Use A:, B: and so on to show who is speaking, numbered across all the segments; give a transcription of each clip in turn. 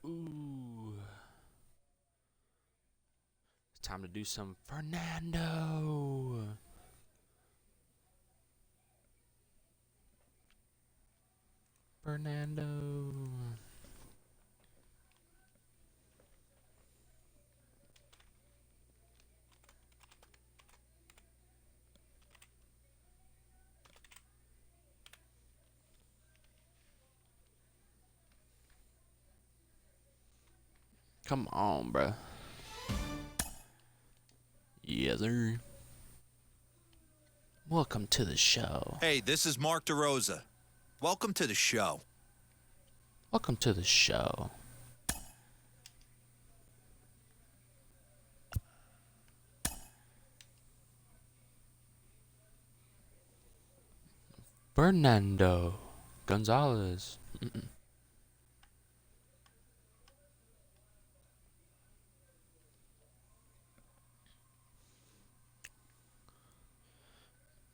A: Ooh. It's time to do some Fernando. Fernando. Come on, bruh. Yes, sir. Welcome to the show.
B: Hey, this is Mark DeRosa. Welcome to the show.
A: Welcome to the show. Fernando Gonzalez.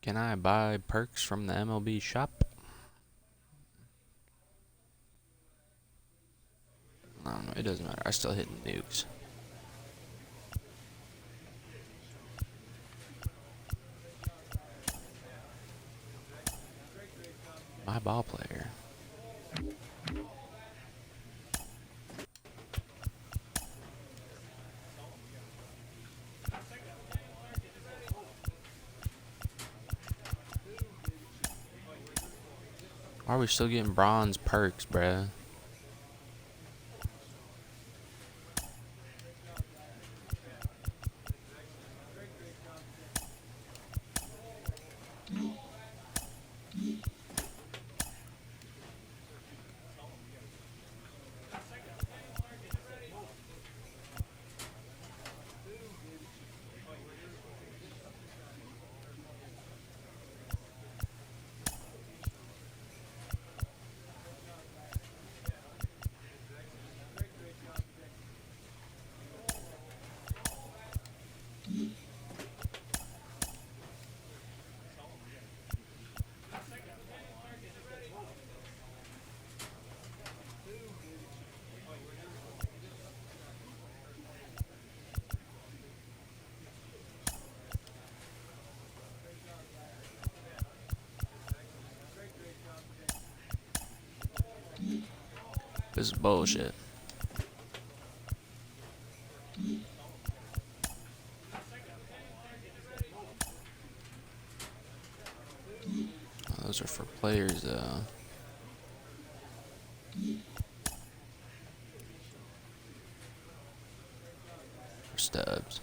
A: Can I buy perks from the MLB shop? I don't know. It doesn't matter. I still hit nukes. My ball player. Why are we still getting bronze perks, bruh? This is bullshit. Oh, those are for players, though. For stubs.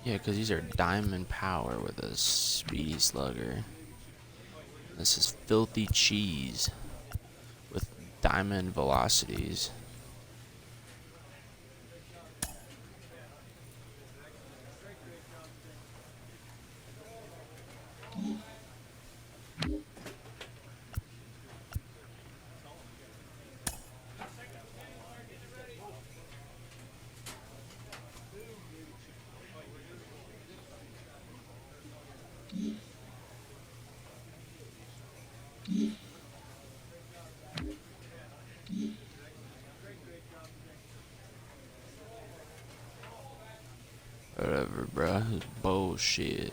A: Yeah, because these are diamond power with a speedy slugger. This is filthy cheese with diamond velocities. Whatever, bruh. This is bullshit.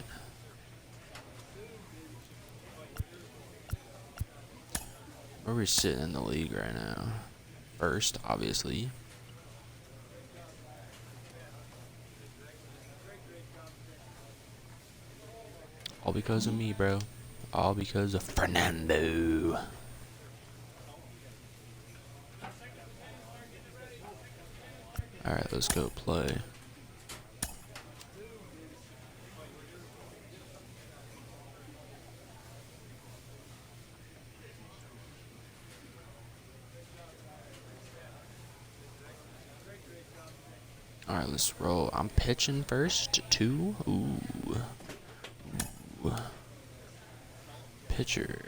A: Where are we sitting in the league right now? First, obviously. All because of me, bro. All because of Fernando. Alright, let's go play. Alright, let's roll. I'm pitching first, too. Ooh. Ooh. Pitcher.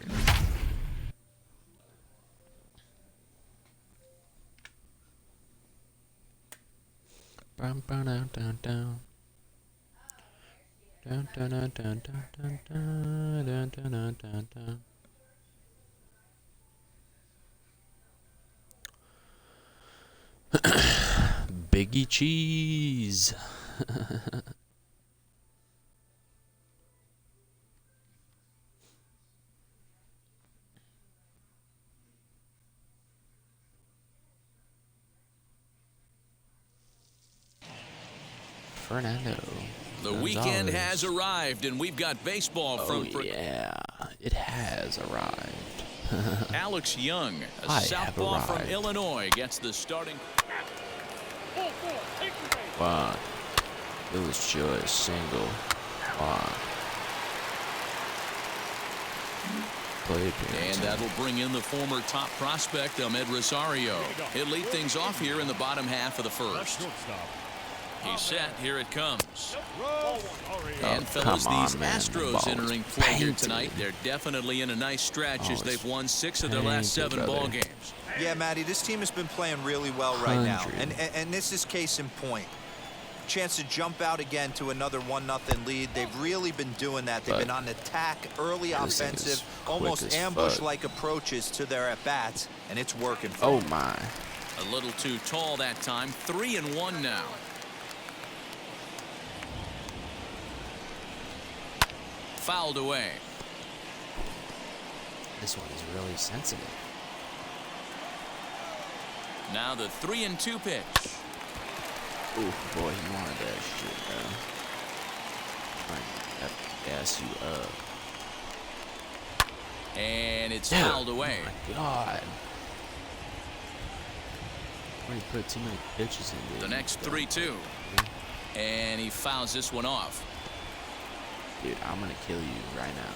A: Down, down, down, down. Dun, dun, dun, dun, dun, dun, dun, dun, dun, dun, dun. Biggie cheese. Fernando.
C: The weekend
A: Gonzalez.
C: has arrived, and we've got baseball from
A: Yeah, it has arrived.
C: Alex Young, a
A: I have
C: southpaw from
A: arrived.
C: Illinois, gets the starting.
A: Wow. It was Joy's single. Wow. Play appearance.
C: And that'll bring in the former top prospect, Ahmed Rosario. He'll lead things off here in the bottom half of the first. He's set. Here it comes. And fellas,
A: come on,
C: these
A: man.
C: Astros
A: The ball is
C: entering play here
A: painted.
C: tonight. They're definitely in a nice stretch as
A: Oh,
C: they've
A: it's
C: won 6 of their last 7
A: painted,
C: ball
A: brother.
C: games.
B: Yeah, Matty, this team has been playing really well right now.
A: 100.
B: And this is case in point. Chance to jump out again to another 1-0 lead. They've really been doing that. They've
A: But
B: been on attack, early
A: this thing is
B: offensive,
A: quick
B: almost
A: as
B: ambush-like approaches to their at-bats, and it's working for
A: Oh
B: them.
A: my.
C: A little too tall that time. 3-1 now. Fouled away.
A: This one is really sensitive.
C: Now the 3-2 pitch.
A: Ooh, boy, he wanted that shit, bro. Trying to gas you up.
C: And it's
A: Dude,
C: fouled away.
A: Oh my god. Already put too many pitches in there.
C: The next 3-2. And he fouls this one off.
A: Dude, I'm gonna kill you right now.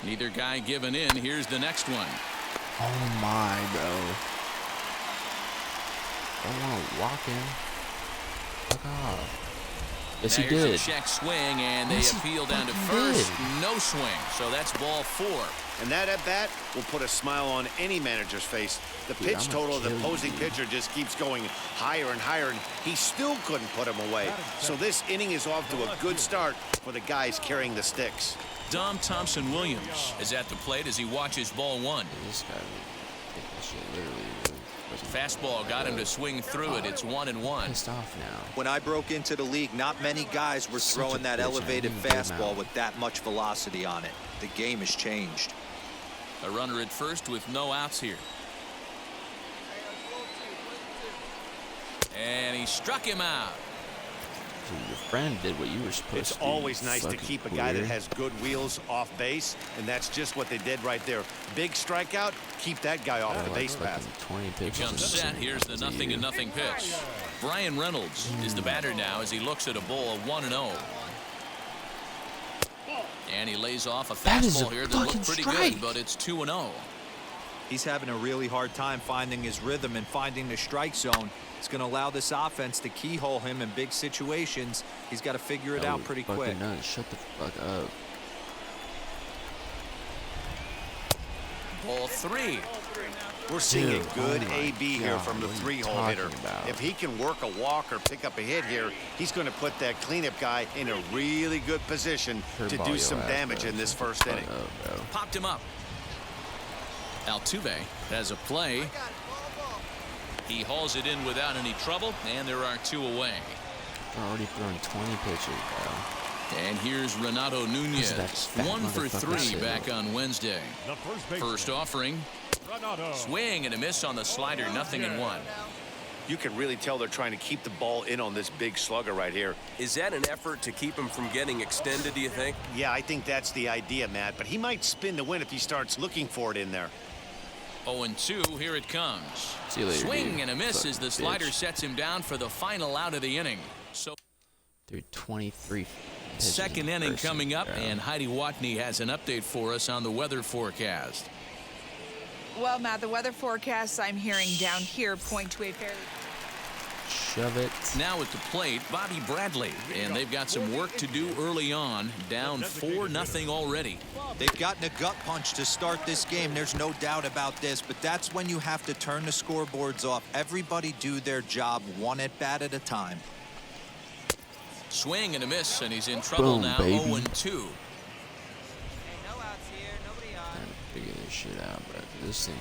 C: Neither guy giving in. Here's the next one.
A: Oh my, bro. I don't want to walk in. Fuck off. Yes,
C: Now
A: he
C: here's
A: did.
C: a check swing, and they
A: Yes, he
C: appeal down to
A: fucking
C: first.
A: did.
C: No swing, so that's ball 4.
D: And that at bat will put a smile on any manager's face. The
A: Dude,
D: pitch
A: I'm gonna
D: total of the
A: kill you,
D: opposing
A: dude.
D: pitcher just keeps going higher and higher, and he still couldn't put him away. So this inning is off to a good start for the guys carrying the sticks.
C: Dom Thompson-Williams is at the plate as he watches ball 1.
A: This guy would take that shit literally.
C: Fastball got him to swing through it. It's 1-1.
A: Pissed off now.
B: When I broke into the league, not many guys were
A: Such
B: throwing
A: a
B: that
A: bitch. I
B: elevated
A: need to get him
B: fastball
A: out.
B: with that much velocity on it. The game has changed.
C: A runner at first with no outs here. And he struck him out.
A: Dude, your friend did what you were supposed
D: It's
A: to do.
D: always nice to
A: fucking
D: keep a guy that
A: queer.
D: has good wheels off base, and that's just what they did right there. Big strikeout, keep that guy off the
A: Like
D: base path.
A: fucking 20
C: He
A: pitches
C: comes
A: in
C: set.
A: this
C: Here's the
A: inning.
C: 0-0 pitch. Brian Reynolds is the batter now as he looks at a ball of 1-0. And he lays off a
A: That is a
C: fastball here that
A: fucking
C: looked pretty
A: strike.
C: good, but it's 2-0.
B: He's having a really hard time finding his rhythm and finding the strike zone. It's going to allow this offense to keyhole him in big situations. He's got to figure it out pretty quick.
A: No, shut the fuck up.
C: Ball 3.
D: We're seeing
A: Dude,
D: a good
A: oh my
D: AB here
A: God,
D: from the
A: what are you
D: three-hole hitter.
A: talking about?
D: If he can work a walk or pick up a hit here, he's going to put that cleanup guy in a really good position to
A: Curveball
D: do
A: your
D: some
A: ass,
D: damage
A: bro.
D: in this
A: Shut the
D: first
A: fuck
D: inning.
A: up, bro.
C: Popped him up. Altuve has a play. He hauls it in without any trouble, and there are 2 away.
A: We're already throwing 20 pitches, bro.
C: And here's Renato Nunez.
A: that fat
C: 1 for
A: motherfucker
C: 3
A: say?
C: back on Wednesday. First offering. Swing and a miss on the slider. 0-1.
D: You can really tell they're trying to keep the ball in on this big slugger right here.
E: Is that an effort to keep him from getting extended, do you think?
D: Yeah, I think that's the idea, Matt, but he might spin to win if he starts looking for it in there.
C: 0-2. Here it comes.
A: See you later,
C: Swing
A: dude.
C: and a miss
A: Fucking
C: as the slider
A: bitch.
C: sets him down for the final out of the inning. So
A: Dude, 23 pitches
C: second
A: in
C: inning
A: first
C: coming up,
A: bro.
C: and Heidi Watney has an update for us on the weather forecast.
F: Well, Matt, the weather forecasts I'm hearing down here point to a fairly...
A: Shove it.
C: Now at the plate, Bobby Bradley, and they've got some work to do early on, down 4-0 already.
B: They've gotten a gut punch to start this game. There's no doubt about this, but that's when you have to turn the scoreboards off. Everybody do their job one at bat at a time.
C: Swing and a miss, and he's in trouble
A: Boom,
C: now.
A: baby.
C: 0-2.
A: Trying to figure this shit out, but this thing.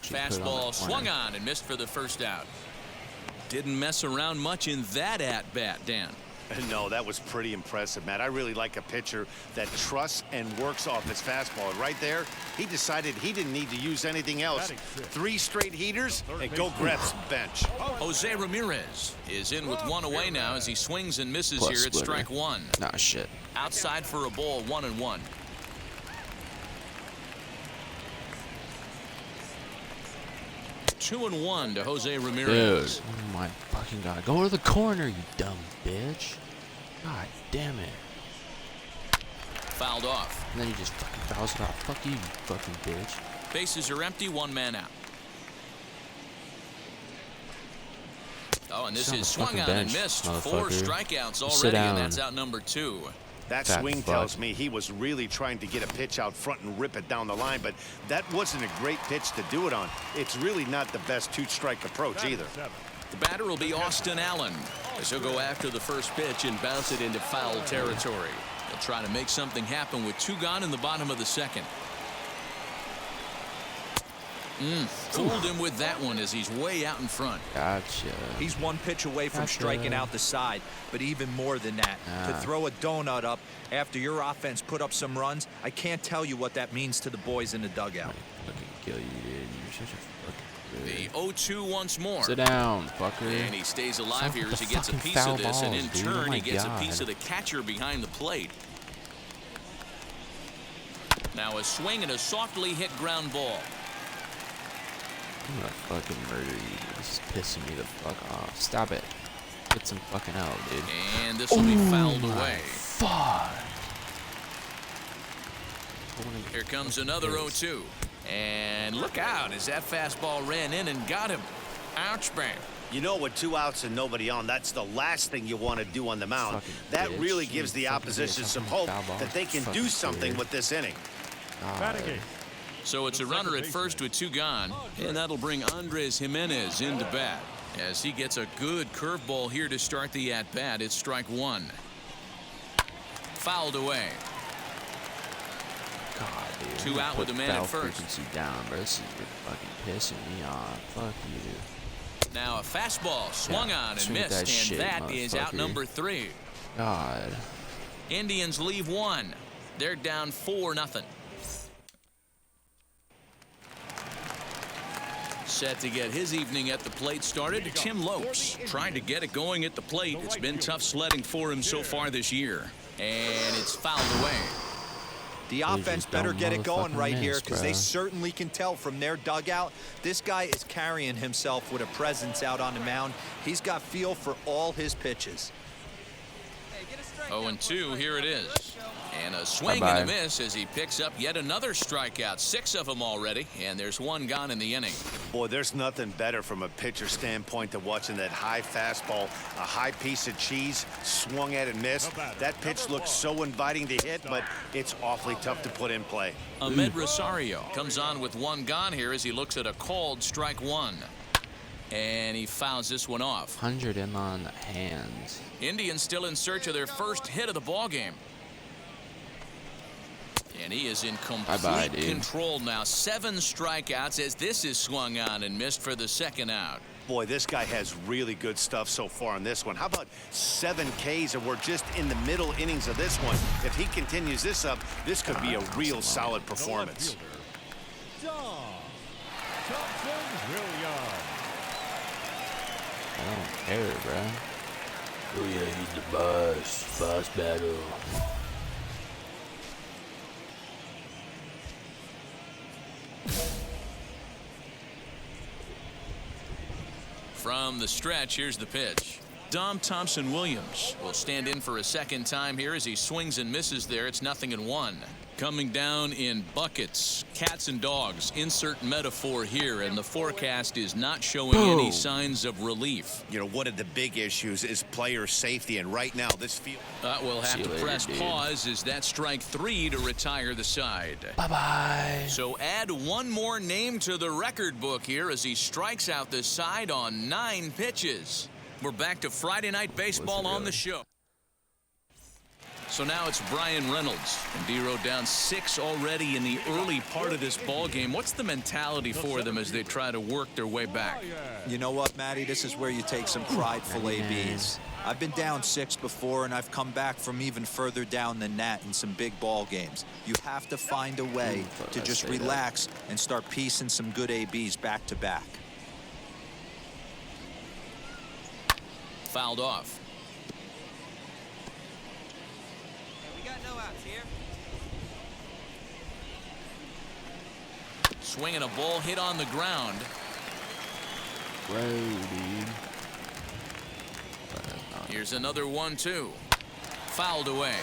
A: actually put it on the
C: Fastball
A: corner.
C: swung on and missed for the first out. Didn't mess around much in that at-bat, Dan.
D: No, that was pretty impressive, Matt. I really like a pitcher that trusts and works off his fastball. And right there, he decided he didn't need to use anything else. 3 straight heaters and go grab some bench.
C: Jose Ramirez is in with one away now as he swings and misses
A: Plus
C: here at
A: splitter.
C: strike one.
A: Nah, shit.
C: Outside for a ball, 1-1. Two and one to Jose
A: Dude,
C: Ramirez.
A: oh my fucking god. Go to the corner, you dumb bitch. God damn it.
C: Fouled off.
A: And then he just fucking fouls it off. Fuck you, you fucking bitch.
C: Bases are empty, 1 man out. Oh, and this
A: Sit on
C: is
A: the
C: swung
A: fucking
C: on and
A: bench,
C: missed. 4
A: motherfucker.
C: strikeouts
A: Sit
C: already, and
A: down.
C: that's out number 2.
D: That
A: Fat
D: swing
A: fuck.
D: tells me he was really trying to get a pitch out front and rip it down the line, but that wasn't a great pitch to do it on. It's really not the best 2-strike approach either.
C: The batter will be Austin Allen, as he'll go after the first pitch and bounce it into foul territory. He'll try to make something happen with 2 gone in the bottom of the second. Fooled him with that one as he's way out in front.
A: Gotcha.
B: He's 1 pitch away from
A: Gotcha.
B: striking out the side, but even more than that, to throw a donut up after your offense put up some runs, I can't tell you what that means to the boys in the dugout.
A: Fucking kill you, dude. You're such a fucking
C: The
A: bitch.
C: 0-2 once more.
A: Sit down, fucker.
C: And he stays alive
A: Stop
C: here
A: with
C: as
A: the
C: he gets a
A: fucking
C: piece of
A: foul
C: this, and in
A: balls, dude. Oh
C: turn
A: my
C: he gets
A: God.
C: a piece of the catcher behind the plate. Now a swing and a softly hit ground ball.
A: I'm gonna fucking murder you, dude. This is pissing me the fuck off. Stop it. Get some fucking help, dude.
C: And this will be fouled away.
A: Fuck.
C: Here comes another 0-2. And look out as that fastball ran in and got him. Ouch, bang.
D: You know, with 2 outs and nobody on, that's the last thing you want to do on the mound.
A: Fucking
D: That
A: bitch.
D: really gives the
A: Fucking
D: opposition
A: bitch.
D: some
A: Fucking
D: hope
A: foul ball.
D: that they can
A: Fucking
D: do something
A: weird.
D: with this inning.
A: God.
C: So it's a runner at first with 2 gone, and that'll bring Andres Jimenez into bat as he gets a good curveball here to start the at-bat. It's strike 1. Fouled away.
A: God, dude.
C: 2
A: I'm gonna
C: out with
A: put
C: a man at
A: foul
C: first.
A: frequency down, bro. This is fucking pissing me off. Fuck you.
C: Now a fastball swung
A: Yeah,
C: on and
A: swing
C: missed,
A: that
C: and
A: shit,
C: that is out
A: motherfucker.
C: number 3.
A: God.
C: Indians leave 1. They're down 4-0. Set to get his evening at the plate started, Tim Lopes trying to get it going at the plate. It's been tough sledding for him so far this year, and it's fouled away.
B: The
A: These
B: offense
A: just
B: better
A: don't
B: get it going
A: motherfucking
B: right here
A: miss,
B: because they
A: bruh.
B: certainly can tell from their dugout. This guy is carrying himself with a presence out on the mound. He's got feel for all his pitches.
C: 0-2, here it is. And a swing
A: Bye-bye.
C: and a miss as he picks up yet another strikeout. 6 of them already, and there's 1 gone in the inning.
D: Boy, there's nothing better from a pitcher standpoint than watching that high fastball, a high piece of cheese, swung at and missed. That pitch looks so inviting to hit, but it's awfully tough to put in play.
C: Ahmed Rosario comes on with 1 gone here as he looks at a called strike 1. And he fouls this one off.
A: 100 in on the hands.
C: Indians still in search of their first hit of the ball game. And he is in complete
A: Bye-bye, dude.
C: control now. 7 strikeouts as this is swung on and missed for the second out.
D: Boy, this guy has really good stuff so far on this one. How about 7 Ks, and we're just in the middle innings of this one. If he continues this up, this could be a real solid performance.
A: I don't care, bro. Oh yeah, he's the boss. Boss battle.
C: From the stretch, here's the pitch. Dom Thompson-Williams will stand in for a second time here as he swings and misses there. It's 0-1. Coming down in buckets, cats and dogs, insert metaphor here, and the forecast is not showing any
A: Boom.
C: signs of relief.
D: You know, one of the big issues is player safety, and right now this field...
C: We'll have
A: See you
C: to
A: later,
C: press
A: dude.
C: pause as that strike 3 to retire the side.
A: Bye-bye.
C: So add 1 more name to the record book here as he strikes out the side on 9 pitches. We're back to Friday Night Baseball on the show. So now it's Brian Reynolds. And D-Row down 6 already in the early part of this ball game. What's the mentality for them as they try to work their way back?
B: You know what, Matty? This is where you take some prideful ABs. I've been down 6 before, and I've come back from even further down than that in some big ball games. You have to find a way to just relax and start piecing some good ABs back to back.
C: Fouled off.
G: We got no outs here.
C: Swinging a ball hit on the ground.
A: Whoa, dude.
C: Here's another 1-2. Fouled away.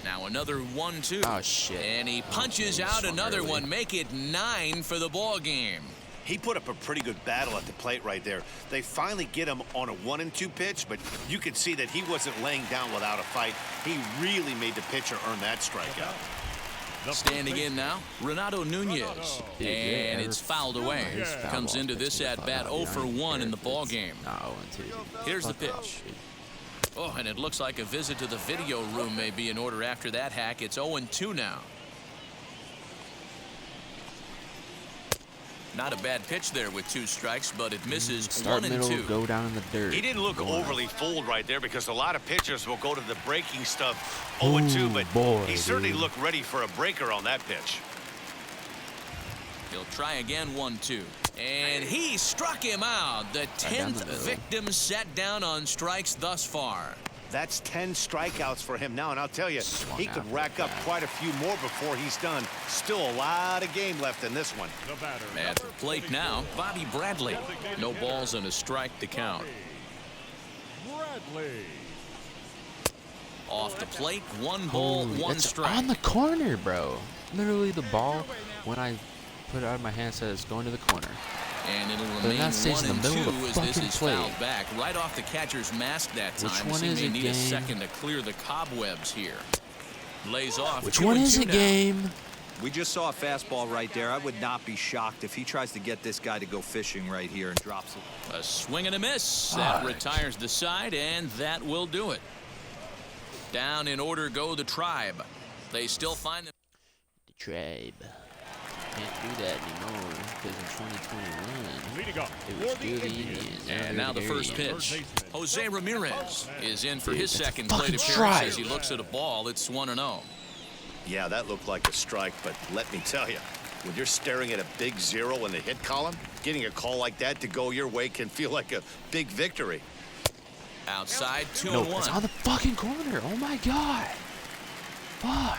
C: Now another 1-2.
A: Oh, shit.
C: And he punches
A: Okay,
C: out
A: swung
C: another
A: early.
C: one. Make it 9 for the ball game.
D: He put up a pretty good battle at the plate right there. They finally get him on a 1-2 pitch, but you could see that he wasn't laying down without a fight. He really made the pitcher earn that strikeout.
C: Standing in now, Renato Nunez.
A: Dude,
C: And
A: yeah,
C: it's fouled away.
A: Nice foul
C: Comes
A: ball
C: into
A: pitch
C: this
A: me, I
C: at
A: thought
C: bat
A: that
C: 0
A: would be
C: for 1 in the
A: unfair
C: ball
A: if
C: game.
A: it's not 0-2.
C: Here's the
A: Fuck that
C: pitch.
A: shit.
C: Oh, and it looks like a visit to the video room may be in order after that hack. It's 0-2 now. Not a bad pitch there with 2 strikes, but it misses
A: Start
C: 1 and
A: middle,
C: 2.
A: go down in the dirt.
D: He didn't look
A: Go on.
D: overly fooled right there because a lot of pitchers will go to the breaking stuff 0-2, but
A: boy,
D: he certainly
A: dude.
D: looked ready for a breaker on that pitch.
C: He'll try again 1-2. And he struck him out. The
A: down the
C: 10th
A: middle.
C: victim set down on strikes thus far.
D: That's 10 strikeouts for him now, and I'll tell you,
A: Swung
D: he could
A: out.
D: rack up quite a few more before he's done. Still a lot of game left in this one.
C: At the plate now, Bobby Bradley. No balls and a strike to count. Off the plate, 1 ball,
A: Holy,
C: 1
A: that's
C: strike.
A: on the corner, bro. Literally the ball, when I put it out of my hand, said it's going to the corner.
C: And it'll
A: But
C: remain
A: that stays
C: 1
A: in the
C: and 2
A: middle of the
C: as this
A: fucking
C: is
A: plate.
C: fouled back right off the catcher's mask that
A: Which
C: time.
A: one
C: as he
A: is
C: may
A: it,
C: need a
A: game?
C: second to clear the cobwebs here. Lays off.
A: Which
C: 2
A: one
C: and
A: is
C: 2
A: it,
C: now.
A: game?
B: We just saw a fastball right there. I would not be shocked if he tries to get this guy to go fishing right here and drops it.
C: A swing and a miss. That
A: Fuck.
C: retires the side, and that will do it. Down in order go the Tribe. They still find them.
A: The Tribe. Can't do that anymore because in 2021 it was still the Indians.
C: And now the first pitch. Jose Ramirez is in for
A: Dude,
C: his
A: that's a
C: second plate
A: fucking
C: appearance
A: strike.
C: as he looks at a ball. It's 1-0.
D: Yeah, that looked like a strike, but let me tell you, when you're staring at a big 0 in the hit column, getting a call like that to go your way can feel like a big victory.
C: Outside, 2
A: No,
C: and 1.
A: it's on the fucking corner. Oh my god. Fuck.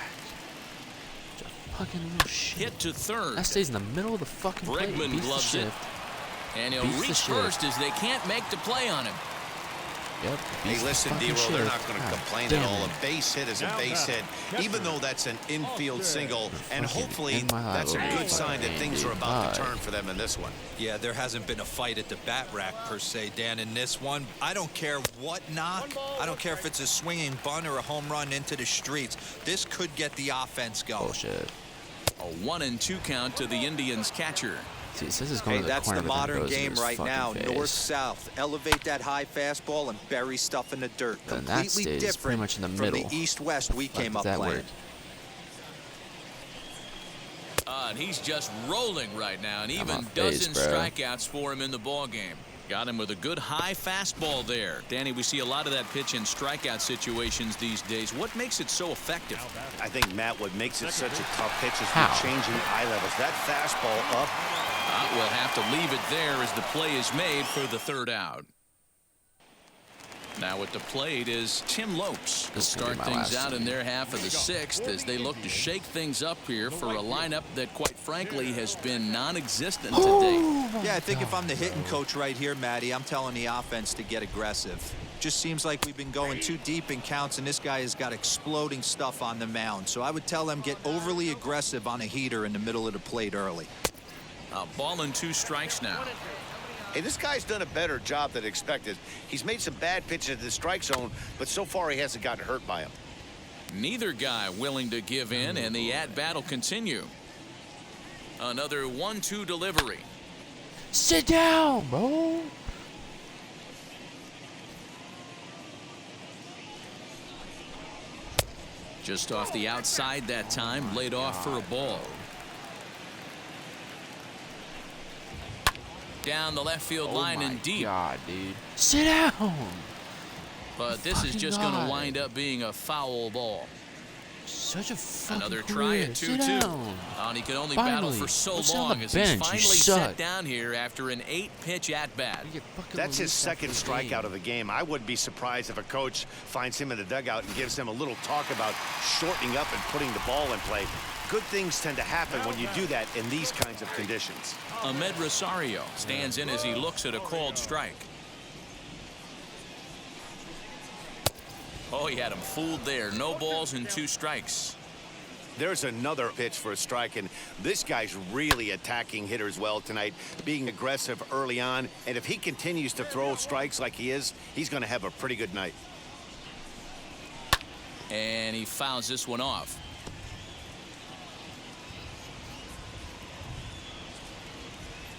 A: Just fucking little shit.
C: Hit to third.
A: That stays in the middle of the fucking plate.
C: Bregman
A: Beats the
C: gloves it.
A: shift.
C: And he'll
A: Beats the
C: reach
A: shift.
C: first as they can't make the play on him.
A: Yep.
D: Hey,
A: beats the
D: listen,
A: fucking
D: D-Roll, they're
A: shift.
D: not going to
A: God
D: complain
A: damn
D: at all.
A: it.
D: A base hit is a base hit, even though that's an infield single, and
A: Fucking
D: hopefully
A: end my
D: that's a
A: life
D: good
A: over
D: sign that
A: fucking
D: things are
A: game,
D: about to
A: dude.
D: turn for them in this one.
B: Yeah, there hasn't been a fight at the bat rack per se, Dan, in this one. I don't care what knock. I don't care if it's a swinging bunt or a home run into the streets. This could get the offense going.
A: Bullshit.
C: A 1-2 count to the Indians catcher.
A: See, it says it's going
B: Hey,
A: to the
B: that's
A: corner,
B: the
A: but then
B: modern
A: goes into
B: game
A: his
B: right
A: fucking
B: now.
A: face.
B: North-south. Elevate that high fastball and bury stuff in the dirt.
A: Then that
B: Completely
A: stays
B: different
A: pretty much in the
B: from
A: middle.
B: the east-west we
A: Fuck
B: came
A: does
B: up
A: that
B: playing.
A: work?
C: And he's just rolling right now, and
A: I'm
C: even
A: off base,
C: dozen
A: bro.
C: strikeouts for him in the ball game. Got him with a good high fastball there. Danny, we see a lot of that pitch in strikeout situations these days. What makes it so effective?
D: I think, Matt, what makes it such a tough pitch is
A: How?
D: the changing eye levels. That fastball up.
C: We'll have to leave it there as the play is made for the third out. Now at the plate is Tim Lopes. They'll
A: This is gonna
C: start
A: be my
C: things
A: last
C: out in
A: inning.
C: their half of the sixth as they look to shake things up here for a lineup that, quite frankly, has been non-existent to date.
B: Yeah, I think if I'm the hitting coach right here, Matty, I'm telling the offense to get aggressive. Just seems like we've been going too deep in counts, and this guy has got exploding stuff on the mound. So I would tell them get overly aggressive on a heater in the middle of the plate early.
C: A ball and 2 strikes now.
D: Hey, this guy's done a better job than expected. He's made some bad pitches at the strike zone, but so far he hasn't gotten hurt by them.
C: Neither guy willing to give in, and the at-bat will continue. Another 1-2 delivery.
A: Sit down, bro.
C: Just off the outside that time, laid off for a ball. Down the left field line and deep.
A: God, dude. Sit down.
C: But this is just going to wind up being a foul ball.
A: Such a fucking
C: Another try at 2-2. And he could only battle for so long as he's finally set down here after an 8-pitch at-bat.
D: That's his second strikeout of the game. I wouldn't be surprised if a coach finds him in the dugout and gives him a little talk about shortening up and putting the ball in play. Good things tend to happen when you do that in these kinds of conditions.
C: Ahmed Rosario stands in as he looks at a called strike. Oh, he had him fooled there. No balls and 2 strikes.
D: There's another pitch for a strike, and this guy's really attacking hitters well tonight, being aggressive early on. And if he continues to throw strikes like he is, he's going to have a pretty good night.
C: And he fouls this one off.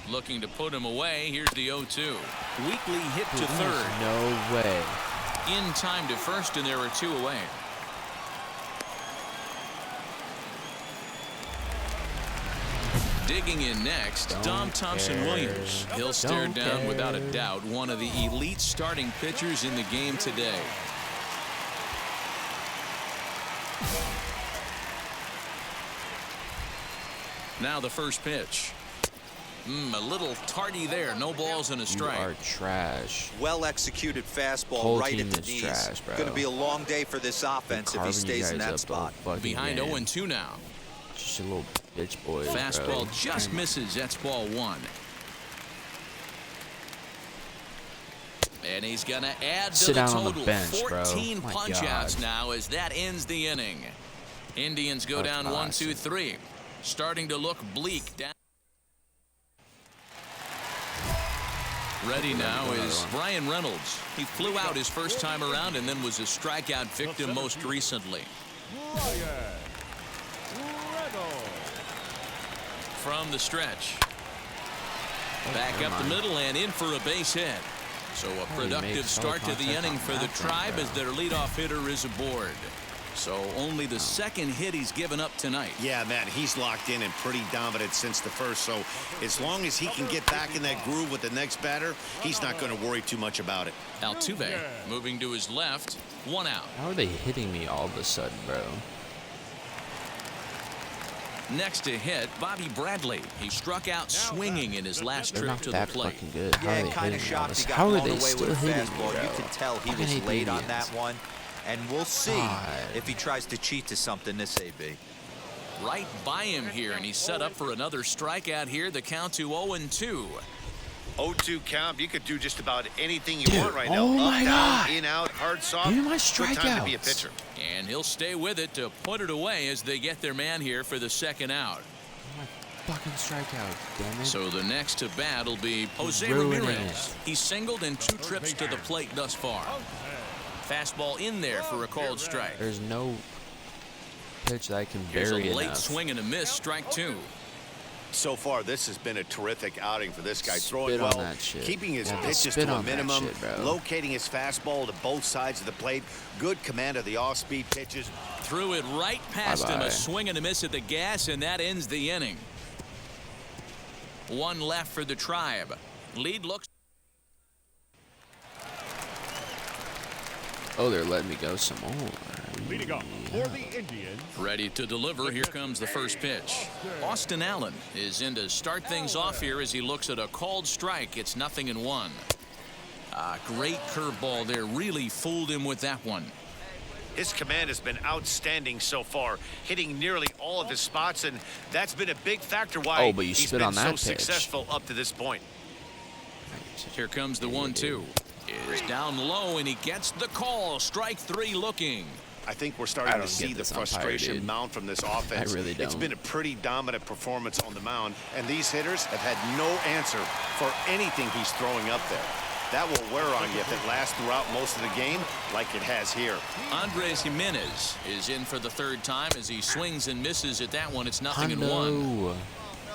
C: Looking to put him away. Here's the 0-2. Weakly hit to third.
A: No way.
C: In time to first, and there are 2 away. Digging in next, Dom Thompson-Williams. He'll stare down without a doubt one of the elite starting pitchers in the game today. Now the first pitch. A little tardy there. No balls and a strike.
A: You are trash.
B: Well executed fastball
A: Whole
B: right
A: team
B: at the
A: is
B: knees.
A: trash, bro.
B: Going to be a long day for this offense if he stays in that spot.
C: Behind 0-2 now.
A: Just a little bitch boy.
C: Fastball just misses. That's ball 1. And he's going to add to the total.
A: On the bench,
C: 14 punch-outs now as that ends the inning. Indians go down 1-2-3. Starting to look bleak down. Ready now is Brian Reynolds. He flew out his first time around and then was a strikeout victim most recently. From the stretch. Back up the middle and in for a base hit. So a productive start to the inning for the Tribe as their leadoff hitter is aboard. So only the second hit he's given up tonight.
D: Yeah, man, he's locked in and pretty dominant since the first. So as long as he can get back in that groove with the next batter, he's not going to worry too much about it.
C: Altuve moving to his left. 1 out.
A: How are they hitting me all of a sudden, bro?
C: Next to hit, Bobby Bradley. He struck out swinging in his last trip to the plate.
A: Good. How
B: Yeah,
A: are they
B: kind of
A: hitting
B: shocked
A: us?
B: he got
A: How are
B: blown
A: they
B: away
A: still
B: with a
A: hitting me,
B: fastball.
A: bro?
B: You can tell he
A: Fucking
B: was
A: hate
B: late on
A: Indians.
B: that one. And we'll see
A: God.
B: if he tries to cheat to something this AB.
C: Right by him here, and he's set up for another strikeout here. The count to 0-2.
D: 0-2 count. You could do just about anything you want right now.
A: Oh my God.
D: In, out, hard, soft.
A: Give me my
D: Good time to be a
A: strikeouts.
D: pitcher.
C: And he'll stay with it to put it away as they get their man here for the second out.
A: Fucking strikeout, damn it.
C: So the next to bat will be Jose
A: Ruining
C: Ramirez.
A: it.
C: He's singled in 2 trips to the plate thus far. Fastball in there for a called strike.
A: There's no pitch that I can
C: Here's
A: bury
C: a late
A: enough.
C: swing and a miss, strike 2.
D: So far, this has been a terrific outing for this guy. Throwing
A: Spit on
D: well,
A: that shit.
D: keeping his
A: Yeah,
D: pitches
A: spit
D: to a
A: on that
D: minimum,
A: shit, bro.
D: locating his fastball to both sides of the plate, good command of the off-speed pitches.
C: Threw it right past him.
A: Bye-bye.
C: A swing and a miss at the gas, and that ends the inning. 1 left for the Tribe. Lead looks.
A: Oh, they're letting me go some more.
H: Leading off for the Indians.
C: Ready to deliver. Here comes the first pitch. Austin Allen is in to start things off here as he looks at a called strike. It's 0-1. Great curveball there. Really fooled him with that one.
D: His command has been outstanding so far, hitting nearly all of his spots, and that's been a big factor why
A: But you
D: he's
A: spit
D: been
A: on
D: so
A: that pitch.
D: successful up to this point.
C: Here comes the 1-2. Is down low, and he gets the call. Strike 3 looking.
D: I think we're
A: I
D: starting to
A: don't
D: see
A: get
D: the
A: this umpire,
D: frustration
A: dude.
D: mount from this offense.
A: I really
D: It's
A: don't.
D: been a pretty dominant performance on the mound, and these hitters have had no answer for anything he's throwing up there. That will wear on you if it lasts throughout most of the game like it has here.
C: Andres Jimenez is in for the 3rd time as he swings and misses at that one. It's 0-1.
A: Hundo.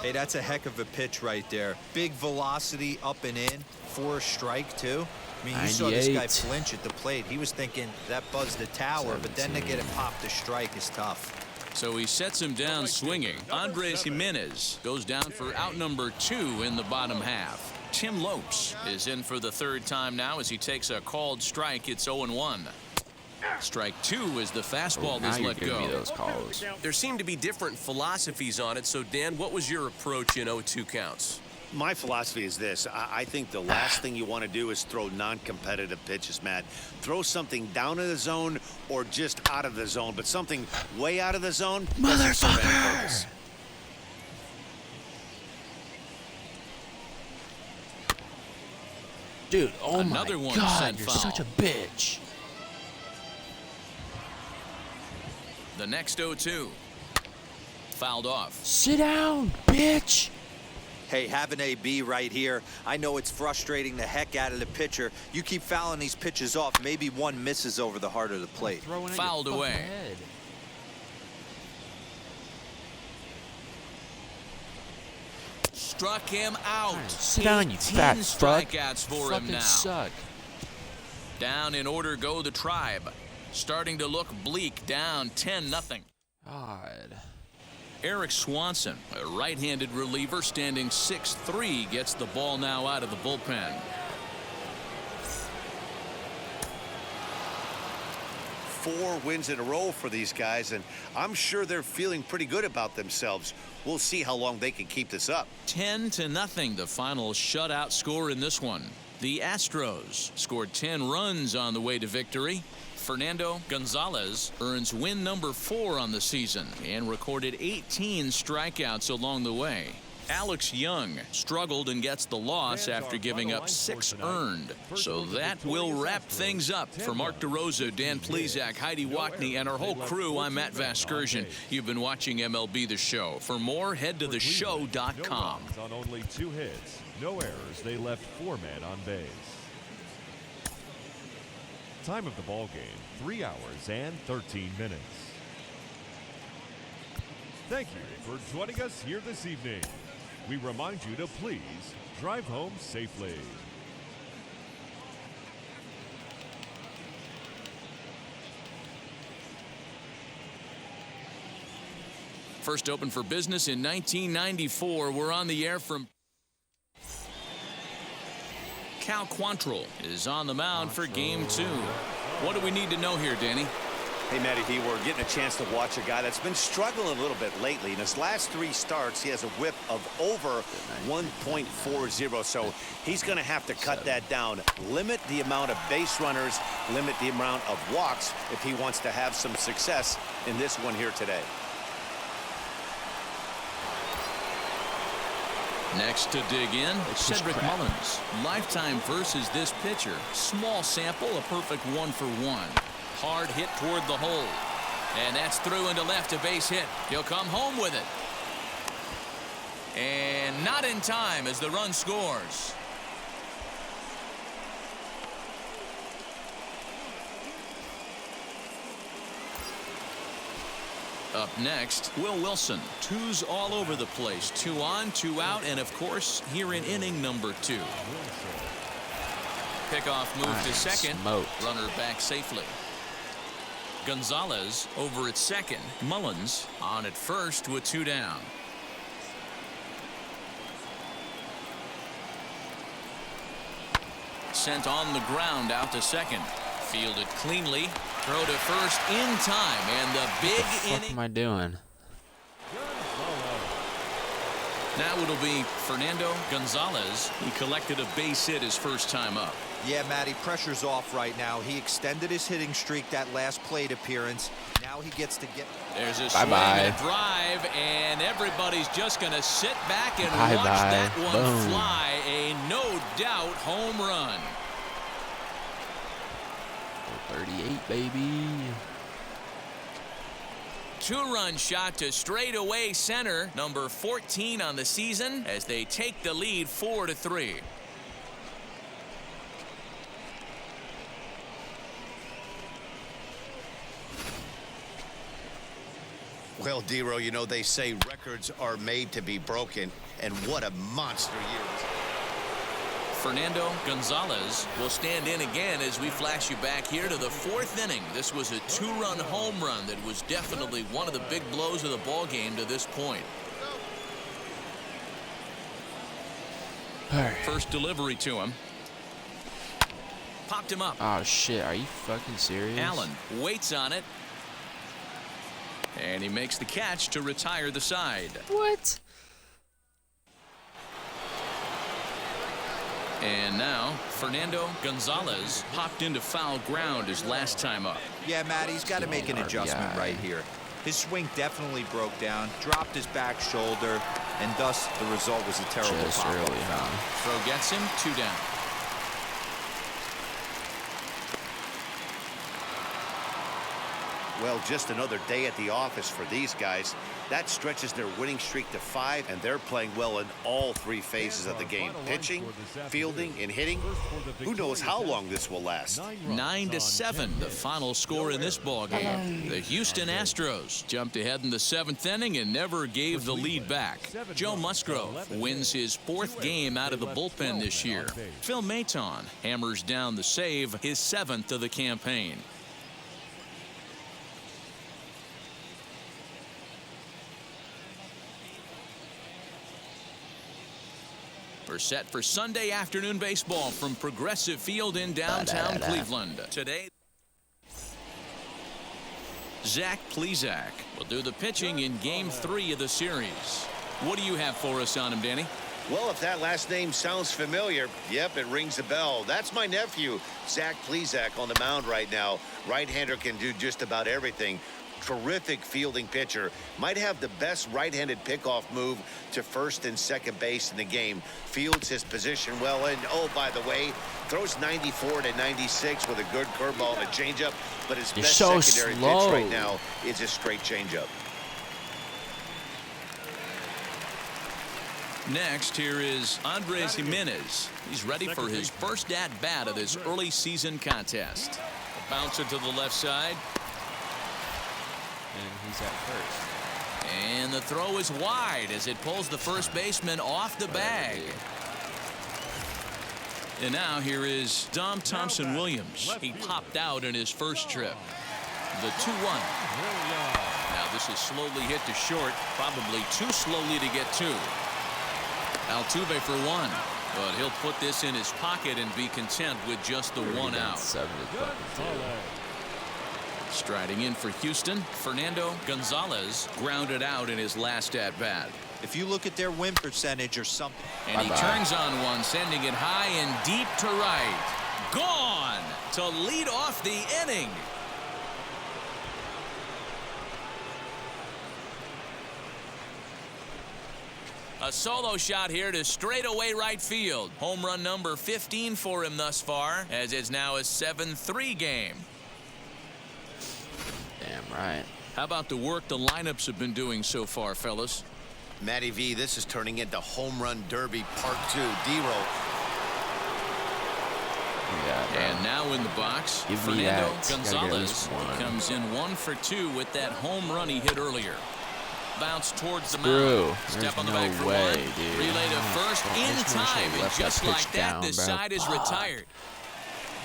B: Hey, that's a heck of a pitch right there. Big velocity up and in for a strike, too. I mean, you saw this guy
A: 98.
B: flinch at the plate. He was thinking that buzzed the tower, but then to get it popped to strike is tough.
C: So he sets him down swinging. Andres Jimenez goes down for out number 2 in the bottom half. Tim Lopes is in for the 3rd time now as he takes a called strike. It's 0-1. Strike 2 is the fastball
A: Now
C: is
A: you're
C: let
A: giving me
C: go.
A: those calls.
E: There seem to be different philosophies on it. So, Dan, what was your approach in 0-2 counts?
D: My philosophy is this. I think the last thing you want to do is throw non-competitive pitches, Matt. Throw something down in the zone or just out of the zone, but something way out of the zone doesn't serve any purpose.
A: Dude, oh
C: Another
A: my
C: one
A: God,
C: sent
A: you're
C: foul.
A: such a bitch.
C: The next 0-2. Fouled off.
A: Sit down, bitch.
B: Hey, have an AB right here. I know it's frustrating the heck out of the pitcher. You keep fouling these pitches off. Maybe one misses over the heart of the plate.
C: Fouled away.
A: Head.
C: Struck him out.
A: Sit down, you
C: 18
A: fat fuck.
C: strikeouts for him
A: Fucking
C: now.
A: suck.
C: Down in order go the Tribe. Starting to look bleak, down 10-0.
A: God.
C: Eric Swanson, a right-handed reliever standing 6'3", gets the ball now out of the bullpen.
D: Four wins in a row for these guys, and I'm sure they're feeling pretty good about themselves. We'll see how long they can keep this up.
C: 10-0, the final shutout score in this one. The Astros scored 10 runs on the way to victory. Fernando Gonzalez earns win number 4 on the season and recorded 18 strikeouts along the way. Alex Young struggled and gets the loss after giving up 6 earned. So that will wrap things up. For Mark DeRosa, Dan Plezak, Heidi Wackney, and our whole crew, I'm Matt Vasgersian. You've been watching MLB The Show. For more, head to theshow.com.
H: On only 2 hits, no errors. They left 4 men on base. Time of the ball game, 3 hours and 13 minutes. Thank you for joining us here this evening. We remind you to please drive home safely.
C: First opened for business in 1994. We're on the air from Cal Quantrill is on the mound for game 2. What do we need to know here, Danny?
D: Hey, Matty V, we're getting a chance to watch a guy that's been struggling a little bit lately. In his last 3 starts, he has a whip of over 1.40, so he's going to have to cut that down. Limit the amount of base runners, limit the amount of walks if he wants to have some success in this one here today.
C: Next to dig in, Cedric Mullins. Lifetime versus this pitcher. Small sample, a perfect 1-for-1. Hard hit toward the hole. And that's through into left, a base hit. He'll come home with it. And not in time as the run scores. Up next, Will Wilson. 2s all over the place. 2 on, 2 out, and of course, here in inning number 2. Pickoff move to second. Runner back safely. Gonzalez over at second. Mullins on at first with 2 down. Sent on the ground out to second. Fielded cleanly. Throw to first in time. And the big inning.
A: What am I doing?
C: Now it'll be Fernando Gonzalez. He collected a base hit his first time up.
B: Yeah, Matty, pressure's off right now. He extended his hitting streak that last plate appearance. Now he gets to get...
C: There's a swing and a drive, and everybody's just going to sit back and watch that one fly. A no-doubt home run.
A: 38, baby.
C: 2-run shot to straightaway center. Number 14 on the season as they take the lead 4-3.
D: Well, Dero, you know, they say records are made to be broken, and what a monster year.
C: Fernando Gonzalez will stand in again as we flash you back here to the 4th inning. This was a 2-run home run that was definitely one of the big blows of the ball game to this point. First delivery to him. Popped him up.
A: Oh shit, are you fucking serious?
C: Allen waits on it. And he makes the catch to retire the side.
A: What?
C: And now, Fernando Gonzalez hopped into foul ground his last time up.
B: Yeah, Matt, he's got to make an adjustment right here. His swing definitely broke down, dropped his back shoulder, and thus the result was a terrible pop-up foul.
C: Throw gets him, 2 down.
D: Well, just another day at the office for these guys. That stretches their winning streak to 5, and they're playing well in all 3 phases of the game. Pitching, fielding, and hitting. Who knows how long this will last?
C: 9-7, the final score in this ball game. The Houston Astros jumped ahead in the 7th inning and never gave the lead back. Joe Musgrove wins his 4th game out of the bullpen this year. Phil Maton hammers down the save, his 7th of the campaign. We're set for Sunday afternoon baseball from Progressive Field in downtown Cleveland. Today, Zach Plesac will do the pitching in Game 3 of the series. What do you have for us on him, Danny?
D: Well, if that last name sounds familiar, yep, it rings a bell. That's my nephew, Zach Plesac, on the mound right now. Right-hander can do just about everything. Terrific fielding pitcher. Might have the best right-handed pickoff move to first and second base in the game. Fields his position well, and oh, by the way, throws 94 to 96 with a good curveball and a changeup. But his best secondary pitch right now is a straight changeup.
C: Next, here is Andres Jimenez. He's ready for his first at-bat of this early season contest. A bouncer to the left side.
A: And he's at first.
C: And the throw is wide as it pulls the first baseman off the bag. And now here is Dom Thompson-Williams. He popped out in his first trip. The 2-1. Now this is slowly hit to short, probably too slowly to get to. Altuve for 1, but he'll put this in his pocket and be content with just the 1 out. Striding in for Houston, Fernando Gonzalez grounded out in his last at-bat.
B: If you look at their win percentage or something.
C: And he turns on one, sending it high and deep to right. Gone to lead off the inning. A solo shot here to straightaway right field. Home run number 15 for him thus far, as it's now a 7-3 game.
A: Damn right.
C: How about the work the lineups have been doing so far, fellas?
D: Matty V, this is turning into Home Run Derby Part 2. Dero.
A: Yeah,
C: and now in the box, Fernando Gonzalez comes in 1 for 2 with that home run he hit earlier. Bounce towards the mound. Step on the back for 1.
A: Dude.
C: Relay to first in time, and just like that, this side is retired.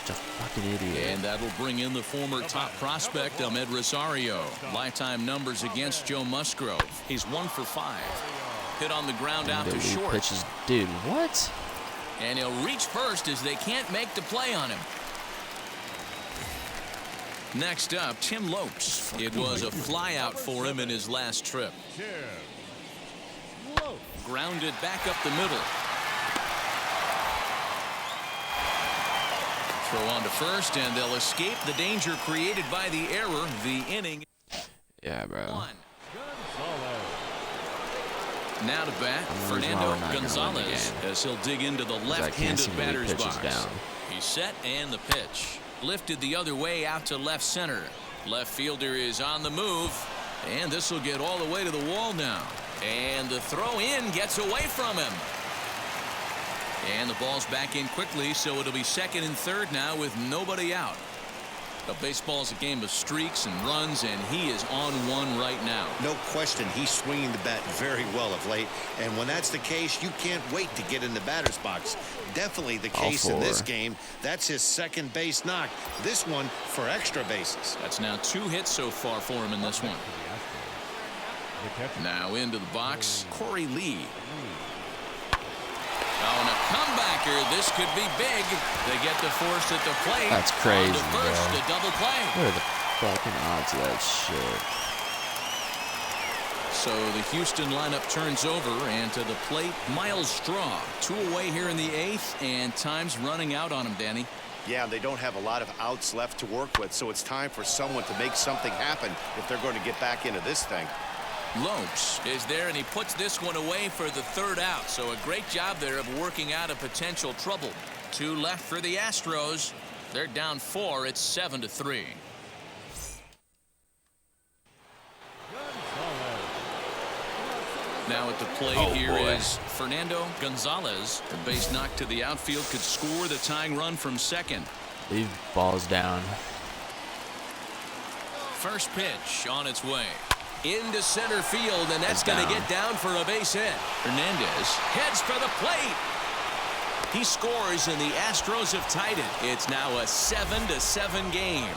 A: A fucking idiot.
C: And that'll bring in the former top prospect, Ahmed Rosario. Lifetime numbers against Joe Musgrove. He's 1 for 5. Hit on the ground out to short.
A: Pitches. Dude, what?
C: And he'll reach first as they can't make the play on him. Next up, Tim Lopes. It was a flyout for him in his last trip. Grounded back up the middle. Throw on to first, and they'll escape the danger created by the error. The inning.
A: Yeah, bro.
C: 1. Now to bat, Fernando Gonzalez as he'll dig into the left-handed batter's box. He's set and the pitch. Lifted the other way out to left center. Left fielder is on the move, and this will get all the way to the wall now. And the throw in gets away from him. And the ball's back in quickly, so it'll be second and third now with nobody out. But baseball's a game of streaks and runs, and he is on one right now.
D: No question, he's swinging the bat very well of late. And when that's the case, you can't wait to get in the batter's box. Definitely the case in this game. That's his second base knock. This one for extra bases.
C: That's now 2 hits so far for him in this one. Now into the box, Corey Lee. Oh, and a comebacker. This could be big. They get the force at the plate.
A: That's crazy,
C: On to first,
A: bro.
C: a double play.
A: What are the fucking odds of that shit?
C: So the Houston lineup turns over, and to the plate, Miles Straw. 2 away here in the 8th, and time's running out on him, Danny.
D: Yeah, they don't have a lot of outs left to work with, so it's time for someone to make something happen if they're going to get back into this thing.
C: Lopes is there, and he puts this one away for the 3rd out. So a great job there of working out a potential trouble. 2 left for the Astros. They're down 4. It's 7-3. Now at the plate is Fernando Gonzalez. The base knock to the outfield could score the tying run from second.
A: Leave balls down.
C: First pitch on its way. Into center field, and that's going to get down for a base hit. Hernandez heads for the plate. He scores, and the Astros have tied it. It's now a 7-7 game.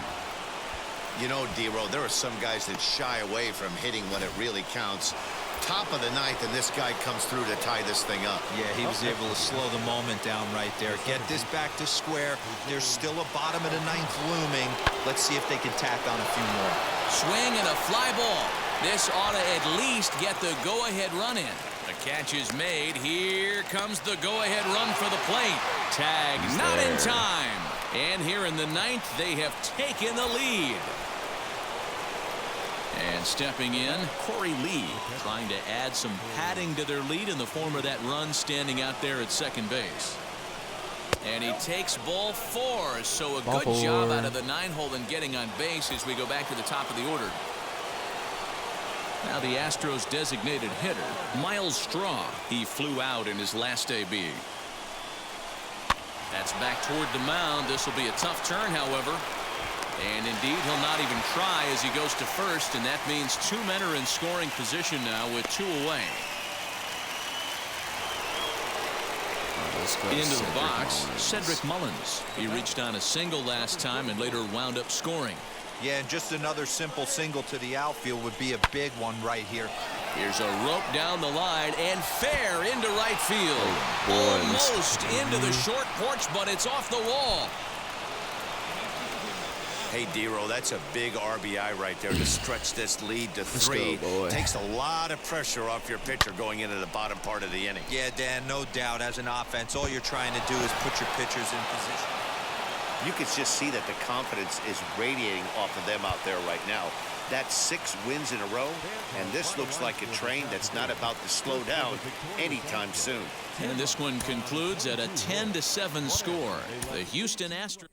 D: You know, D-Row, there are some guys that shy away from hitting when it really counts. Top of the 9th, and this guy comes through to tie this thing up.
B: Yeah, he was able to slow the moment down right there. Get this back to square. There's still a bottom of the 9th looming. Let's see if they can tack on a few more.
C: Swing and a fly ball. This ought to at least get the go-ahead run in. The catch is made. Here comes the go-ahead run for the plate. Tag not in time. And here in the 9th, they have taken the lead. And stepping in, Corey Lee trying to add some padding to their lead in the form of that run standing out there at second base. And he takes ball 4. So a good job out of the 9-hole in getting on base as we go back to the top of the order. Now the Astros designated hitter, Miles Straw. He flew out in his last AB. That's back toward the mound. This will be a tough turn, however. And indeed, he'll not even try as he goes to first, and that means 2 men are in scoring position now with 2 away. Into the box, Cedric Mullins. He reached on a single last time and later wound up scoring.
B: Yeah, and just another simple single to the outfield would be a big one right here.
C: Here's a rope down the line and fair into right field. Almost into the short porch, but it's off the wall.
D: Hey, D-Row, that's a big RBI right there to stretch this lead to 3. Takes a lot of pressure off your pitcher going into the bottom part of the inning.
B: Yeah, Dan, no doubt. As an offense, all you're trying to do is put your pitchers in position.
D: You can just see that the confidence is radiating off of them out there right now. That's 6 wins in a row, and this looks like a train that's not about to slow down anytime soon.
C: And this one concludes at a 10-7 score. The Houston Astros.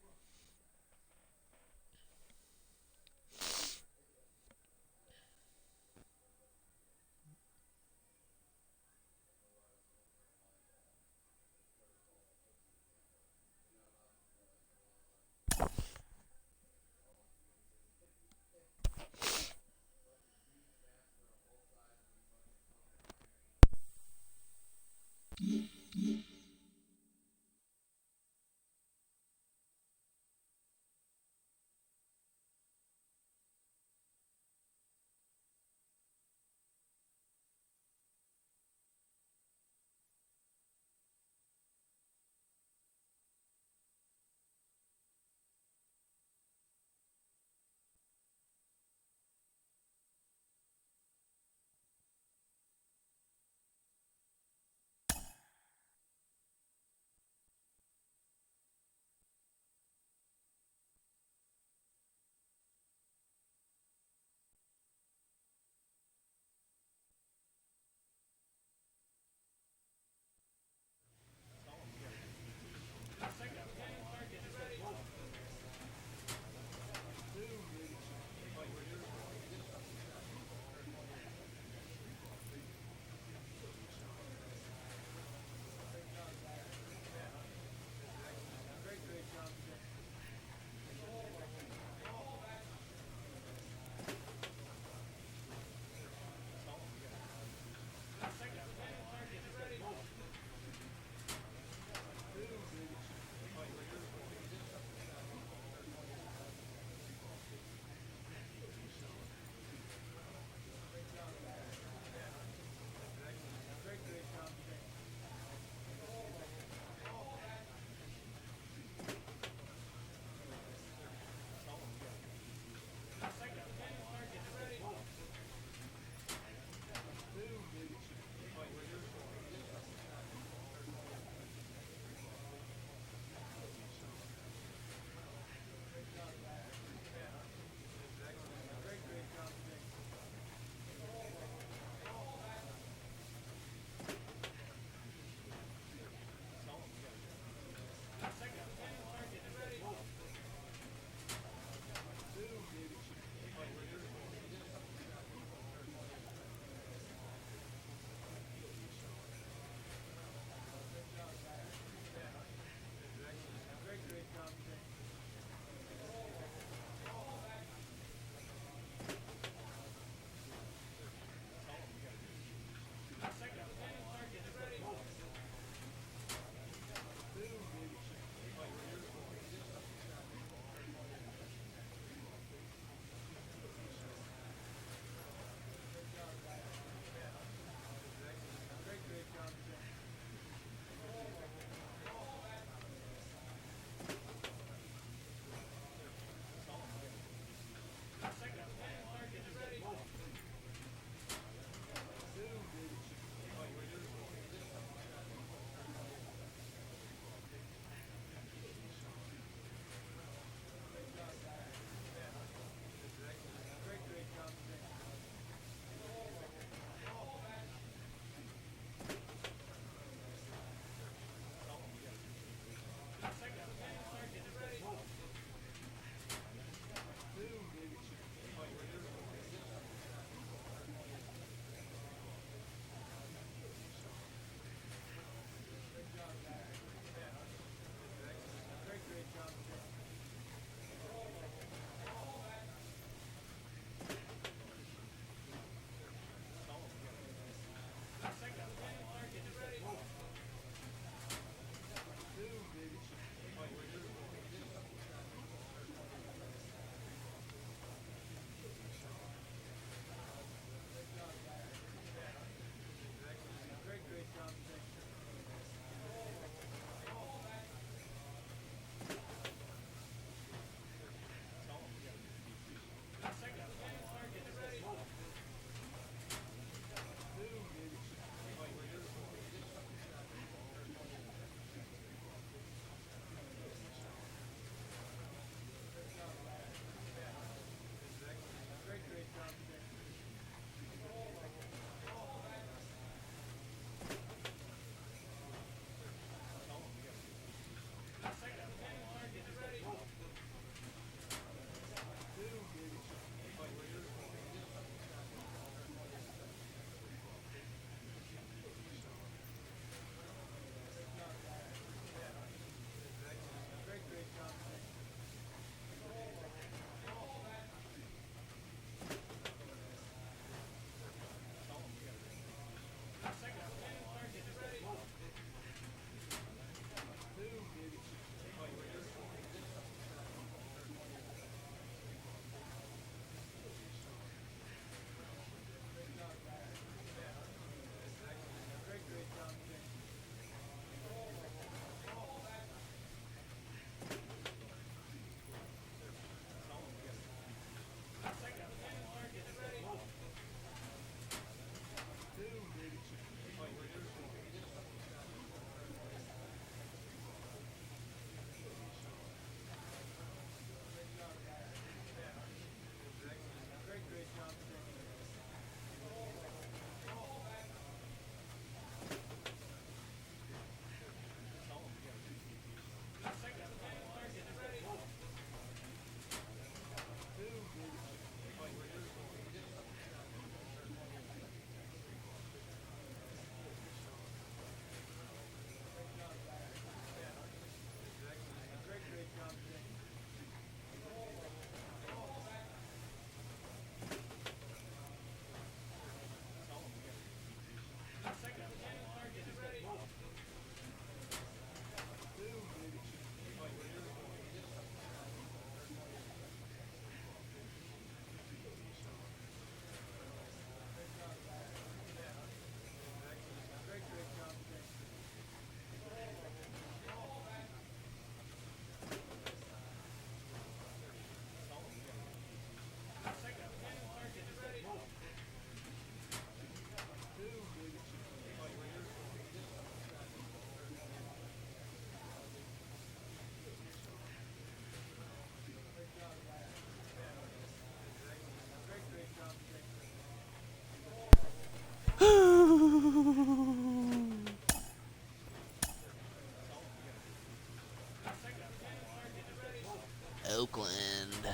A: Oakland.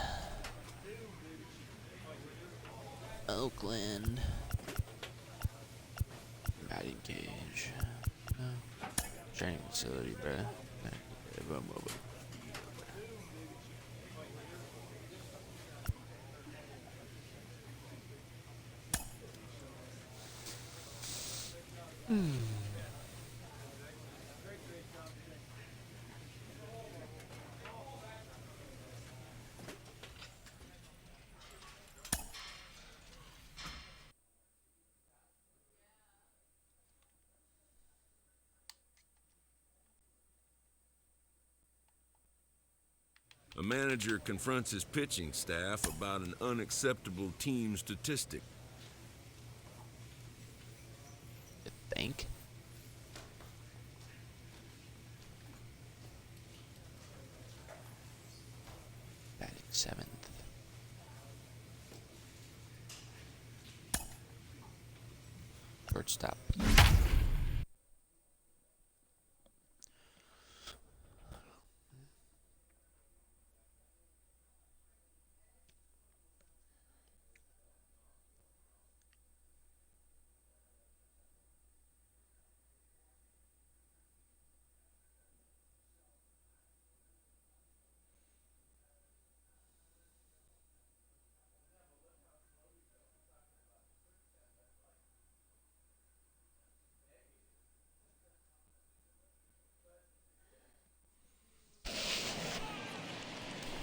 A: Oakland. Batting cage. No. Training facility, bro.
I: A manager confronts his pitching staff about an unacceptable team statistic.
A: You think? Batting 7th. Shortstop.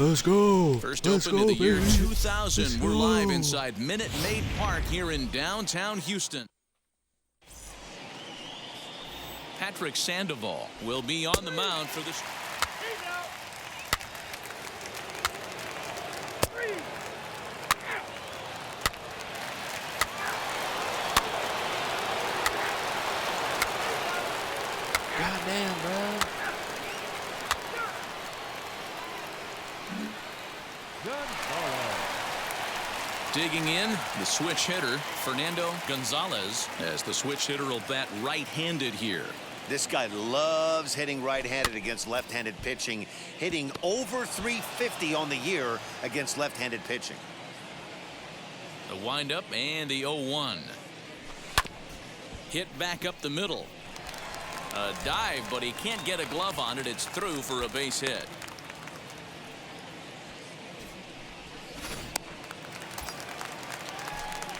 A: Let's go.
C: First
A: Let's
C: open
A: go,
C: of the year
A: baby.
C: 2000.
A: Let's
C: We're live
A: go.
C: inside Minute Maid Park here in downtown Houston. Patrick Sandoval will be on the mound for this.
A: Goddamn, bro.
C: Digging in, the switch hitter, Fernando Gonzalez, as the switch hitter will bat right-handed here.
D: This guy loves hitting right-handed against left-handed pitching, hitting over 350 on the year against left-handed pitching.
C: The windup and the 0-1. Hit back up the middle. A dive, but he can't get a glove on it. It's through for a base hit.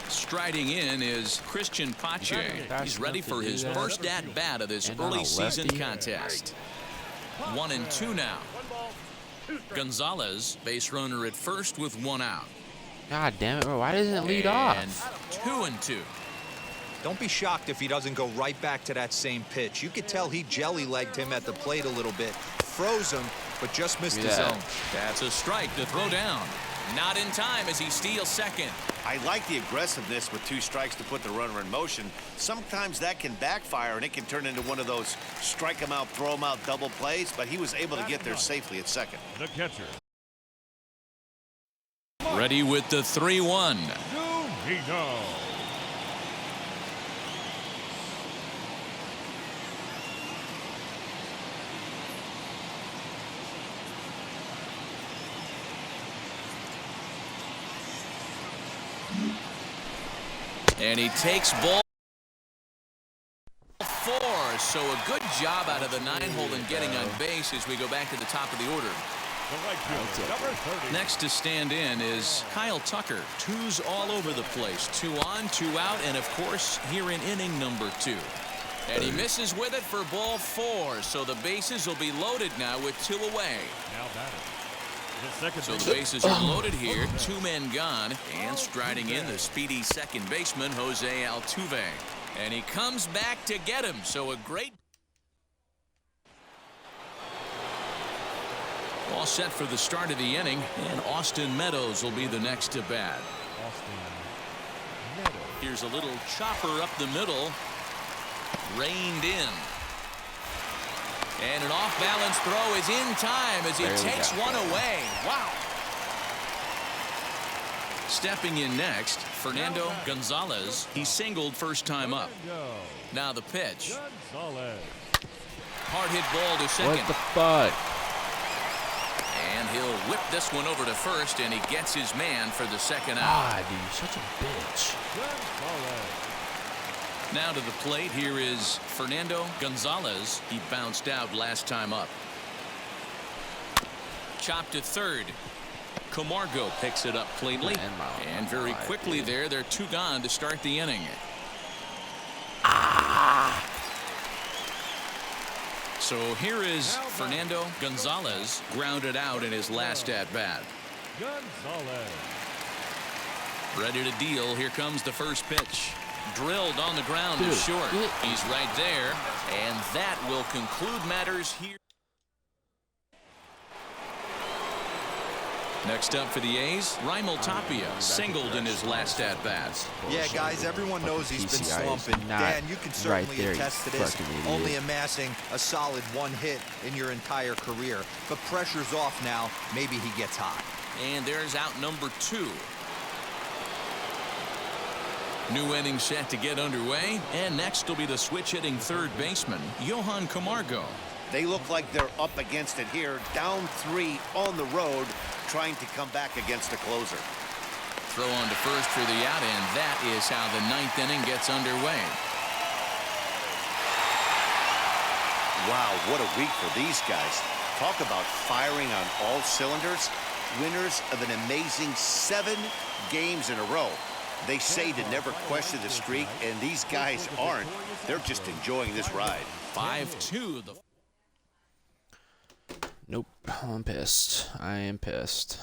C: Striding in is Christian Pache. He's ready for his first at-bat of this early season contest. 1-2 now. Gonzalez, base runner at first with 1 out.
A: God damn it, bro. Why doesn't it lead
C: And
A: off?
C: 2-2.
B: Don't be shocked if he doesn't go right back to that same pitch. You could tell he jelly-legged him at the plate a little bit. Froze him, but just missed his zone.
C: That's a strike to throw down. Not in time as he steals second.
D: I like the aggressiveness with 2 strikes to put the runner in motion. Sometimes that can backfire and it can turn into one of those strike him out, throw him out double plays, but he was able to get there safely at second.
H: The catcher.
C: Ready with the 3-1.
H: Nino.
C: And he takes ball 4. So a good job out of the 9-hole and getting on base as we go back to the top of the order.
H: The right fielder, number 30.
C: Next to stand in is Kyle Tucker. 2s all over the place. 2 on, 2 out, and of course here in inning number 2. And he misses with it for ball 4. So the bases will be loaded now with 2 away.
H: Now batting. The second
C: So the bases are loaded here. 2 men gone. And striding in the speedy second baseman, Jose Altuve. And he comes back to get him. So a great. All set for the start of the inning. And Austin Meadows will be the next to bat. Here's a little chopper up the middle. Reined in. And an off-balance throw is in time as he takes one away. Wow. Stepping in next, Fernando Gonzalez. He singled first time up. Now the pitch.
H: Gonzalez.
C: Hard hit ball to second.
A: What the fuck?
C: And he'll whip this one over to first, and he gets his man for the second out.
A: Ah, dude, such a bitch.
C: Now to the plate, here is Fernando Gonzalez. He bounced out last time up. Chopped to third. Camargo picks it up cleanly. And very quickly there, they're 2 gone to start the inning. So here is Fernando Gonzalez, grounded out in his last at-bat.
H: Gonzalez.
C: Ready to deal. Here comes the first pitch. Drilled on the ground to short. He's right there. And that will conclude matters here. Next up for the A's, Raimel Tapia singled in his last at-bat.
B: Yeah, guys, everyone knows he's been slumping. Dan, you can certainly attest to this, only amassing a solid 1 hit in your entire career. But pressure's off now. Maybe he gets hot.
C: And there's out number 2. New inning set to get underway. And next will be the switch-hitting third baseman, Johan Camargo.
D: They look like they're up against it here, down 3 on the road, trying to come back against a closer.
C: Throw on to first for the out, and that is how the 9th inning gets underway.
D: Wow, what a week for these guys. Talk about firing on all cylinders. Winners of an amazing 7 games in a row. They say to never question the streak, and these guys aren't. They're just enjoying this ride.
C: 5-2.
A: Nope, I'm pissed. I am pissed.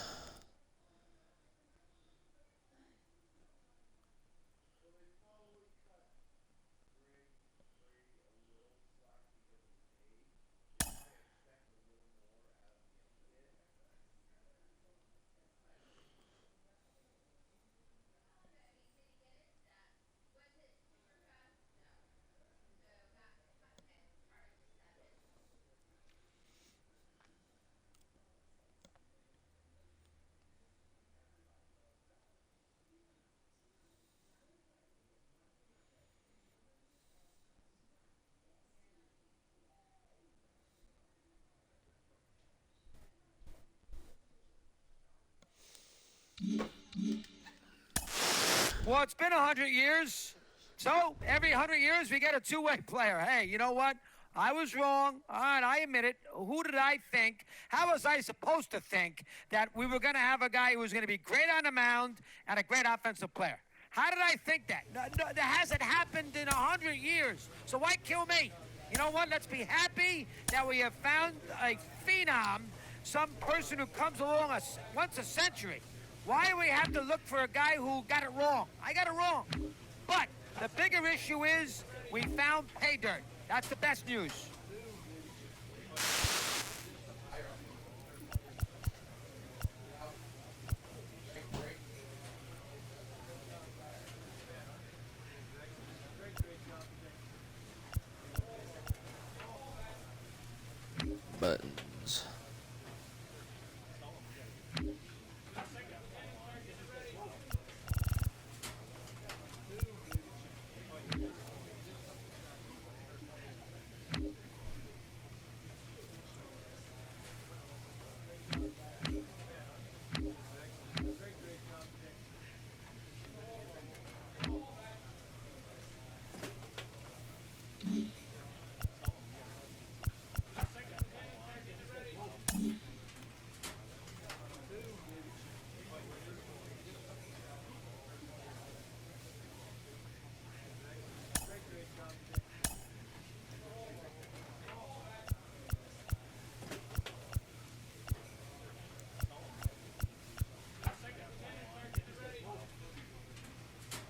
G: Well, it's been 100 years. So every 100 years we get a two-way player. Hey, you know what? I was wrong. All right, I admit it. Who did I think? How was I supposed to think that we were going to have a guy who was going to be great on the mound and a great offensive player? How did I think that? No, that hasn't happened in 100 years. So why kill me? You know what? Let's be happy that we have found a phenom, some person who comes along once a century. Why do we have to look for a guy who got it wrong? I got it wrong. But the bigger issue is we found pay dirt. That's the best news.
A: Buttons.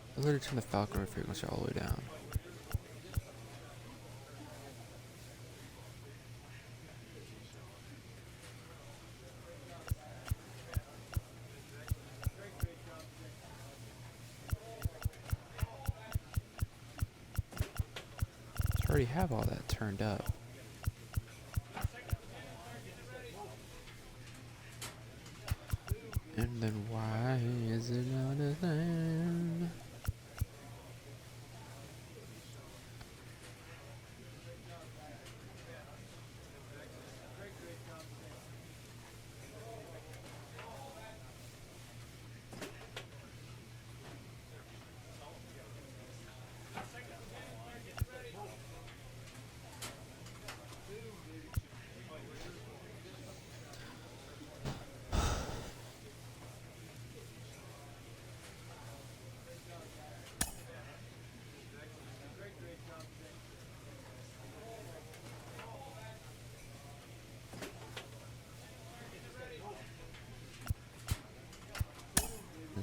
A: I literally turn the falcon frequency all the way down. I already have all that turned up. And then why is it not a thing?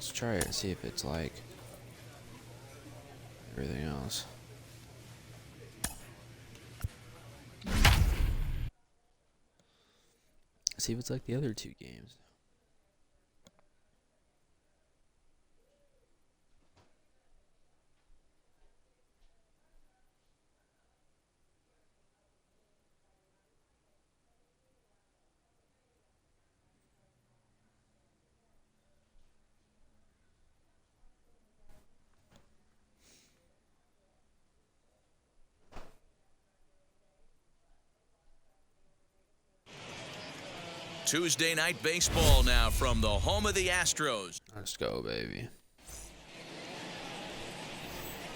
A: Let's try it. See if it's like everything else. See if it's like the other 2 games.
C: Tuesday night baseball now from the home of the Astros.
A: Let's go, baby.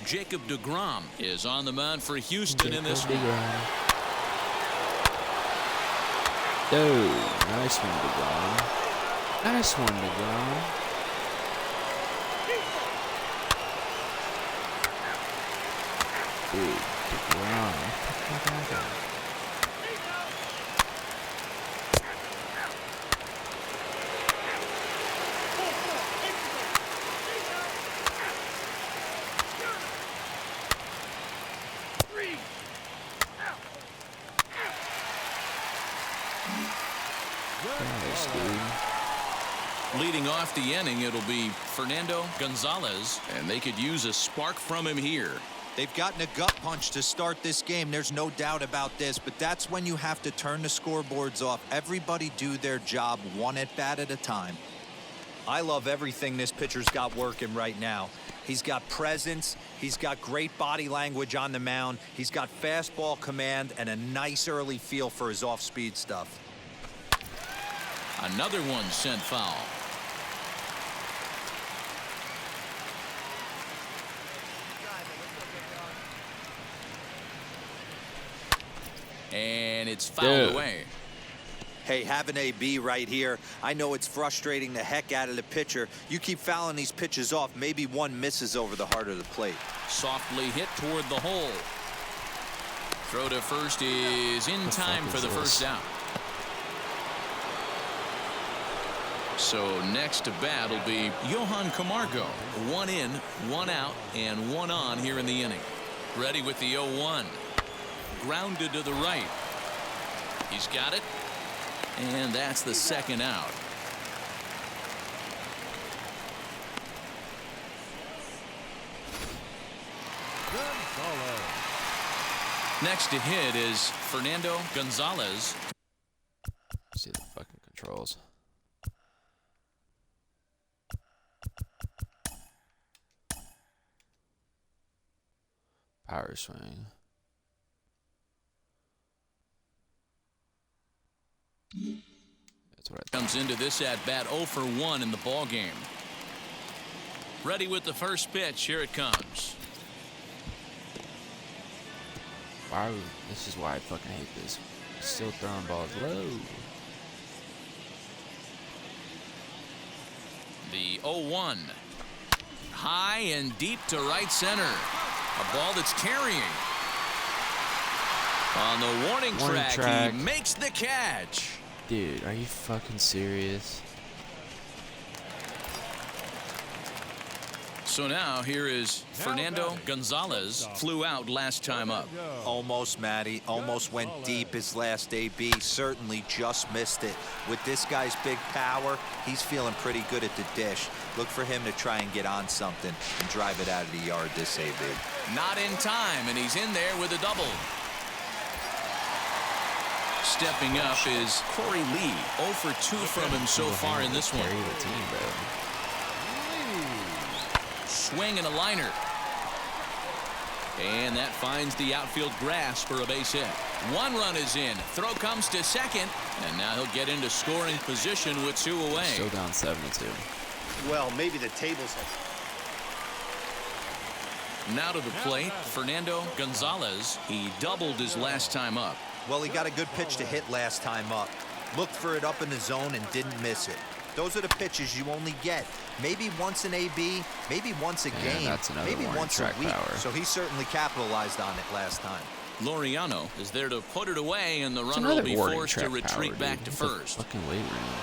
C: Jacob deGrom is on the mound for Houston in this one.
A: Dude, nice one, deGrom. Nice one, deGrom. Dude, deGrom.
C: Leading off the inning, it'll be Fernando Gonzalez, and they could use a spark from him here.
B: They've gotten a gut punch to start this game. There's no doubt about this, but that's when you have to turn the scoreboards off. Everybody do their job one at bat at a time. I love everything this pitcher's got working right now. He's got presence. He's got great body language on the mound. He's got fastball command and a nice early feel for his off-speed stuff.
C: Another one sent foul. And it's fouled away.
B: Hey, have an AB right here. I know it's frustrating the heck out of the pitcher. You keep fouling these pitches off, maybe one misses over the heart of the plate.
C: Softly hit toward the hole. Throw to first is in time for the first down. So next to bat will be Johan Camargo. 1 in, 1 out, and 1 on here in the inning. Ready with the 0-1. Grounded to the right. He's got it. And that's the second out. Next to hit is Fernando Gonzalez.
A: See the fucking controls. Power swing. That's what I
C: comes into this at bat 0 for 1 in the ball game. Ready with the first pitch. Here it comes.
A: Wow, this is why I fucking hate this. Still throwing balls low.
C: The 0-1. High and deep to right center. A ball that's carrying. On the warning track, he makes the catch.
A: Dude, are you fucking serious?
C: So now here is Fernando Gonzalez. Flew out last time up.
B: Almost, Matty. Almost went deep his last AB. Certainly just missed it. With this guy's big power, he's feeling pretty good at the dish. Look for him to try and get on something and drive it out of the yard this AB.
C: Not in time, and he's in there with a double. Stepping up is Corey Lee. 0 for 2 from him so far in this one. Swing and a liner. And that finds the outfield grass for a base hit. 1 run is in. Throw comes to second. And now he'll get into scoring position with 2 away.
A: Still down 7-2.
D: Well, maybe the tables have...
C: Now to the plate, Fernando Gonzalez. He doubled his last time up.
B: Well, he got a good pitch to hit last time up. Looked for it up in the zone and didn't miss it. Those are the pitches you only get. Maybe once an AB, maybe once a game, maybe once a week. So he certainly capitalized on it last time.
C: Laureano is there to put it away, and the runner will be forced to retreat back to first.
A: Fucking weight room.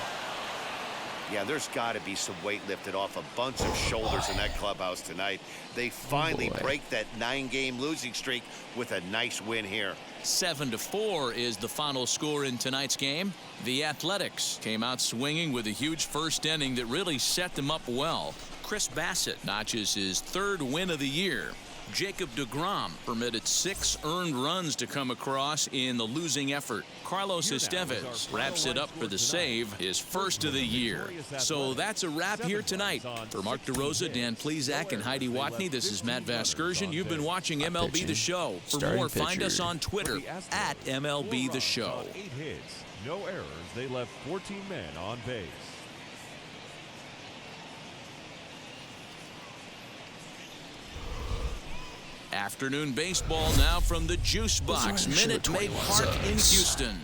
D: Yeah, there's got to be some weight lifted off a bunch of shoulders in that clubhouse tonight. They finally break that 9-game losing streak with a nice win here.
C: 7-4 is the final score in tonight's game. The Athletics came out swinging with a huge first inning that really set them up well. Chris Bassett notches his 3rd win of the year. Jacob deGrom permitted 6 earned runs to come across in the losing effort. Carlos Estevez wraps it up for the save, his 1st of the year. So that's a wrap here tonight. For Mark DeRosa, Dan Plezak, and Heidi Watney, this is Matt Vasgersian. You've been watching MLB The Show. For more, find us on Twitter at MLB The Show.
H: 8 hits, no errors. They left 14 men on base.
C: Afternoon baseball now from the Juice Box, Minute Maid Park in Houston.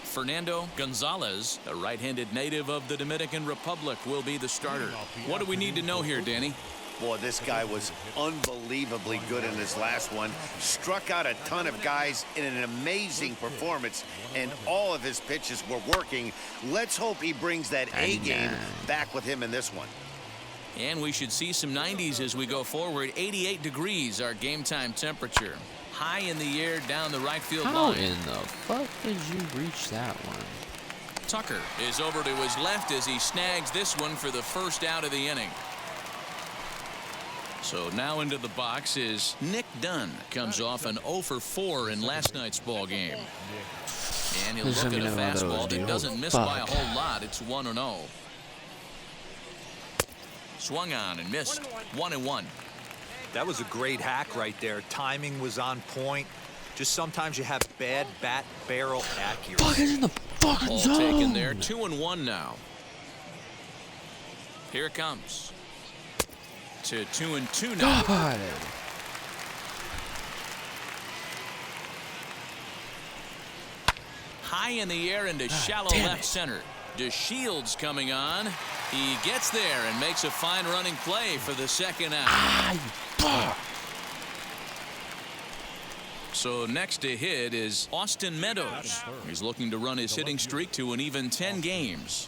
C: Fernando Gonzalez, a right-handed native of the Dominican Republic, will be the starter. What do we need to know here, Danny?
D: Boy, this guy was unbelievably good in his last one. Struck out a ton of guys in an amazing performance, and all of his pitches were working. Let's hope he brings that A game back with him in this one.
C: And we should see some 90s as we go forward. 88 degrees, our game time temperature. High in the air down the right field line.
A: How in the fuck did you reach that one?
C: Tucker is over to his left as he snags this one for the 1st out of the inning. So now into the box is Nick Dunn. Comes off an 0 for 4 in last night's ball game. And he'll look at a fastball that doesn't miss by a whole lot. It's 1-0. Swung on and missed. 1-1.
B: That was a great hack right there. Timing was on point. Just sometimes you have bad bat barrel accuracy.
A: Fuck, it's in the fucking
C: Ball
A: zone.
C: taken there. 2-1 now. Here it comes. To 2-2 now.
A: God.
C: High in the air into shallow left center. DeShields coming on. He gets there and makes a fine running play for the 2nd out. So next to hit is Austin Meadows. He's looking to run his hitting streak to an even 10 games.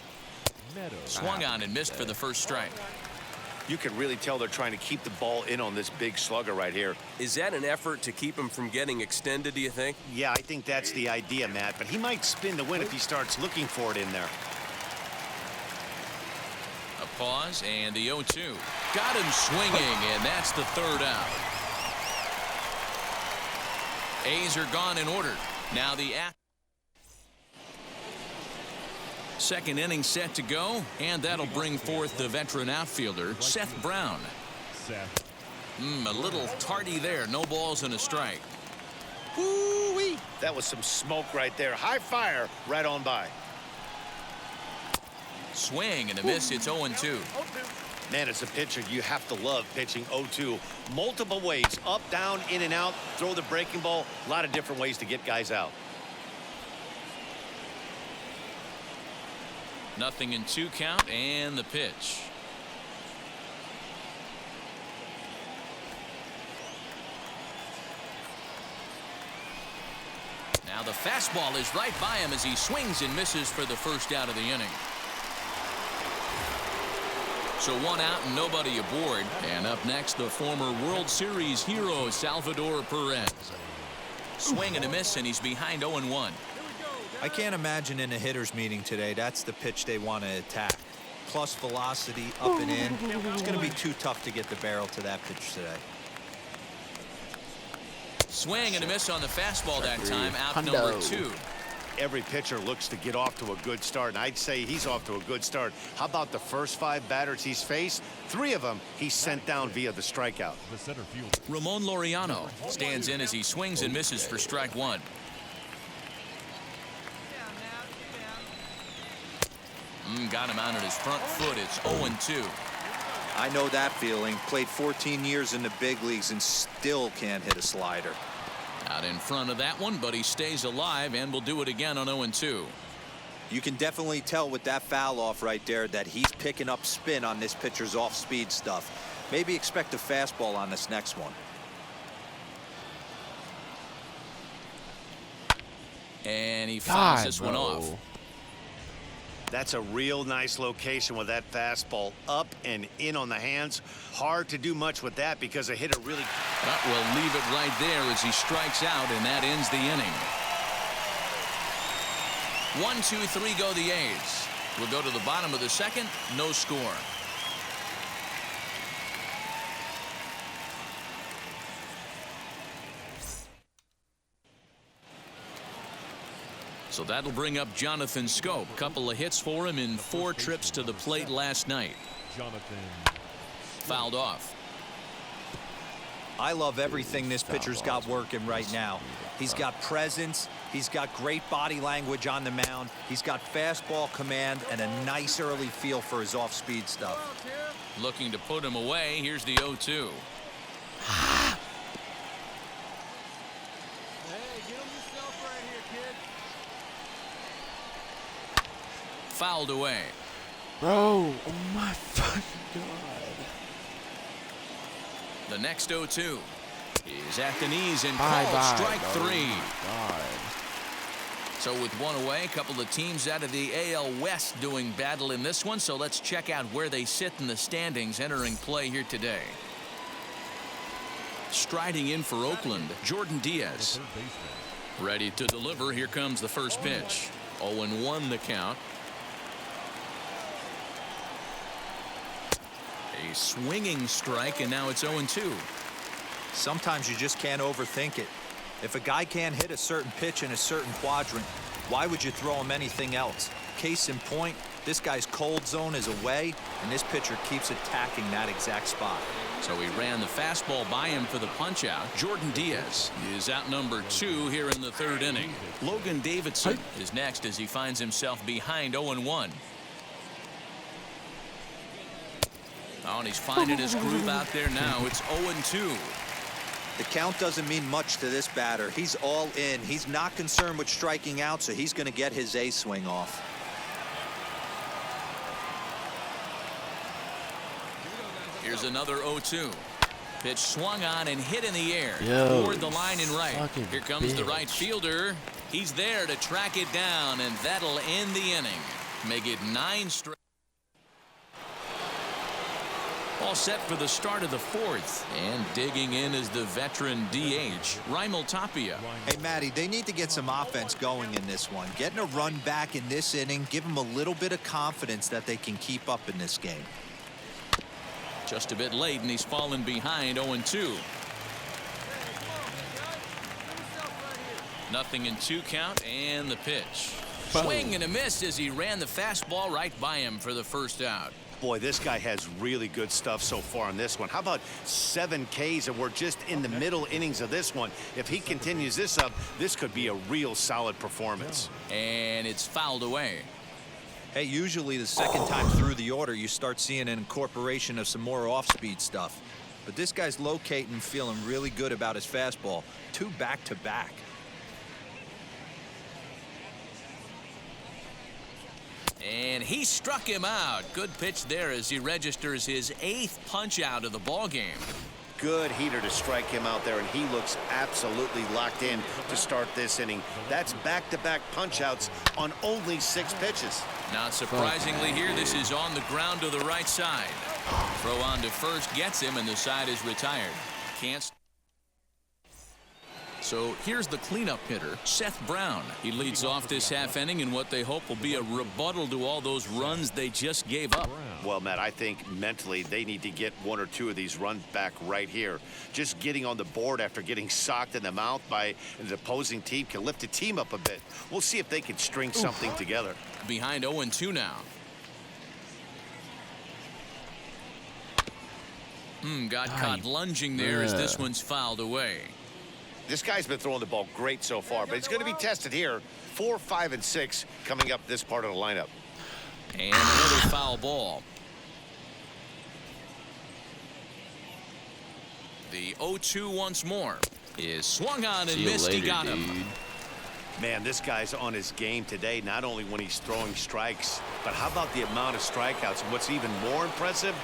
C: Swung on and missed for the 1st strike.
D: You can really tell they're trying to keep the ball in on this big slugger right here.
E: Is that an effort to keep him from getting extended, do you think?
D: Yeah, I think that's the idea, Matt, but he might spin the win if he starts looking for it in there.
C: A pause and the 0-2. Got him swinging, and that's the 3rd out. A's are gone in order. Now the 2nd inning set to go, and that'll bring forth the veteran outfielder, Seth Brown. A little tardy there. No balls and a strike.
D: Woo-wee. That was some smoke right there. High fire right on by.
C: Swing and a miss. It's 0-2.
D: Man, as a pitcher, you have to love pitching 0-2. Multiple ways, up, down, in and out, throw the breaking ball. A lot of different ways to get guys out.
C: 0-2 count and the pitch. Now the fastball is right by him as he swings and misses for the 1st out of the inning. So 1 out and nobody aboard. And up next, the former World Series hero, Salvador Perez. Swing and a miss, and he's behind 0-1.
B: I can't imagine in a hitter's meeting today that's the pitch they want to attack. Plus velocity up and in. It's going to be too tough to get the barrel to that pitch today.
C: Swing and a miss on the fastball that time. Out number 2.
D: Every pitcher looks to get off to a good start, and I'd say he's off to a good start. How about the first 5 batters he's faced? 3 of them he's sent down via the strikeout.
C: Ramon Laureano stands in as he swings and misses for strike 1. Got him out on his front foot. It's 0-2.
B: I know that feeling. Played 14 years in the big leagues and still can't hit a slider.
C: Out in front of that one, but he stays alive and will do it again on 0-2.
B: You can definitely tell with that foul off right there that he's picking up spin on this pitcher's off-speed stuff. Maybe expect a fastball on this next one.
C: And he fouls this one
A: bro.
C: off.
D: That's a real nice location with that fastball up and in on the hands. Hard to do much with that because a hitter really...
C: We'll leave it right there as he strikes out, and that ends the inning. 1-2-3 go the A's. We'll go to the bottom of the second. No score. So that'll bring up Jonathan Scope. Couple of hits for him in 4 trips to the plate last night.
H: Jonathan.
C: Fouled off.
B: I love everything this pitcher's got working right now. He's got presence. He's got great body language on the mound. He's got fastball command and a nice early feel for his off-speed stuff.
C: Looking to put him away. Here's the 0-2. Fouled away.
A: Bro, oh my fucking god.
C: The next 0-2 is at the knees and
A: Bye,
C: called strike
A: bro.
C: 3.
A: God.
C: So with one away, a couple of teams out of the AL West doing battle in this one. So let's check out where they sit in the standings entering play here today. Striding in for Oakland, Jordan Diaz. Ready to deliver. Here comes the first pitch. 0-1 the count. A swinging strike, and now it's 0-2.
B: Sometimes you just can't overthink it. If a guy can't hit a certain pitch in a certain quadrant, why would you throw him anything else? Case in point, this guy's cold zone is away, and this pitcher keeps attacking that exact spot.
C: So he ran the fastball by him for the punch out. Jordan Diaz is out number 2 here in the 3rd inning. Logan Davidson is next as he finds himself behind 0-1. Oh, and he's finding his groove out there now. It's 0-2.
B: The count doesn't mean much to this batter. He's all in. He's not concerned with striking out, so he's going to get his A swing off.
C: Here's another 0-2. Pitch swung on and hit in the air.
A: Yo,
C: Toward the line and right. Here comes the right
A: bitch.
C: fielder. He's there to track it down, and that'll end the inning. Make it 9 straight. All set for the start of the 4th. And digging in is the veteran DH, Raimel Tapia.
B: Hey, Matty, they need to get some offense going in this one. Getting a run back in this inning, give them a little bit of confidence that they can keep up in this game.
C: Just a bit late, and he's fallen behind 0-2. Nothing in 2 count, and the pitch. Swing and a miss as he ran the fastball right by him for the first out.
D: Boy, this guy has really good stuff so far on this one. How about 7 Ks, and we're just in the middle innings of this one. If he continues this up, this could be a real solid performance.
C: And it's fouled away.
B: Hey, usually the second time through the order, you start seeing an incorporation of some more off-speed stuff. But this guy's locating, feeling really good about his fastball. 2 back-to-back.
C: And he struck him out. Good pitch there as he registers his 8th punch out of the ball game.
D: Good heater to strike him out there, and he looks absolutely locked in to start this inning. That's back-to-back punch-outs on only 6 pitches.
C: Not surprisingly here, this is on the ground to the right side. Throw on to first gets him, and the side is retired. Can't. So here's the cleanup hitter, Seth Brown. He leads off this half inning in what they hope will be a rebuttal to all those runs they just gave up.
D: Well, Matt, I think mentally they need to get 1 or 2 of these runs back right here. Just getting on the board after getting socked in the mouth by an opposing team can lift the team up a bit. We'll see if they can string something together.
C: Behind 0-2 now. Got caught lunging there as this one's fouled away.
D: This guy's been throwing the ball great so far, but he's going to be tested here. 4, 5, and 6 coming up this part of the lineup.
C: And another foul ball. The 0-2 once more is swung on and missed. He got him.
D: Man, this guy's on his game today, not only when he's throwing strikes, but how about the amount of strikeouts? And what's even more impressive,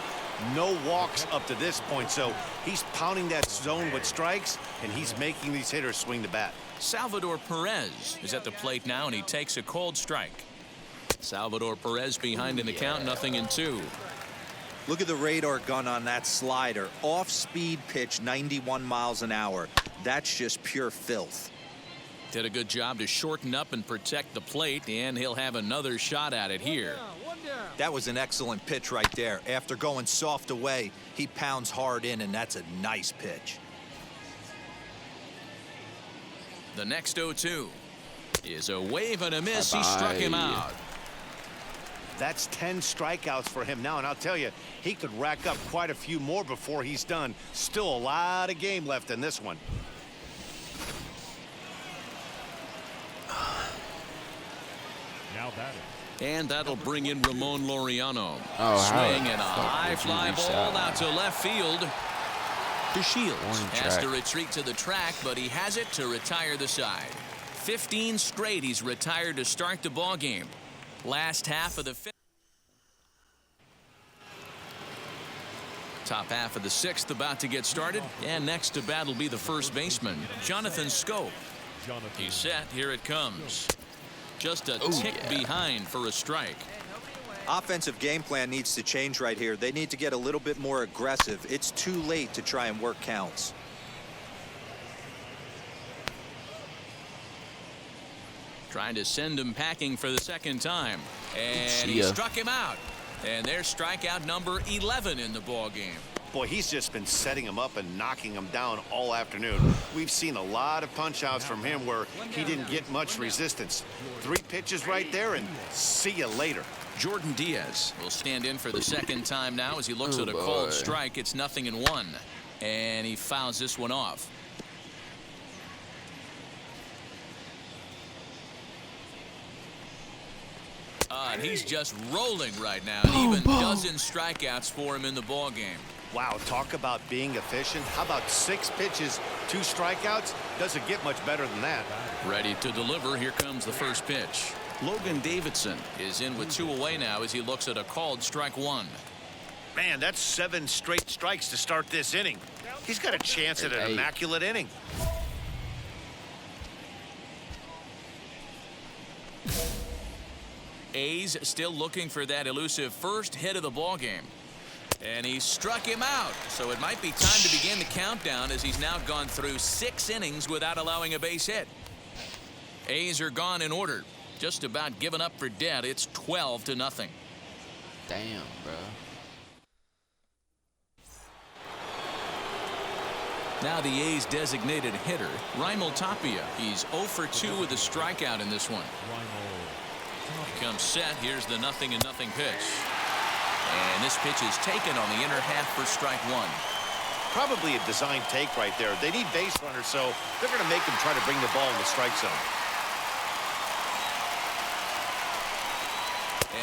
D: no walks up to this point, so he's pounding that zone with strikes, and he's making these hitters swing the bat.
C: Salvador Perez is at the plate now, and he takes a called strike. Salvador Perez behind in the count, 0-2.
B: Look at the radar gun on that slider. Off-speed pitch, 91 miles an hour. That's just pure filth.
C: Did a good job to shorten up and protect the plate, and he'll have another shot at it here.
B: That was an excellent pitch right there. After going soft away, he pounds hard in, and that's a nice pitch.
C: The next 0-2 is a wave and a miss. He struck him out.
D: That's 10 strikeouts for him now, and I'll tell you, he could rack up quite a few more before he's done. Still a lot of game left in this one.
H: Now batting.
C: And that'll bring in Ramon Laureano.
A: Oh,
C: swing and a high fly ball out to left field. To Shields has to retreat to the track, but he has it to retire the side. 15 straight he's retired to start the ball game. Last half of the fifth. Top half of the sixth about to get started, and next to bat will be the first baseman, Jonathan Scope. He's set. Here it comes. Just a tick behind for a strike.
B: Offensive game plan needs to change right here. They need to get a little bit more aggressive. It's too late to try and work counts.
C: Trying to send him packing for the second time. And he struck him out. And there's strikeout number 11 in the ball game.
D: Boy, he's just been setting him up and knocking him down all afternoon. We've seen a lot of punch outs from him where he didn't get much resistance. 3 pitches right there, and see you later.
C: Jordan Diaz will stand in for the second time now as he looks at a called strike. It's 0-1. And he fouls this one off. And he's just rolling right now. And even dozen strikeouts for him in the ball game.
D: Wow, talk about being efficient. How about 6 pitches, 2 strikeouts? Doesn't get much better than that.
C: Ready to deliver. Here comes the first pitch. Logan Davidson is in with 2 away now as he looks at a called strike 1.
D: Man, that's 7 straight strikes to start this inning. He's got a chance at an immaculate inning.
C: A's still looking for that elusive first hit of the ball game. And he struck him out. So it might be time to begin the countdown as he's now gone through 6 innings without allowing a base hit. A's are gone in order. Just about given up for dead. It's 12-0.
A: Damn, bro.
C: Now the A's designated hitter, Raimel Tapia. He's 0 for 2 with a strikeout in this one. He comes set. Here's the 0-0 pitch. And this pitch is taken on the inner half for strike 1.
D: Probably a design take right there. They need base runners, so they're going to make him try to bring the ball in the strike zone.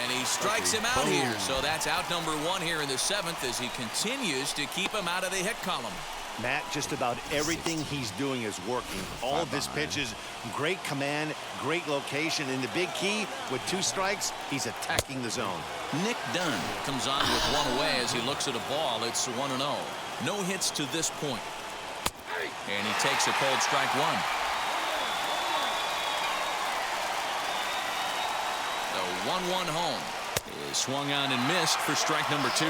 C: And he strikes him out here. So that's out number 1 here in the 7th as he continues to keep him out of the hit column.
D: Matt, just about everything he's doing is working. All of his pitches, great command, great location, and the big key, with 2 strikes, he's attacking the zone.
C: Nick Dunn comes on with 1 away as he looks at a ball. It's 1-0. No hits to this point. And he takes a cold strike 1. The 1-1 home is swung on and missed for strike number 2.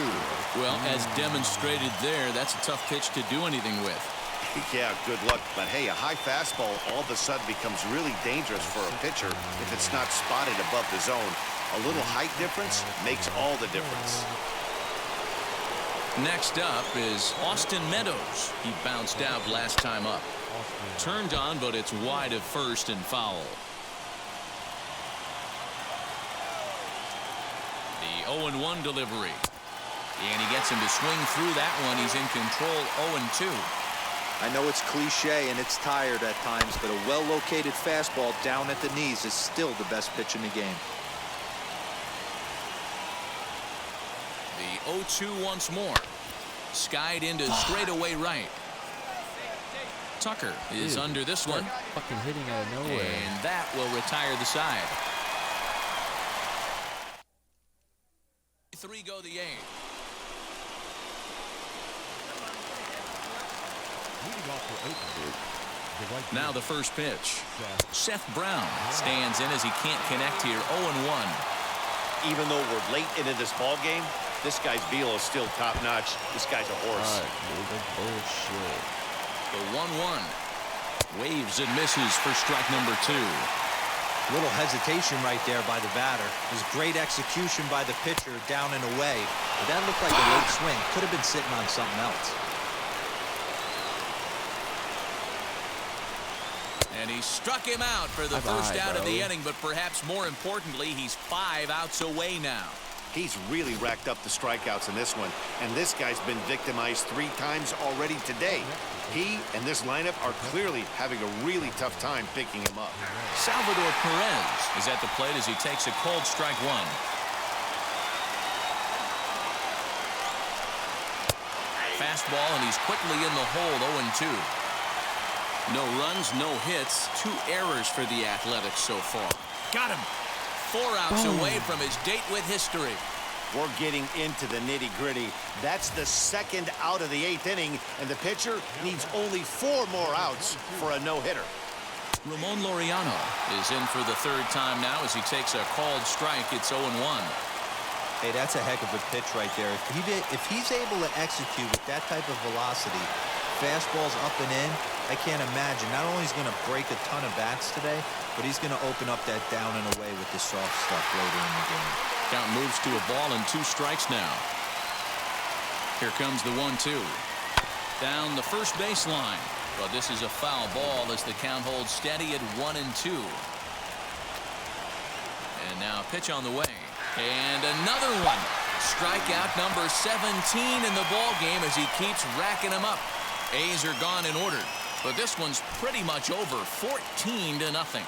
C: Well, as demonstrated there, that's a tough pitch to do anything with.
D: Yeah, good luck. But hey, a high fastball all of a sudden becomes really dangerous for a pitcher if it's not spotted above the zone. A little height difference makes all the difference.
C: Next up is Austin Meadows. He bounced out last time up. Turned on, but it's wide of first and foul. The 0-1 delivery. And he gets him to swing through that one. He's in control 0-2.
B: I know it's cliche and it's tired at times, but a well-located fastball down at the knees is still the best pitch in the game.
C: The 0-2 once more. Skied into straightaway right. Tucker is under this one.
A: Fucking hitting out of nowhere.
C: And that will retire the side. 3 go the A's. Now the first pitch. Seth Brown stands in as he can't connect here. 0-1.
D: Even though we're late into this ball game, this guy's velo is still top notch. This guy's a horse.
A: Bullshit.
C: The 1-1. Waves and misses for strike number 2.
B: Little hesitation right there by the batter. It was great execution by the pitcher down and away. But that looked like a late swing. Could have been sitting on something else.
C: And he struck him out for the first out of the inning, but perhaps more importantly, he's 5 outs away now.
D: He's really racked up the strikeouts in this one, and this guy's been victimized 3 times already today. He and this lineup are clearly having a really tough time picking him up.
C: Salvador Perez is at the plate as he takes a cold strike 1. Fastball, and he's quickly in the hole. 0-2. No runs, no hits, 2 errors for the Athletics so far. Got him. 4 outs away from his date with history.
D: We're getting into the nitty-gritty. That's the 2nd out of the 8th inning, and the pitcher needs only 4 more outs for a no-hitter.
C: Ramon Laureano is in for the 3rd time now as he takes a called strike. It's 0-1.
B: Hey, that's a heck of a pitch right there. If he's able to execute with that type of velocity, fastballs up and in, I can't imagine. Not only is he going to break a ton of bats today, but he's going to open up that down and away with the soft stuff later in the game.
C: Count moves to a ball and 2 strikes now. Here comes the 1-2. Down the first baseline. But this is a foul ball as the count holds steady at 1-2. And now a pitch on the way. And another one. Strikeout number 17 in the ball game as he keeps racking them up. A's are gone in order, but this one's pretty much over. 14-0.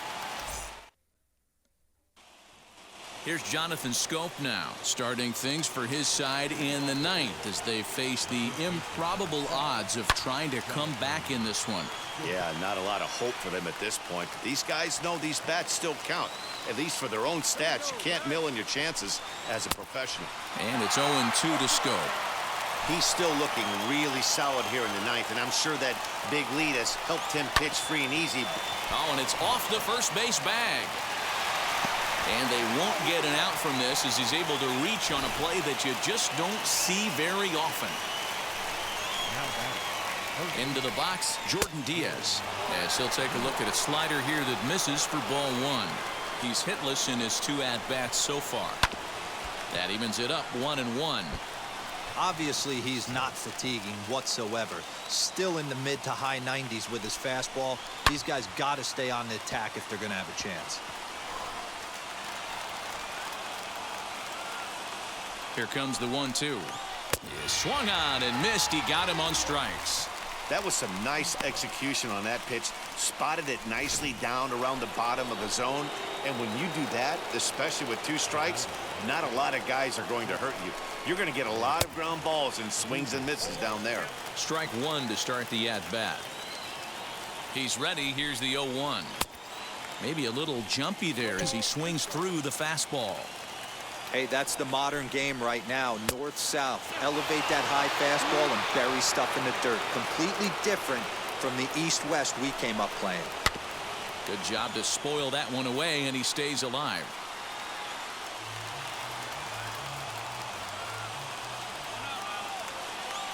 C: Here's Jonathan Scope now, starting things for his side in the 9th as they face the improbable odds of trying to come back in this one.
D: Yeah, not a lot of hope for them at this point. But these guys know these bats still count, at least for their own stats. You can't mill in your chances as a professional.
C: And it's 0-2 to Scope.
D: He's still looking really solid here in the 9th, and I'm sure that big lead has helped him pitch free and easy.
C: Oh, and it's off the first base bag. And they won't get an out from this as he's able to reach on a play that you just don't see very often. Into the box, Jordan Diaz, as he'll take a look at a slider here that misses for ball 1. He's hitless in his 2 at-bats so far. That evens it up 1-1.
B: Obviously, he's not fatiguing whatsoever. Still in the mid to high 90s with his fastball. These guys got to stay on the attack if they're going to have a chance.
C: Here comes the 1-2. He swung on and missed. He got him on strikes.
D: That was some nice execution on that pitch. Spotted it nicely down around the bottom of the zone. And when you do that, especially with 2 strikes, not a lot of guys are going to hurt you. You're going to get a lot of ground balls and swings and misses down there.
C: Strike 1 to start the at-bat. He's ready. Here's the 0-1. Maybe a little jumpy there as he swings through the fastball.
B: Hey, that's the modern game right now. North-south. Elevate that high fastball and bury stuff in the dirt. Completely different from the east-west we came up playing.
C: Good job to spoil that one away, and he stays alive.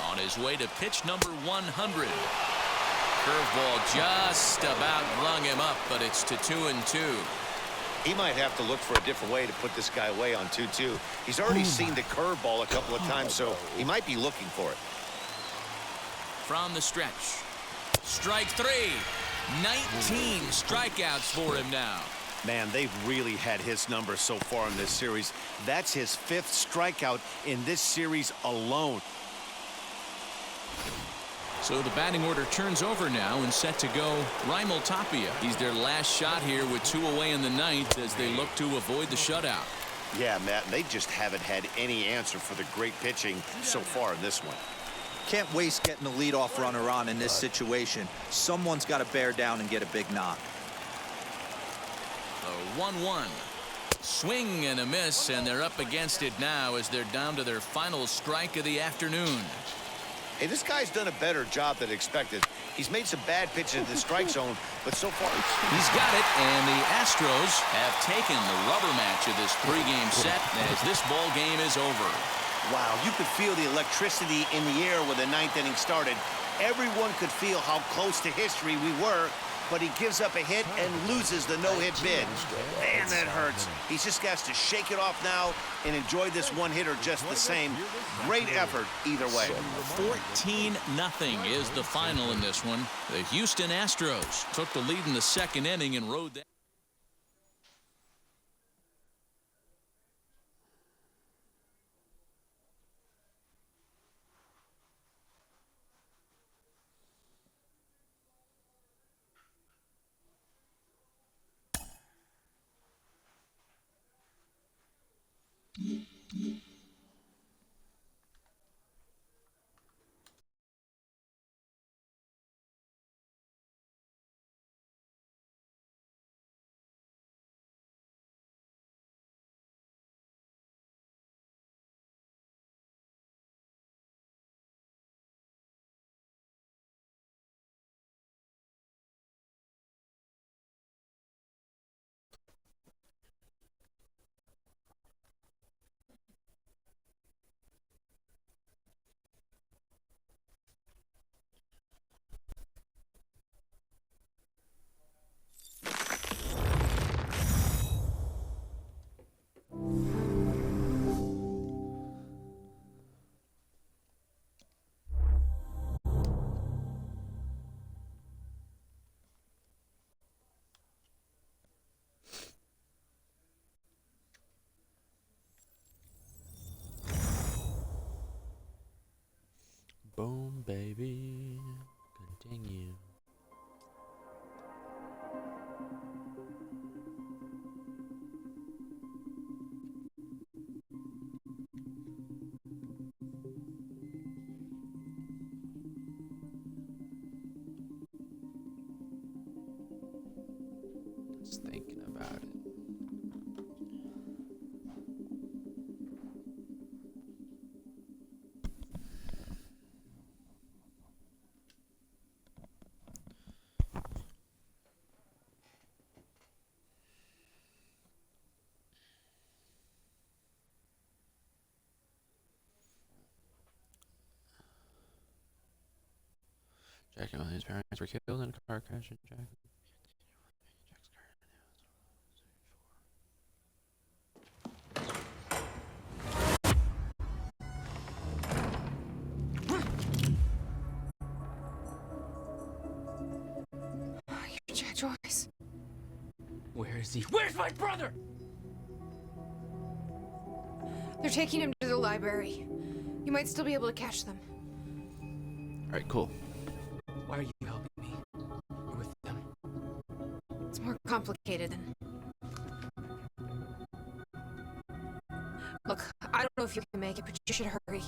C: On his way to pitch number 100. Curveball just about rung him up, but it's to 2-2.
D: He might have to look for a different way to put this guy away on 2-2. He's already seen the curveball a couple of times, so he might be looking for it.
C: From the stretch. Strike 3. 19 strikeouts for him now.
D: Man, they've really had his number so far in this series. That's his 5th strikeout in this series alone.
C: So the batting order turns over now and set to go Raimel Tapia. He's their last shot here with 2 away in the 9th as they look to avoid the shutout.
D: Yeah, Matt, they just haven't had any answer for the great pitching so far in this one.
B: Can't waste getting the leadoff runner on in this situation. Someone's got to bear down and get a big knock.
C: The 1-1. Swing and a miss, and they're up against it now as they're down to their final strike of the afternoon.
D: Hey, this guy's done a better job than expected. He's made some bad pitches in the strike zone, but so far...
C: He's got it, and the Astros have taken the rubber match of this pregame set as this ball game is over.
D: Wow, you could feel the electricity in the air when the ninth inning started. Everyone could feel how close to history we were, but he gives up a hit and loses the no-hit bid. Man, that hurts. He just has to shake it off now and enjoy this one-hitter just the same. Great effort either way.
C: 14-0 is the final in this one. The Houston Astros took the lead in the second inning and rode that.
A: Boom, baby. Continue. Just thinking about it. Jack and his parents were killed in a car crash. Jack's
J: You're Jack Joyce.
K: Where is he? Where's my brother?
J: They're taking him to the library. You might still be able to catch them.
A: All right, cool.
K: Why are you helping me? You're with them.
J: It's more complicated than... Look, I don't know if you can make it, but you should hurry.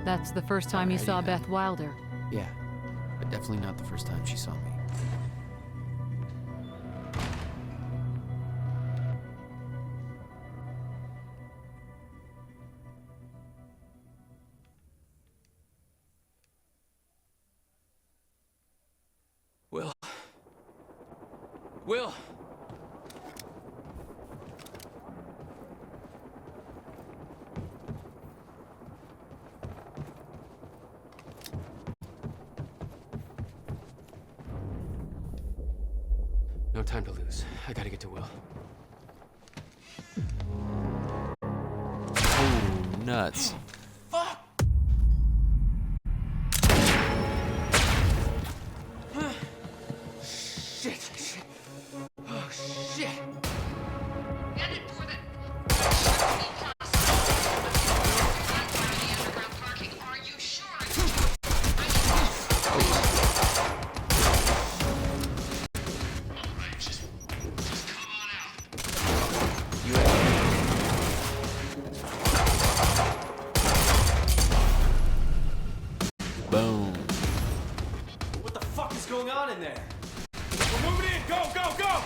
L: That's the first time you saw Beth Wilder.
K: Yeah, but definitely not the first time she saw me. Will! No time to lose. I gotta get to Will.
A: Oh, nuts.
K: Fuck! Shit! Oh, shit!
M: Headed for the... underground parking. Are you sure? Just come on out.
A: Boom.
K: What the fuck is going on in there? We're moving in! Go, go, go!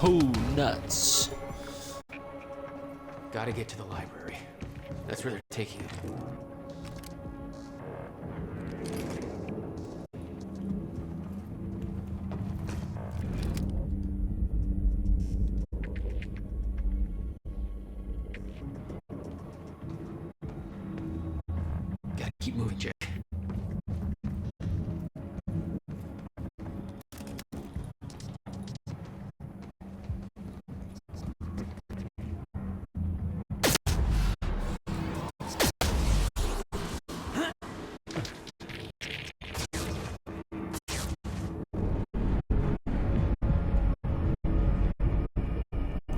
A: Oh, nuts.
K: Gotta get to the library. That's where they're taking it. Gotta keep moving, Jack.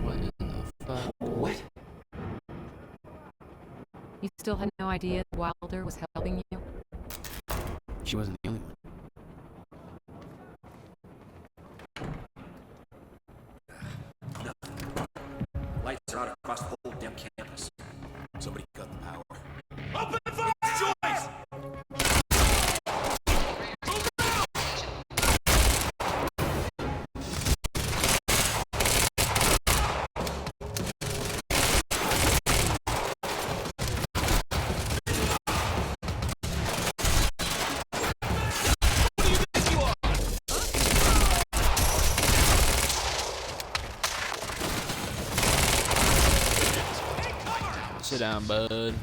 A: What in the fuck?
K: What?
L: You still had no idea Wilder was helping you?
K: She wasn't the only one.
N: Lights are out across the whole damn campus. Somebody cut the power.
K: Open fire, Joyce!
A: Sit down, bud.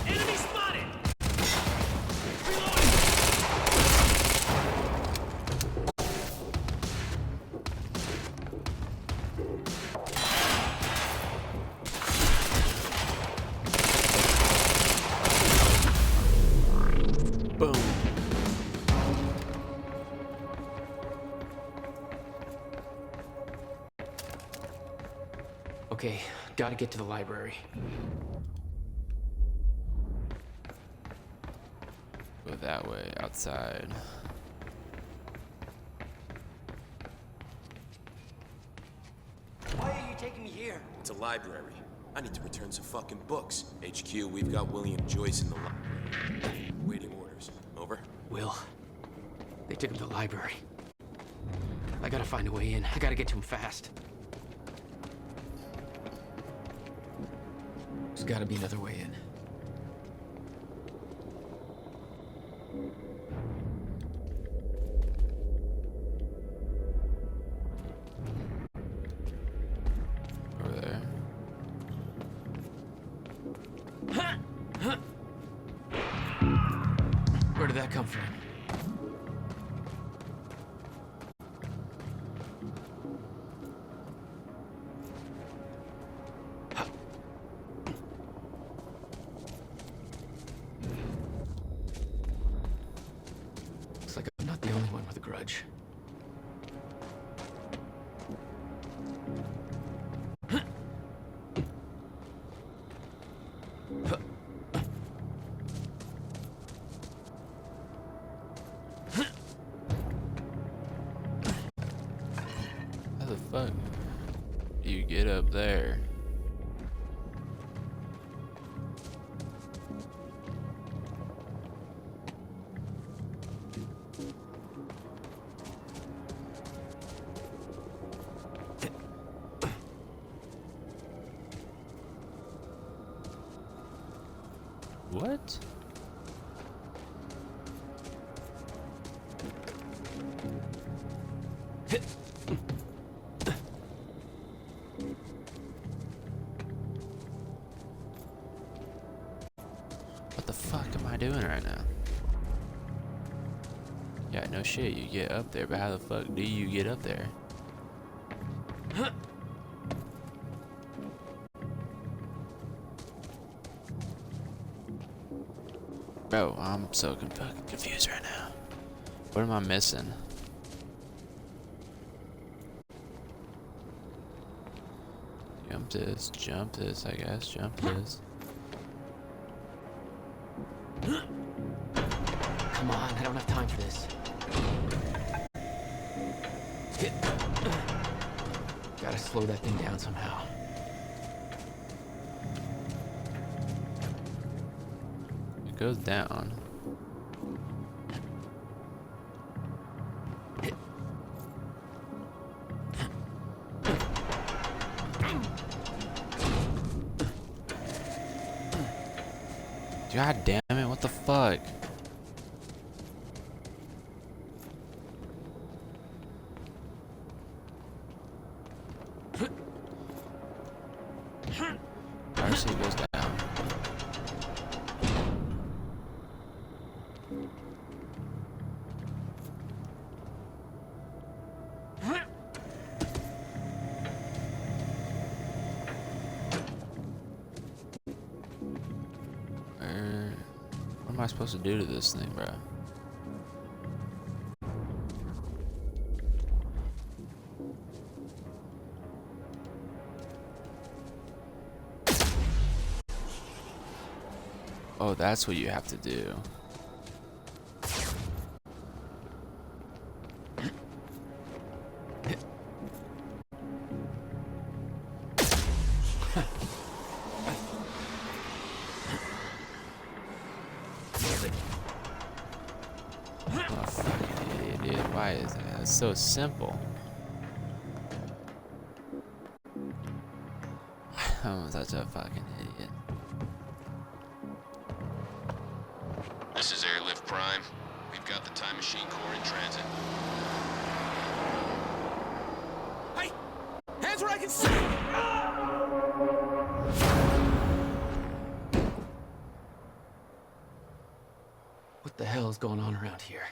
K: Enemy spotted!
A: Boom.
K: Okay, gotta get to the library.
A: Go that way, outside.
N: Why are you taking me here? It's a library. I need to return some fucking books. HQ, we've got William Joyce in the library. Waiting orders. Over?
K: Will, they took him to the library. I gotta find a way in. I gotta get to him fast. There's gotta be another way in.
A: Over there.
K: Where did that come from? Looks like I'm not the only one with a grudge.
A: How the fuck do you get up there? What? What the fuck am I doing right now? Yeah, no shit, you get up there, but how the fuck do you get up there? Bro, I'm so fucking confused right now. What am I missing? Jump this, I guess, jump this.
O: Come on, I don't have time for this. Gotta slow that thing down somehow.
A: It goes down. God damn it, what the fuck? RC goes down. What am I supposed to do to this thing, bro? Oh, that's what you have to do. Oh, fucking idiot, dude. Why is that? It's so simple. I'm such a fucking idiot.
N: This is Airlift Prime. We've got the Time Machine Corps in transit.
K: Hey! Hands where I can see!
O: What the hell is going on around here?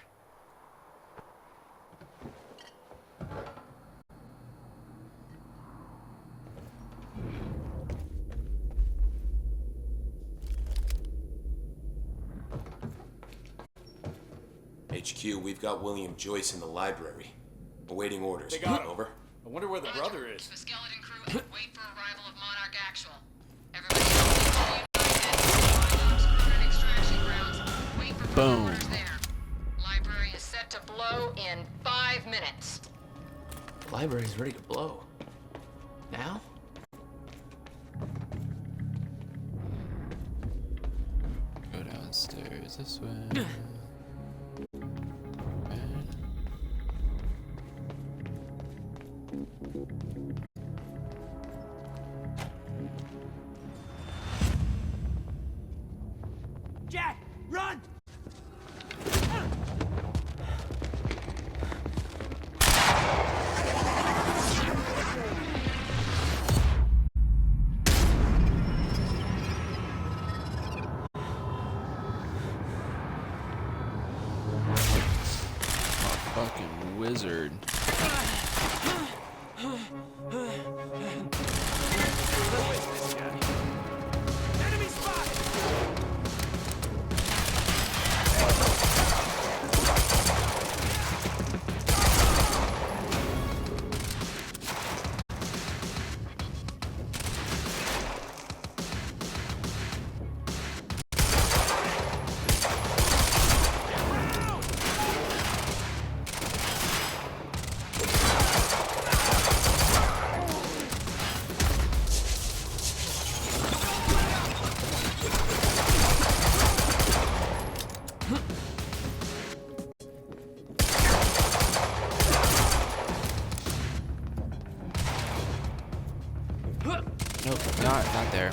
N: HQ, we've got William Joyce in the library. Awaiting orders.
K: They got him.
N: Over.
K: I wonder where the brother is.
M: The skeleton crew and wait for arrival of Monarch Actual. Everybody else, extraction grounds. Wait for
A: Boom.
M: orders there. Library is set to blow in 5 minutes.
O: The library's ready to blow. Now?
A: Go downstairs this way.
G: Jack, run!
A: Fucking wizard.
G: Enemy spotted!
A: Nope, not there.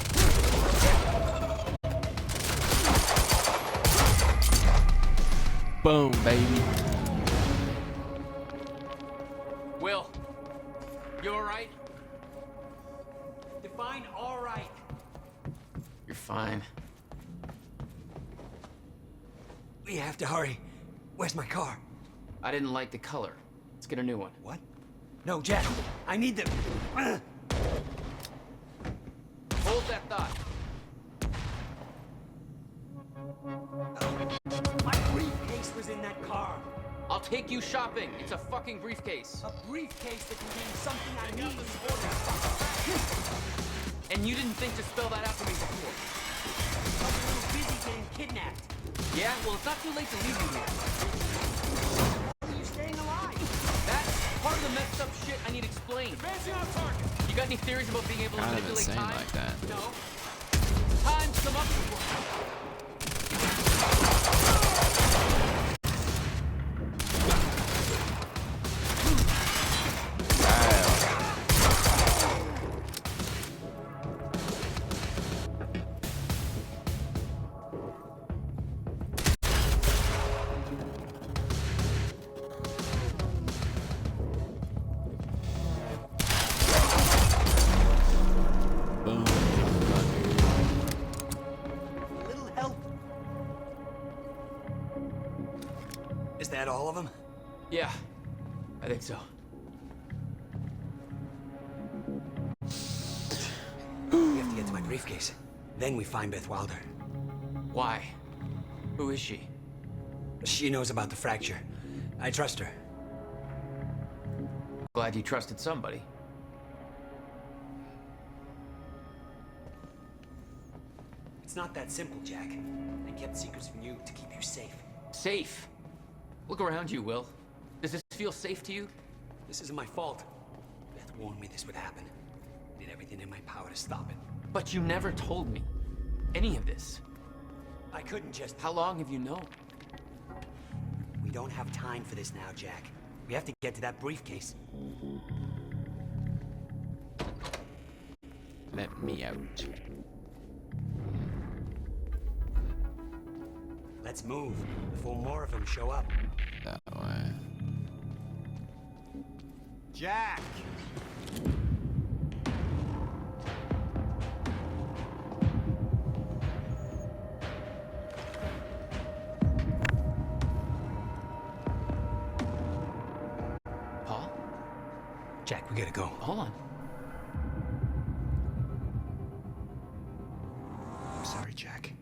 A: Boom, baby.
O: Will, you alright?
G: Define all right.
O: You're fine.
G: We have to hurry. Where's my car?
O: I didn't like the color. Let's get a new one.
G: What? No, Jack. I need the...
O: Hold that thought.
G: My briefcase was in that car.
O: I'll take you shopping. It's a fucking briefcase.
G: A briefcase that contains something I need in order to stop.
O: And you didn't think to spell that out to me before.
K: I'm a little busy getting kidnapped. Yeah? Well, it's not too late to leave you here. How are you staying alive? That's part of the messed up shit I need explained. Advancing on target. You got any theories about being able to
A: Kind of
K: manipulate
A: insane
K: time?
A: like that.
K: No. Time's come up before. Is that all of them? Yeah, I think so. We have to get to my briefcase. Then we find Beth Wilder. Why? Who is she? She knows about the fracture. I trust her. Glad you trusted somebody. It's not that simple, Jack. I kept secrets from you to keep you safe. Safe? Look around you, Will. Does this feel safe to you? This isn't my fault. Beth warned me this would happen. I did everything in my power to stop it. But you never told me any of this. I couldn't just... How long have you known? We don't have time for this now, Jack. We have to get to that briefcase.
A: Let me out.
K: Let's move before more of them show up.
A: That way.
B: Jack!
K: Paul? Jack, we gotta go. Hold on. I'm sorry, Jack.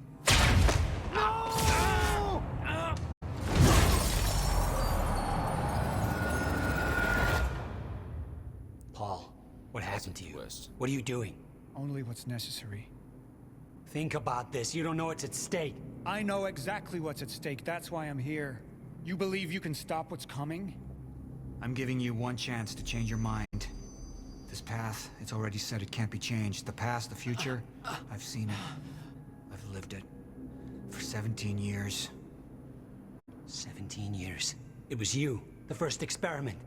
K: Paul, what happened to you? What are you doing?
P: Only what's necessary.
K: Think about this. You don't know what's at stake.
P: I know exactly what's at stake. That's why I'm here. You believe you can stop what's coming? I'm giving you one chance to change your mind. This path, it's already said it can't be changed. The past, the future, I've seen it. I've lived it. For 17 years.
K: 17 years. It was you, the first experiment.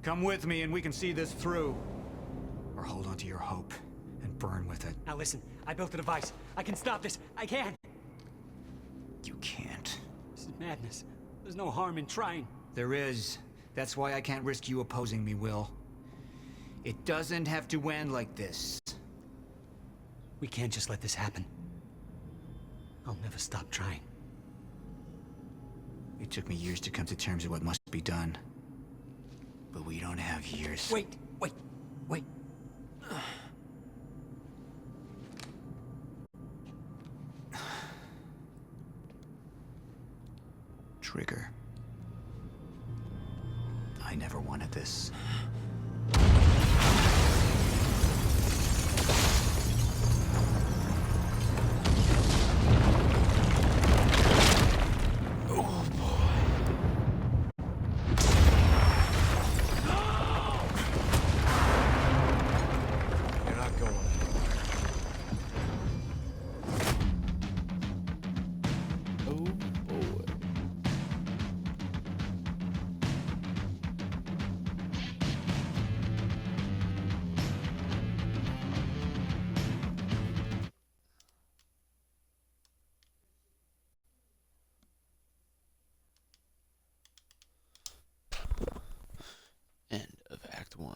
P: Come with me and we can see this through. Or hold on to your hope and burn with it.
K: Now listen, I built a device. I can stop this. I can.
P: You can't.
K: This is madness. There's no harm in trying.
P: There is. That's why I can't risk you opposing me, Will. It doesn't have to end like this.
K: We can't just let this happen. I'll never stop trying.
P: It took me years to come to terms with what must be done. But we don't have years.
K: Wait.
P: Trigger. I never wanted this.
A: End of Act 1.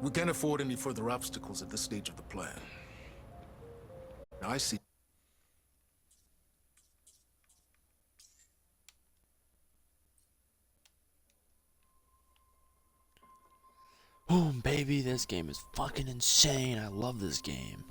Q: We can't afford any further obstacles at this stage of the plan. Now, I see
A: baby, this game is fucking insane. I love this game.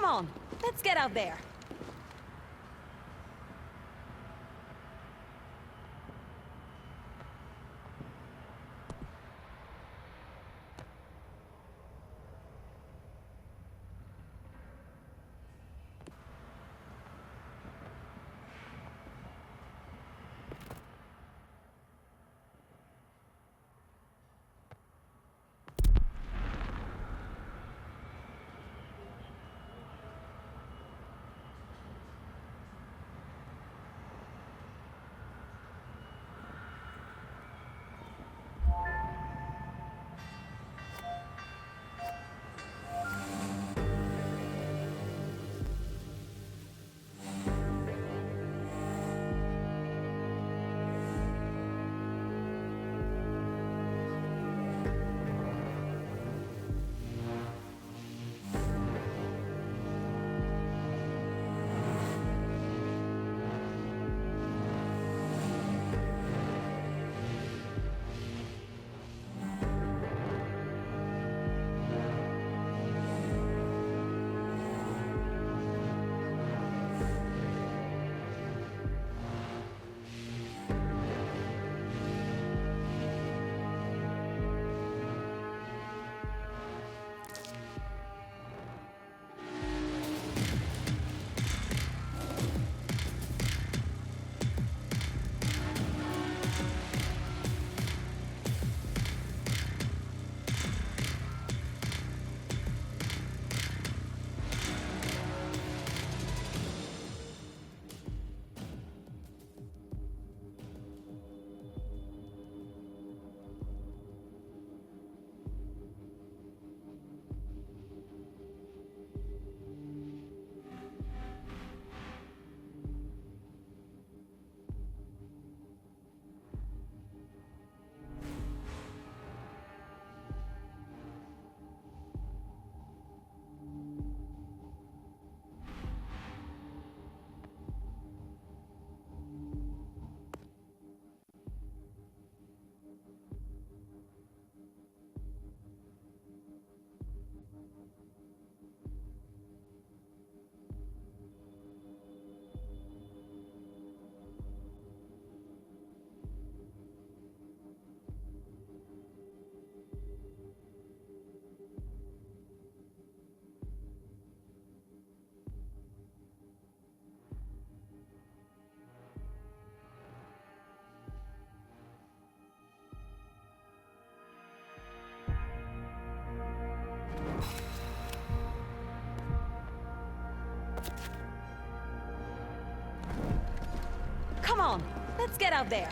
R: Come on, let's get out there. on, let's get out there.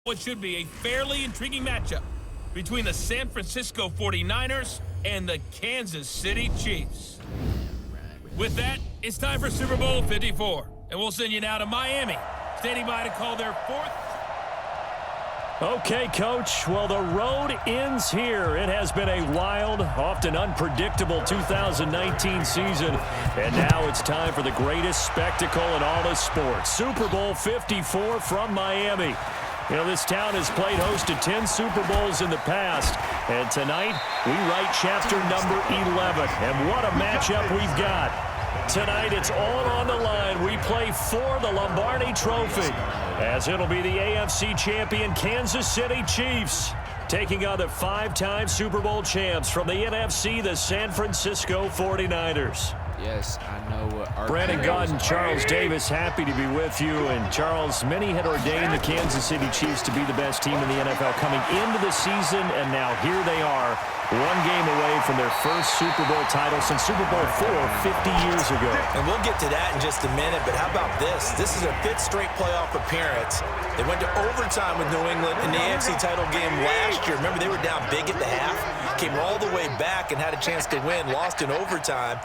S: what should be a fairly intriguing matchup between the San Francisco 49ers and the Kansas City Chiefs. With that, it's time for Super Bowl 54, and we'll send you now to Miami, standing by to call their fourth.
T: Okay, Coach. Well, the road ends here. It has been a wild, often unpredictable 2019 season, and now it's time for the greatest spectacle in all of sports. Super Bowl 54 from Miami. You know, this town has played host to 10 Super Bowls in the past, and tonight we write chapter number 11. And what a matchup we've got. Tonight it's all on the line. We play for the Lombardi Trophy, as it'll be the AFC champion Kansas City Chiefs taking on the 5-time Super Bowl champs from the NFC, the San Francisco 49ers.
A: Yes, I know what our
T: Brandon Gott and Charles Davis, happy to be with you. And Charles, many had ordained the Kansas City Chiefs to be the best team in the NFL coming into the season, and now here they are, one game away from their first Super Bowl title since Super Bowl IV 50 years ago.
U: And we'll get to that in just a minute, but how about this? This is a 5th straight playoff appearance. They went to overtime with New England in the AFC title game last year. Remember, they were down big at the half, came all the way back and had a chance to win, lost in overtime.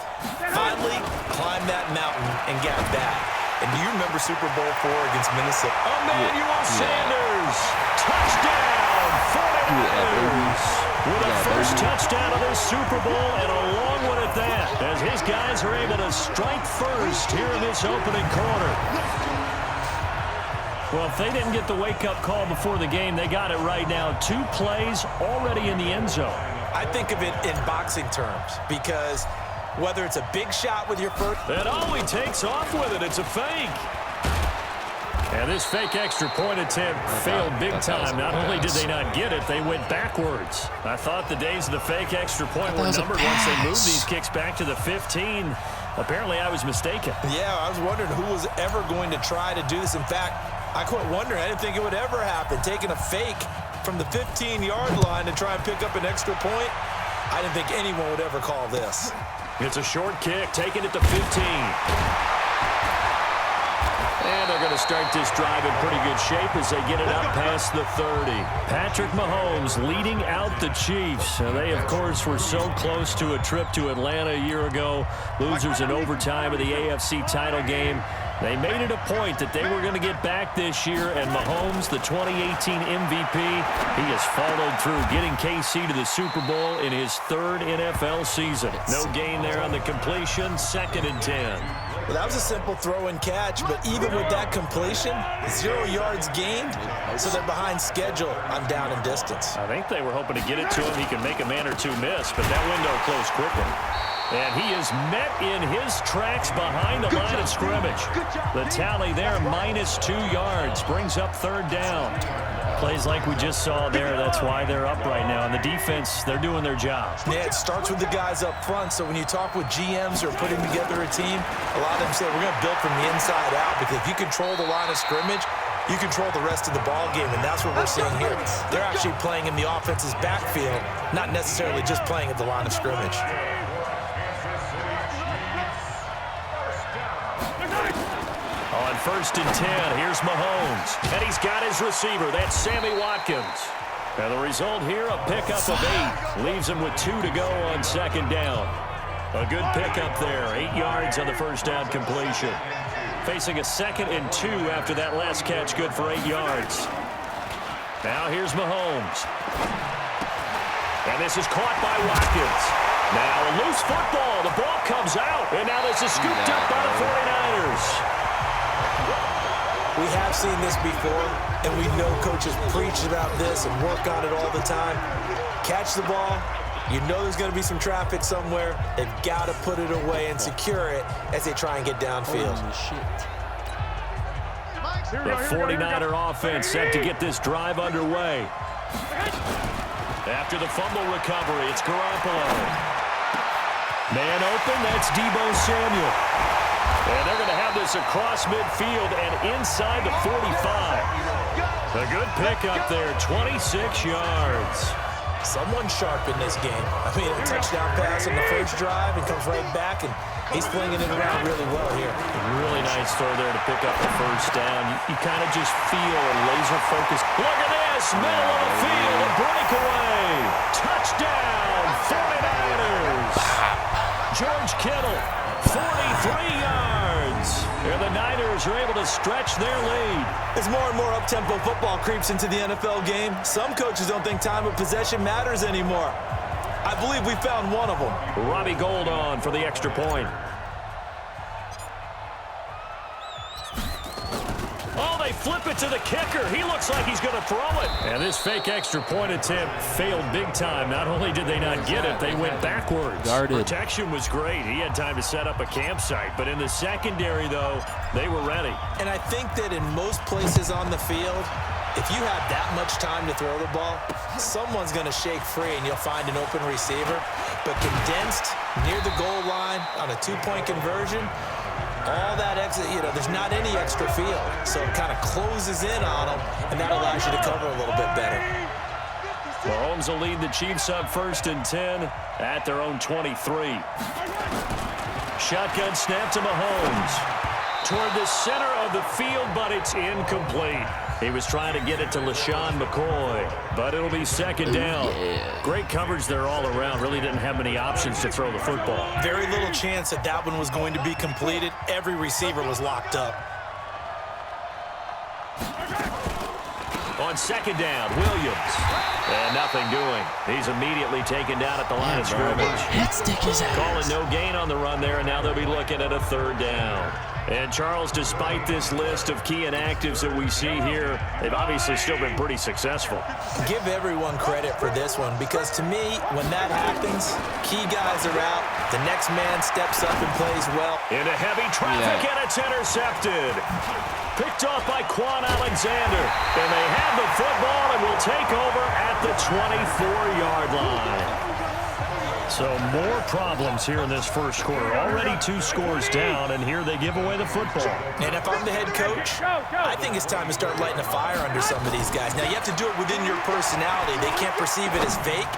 U: Finally climbed that mountain and got back. And do you remember Super Bowl IV against Minnesota?
T: Emmanuel Sanders, touchdown, 49ers. With a first touchdown of this Super Bowl, and a long one at that, as his guys are able to strike first here in this opening quarter. Well, if they didn't get the wake-up call before the game, they got it right now. 2 plays already in the end zone.
U: I think of it in boxing terms, because whether it's a big shot with your first...
T: And he takes off with it. It's a fake. And this fake extra point attempt failed big time. Not only did they not get it, they went backwards. I thought the days of the fake extra point were numbered once they moved these kicks back to the 15. Apparently, I was mistaken.
U: Yeah, I was wondering who was ever going to try to do this. In fact, I quit wondering. I didn't think it would ever happen. Taking a fake from the 15-yard line to try and pick up an extra point, I didn't think anyone would ever call this.
T: It's a short kick, taking it to 15. And they're going to start this drive in pretty good shape as they get it up past the 30. Patrick Mahomes leading out the Chiefs. They, of course, were so close to a trip to Atlanta a year ago. Losers in overtime of the AFC title game. They made it a point that they were going to get back this year, and Mahomes, the 2018 MVP, he has followed through, getting KC to the Super Bowl in his 3rd NFL season. No gain there on the completion, 2nd and 10.
U: Well, that was a simple throw and catch, but even with that completion, 0 yards gained, so they're behind schedule on down and distance.
T: I think they were hoping to get it to him. He could make a man or two miss, but that window closed quickly. And he is met in his tracks behind the line of scrimmage. The tally there, -2 yards, brings up 3rd down. Plays like we just saw there, that's why they're up right now. And the defense, they're doing their job.
U: Yeah, it starts with the guys up front. So when you talk with GMs or putting together a team, a lot of them say we're going to build from the inside out, because if you control the line of scrimmage, you control the rest of the ball game, and that's what we're seeing here. They're actually playing in the offense's backfield, not necessarily just playing at the line of scrimmage.
T: On 1st and 10, here's Mahomes. And he's got his receiver. That's Sammy Watkins. And the result here, a pickup of 8. Leaves him with 2 to go on 2nd down. A good pickup there. 8 yards on the first down completion. Facing a 2nd and 2 after that last catch, good for 8 yards. Now here's Mahomes. And this is caught by Watkins. Now a loose football. The ball comes out. And now this is scooped up by the 49ers.
U: We have seen this before, and we know coaches preach about this and work on it all the time. Catch the ball. You know there's going to be some traffic somewhere. They've got to put it away and secure it as they try and get downfield.
T: The 49er offense set to get this drive underway. After the fumble recovery, it's Garoppolo. Man open, that's Deebo Samuel. And they're going to have this across midfield and inside the 45. A good pickup there, 26 yards.
U: Someone's sharp in this game. I mean, a touchdown pass on the first drive and comes right back, and he's flinging it around really well here.
T: Really nice throw there to pick up the first down. You kind of just feel a laser focus. Look at this, middle of the field, a breakaway. Touchdown, 49ers. George Kittle, 43 yards. And the Niners are able to stretch their lead.
U: As more and more up-tempo football creeps into the NFL game, some coaches don't think time of possession matters anymore. I believe we found one of them.
T: Robbie Gould on for the extra point. Oh, they flip it to the kicker. He looks like he's going to throw it. And this fake extra point attempt failed big time. Not only did they not get it, they went backwards.
A: Guarded.
T: Protection was great. He had time to set up a campsite. But in the secondary, though, they were ready.
U: And I think that in most places on the field, if you have that much time to throw the ball, someone's going to shake free and you'll find an open receiver. But condensed near the goal line on a two-point conversion, all that exit, there's not any extra field. So it kind of closes in on them, and that allows you to cover a little bit better.
T: Mahomes will lead the Chiefs up 1st and 10 at their own 23. Shotgun snap to Mahomes. Toward the center of the field, but it's incomplete. He was trying to get it to LaShawn McCoy, but it'll be second down.
A: Yeah.
T: Great coverage there all around. Really didn't have many options to throw the football.
U: Very little chance that that one was going to be completed. Every receiver was locked up.
T: On second down, Williams. And nothing doing. He's immediately taken down at the line of scrimmage.
A: Stick his ass.
T: Calling no gain on the run there, and now they'll be looking at a 3rd down. And, Charles, despite this list of key inactives that we see here, they've obviously still been pretty successful.
U: Give everyone credit for this one, because to me, when that happens, key guys are out, the next man steps up and plays well.
T: Into heavy traffic, and it's intercepted. Picked off by Quan Alexander. And they have the football and will take over at the 24-yard line. So more problems here in this first quarter. Already 2 scores down, and here they give away the football.
U: And if I'm the head coach, I think it's time to start lighting a fire under some of these guys. Now, you have to do it within your personality. They can't perceive it as fake,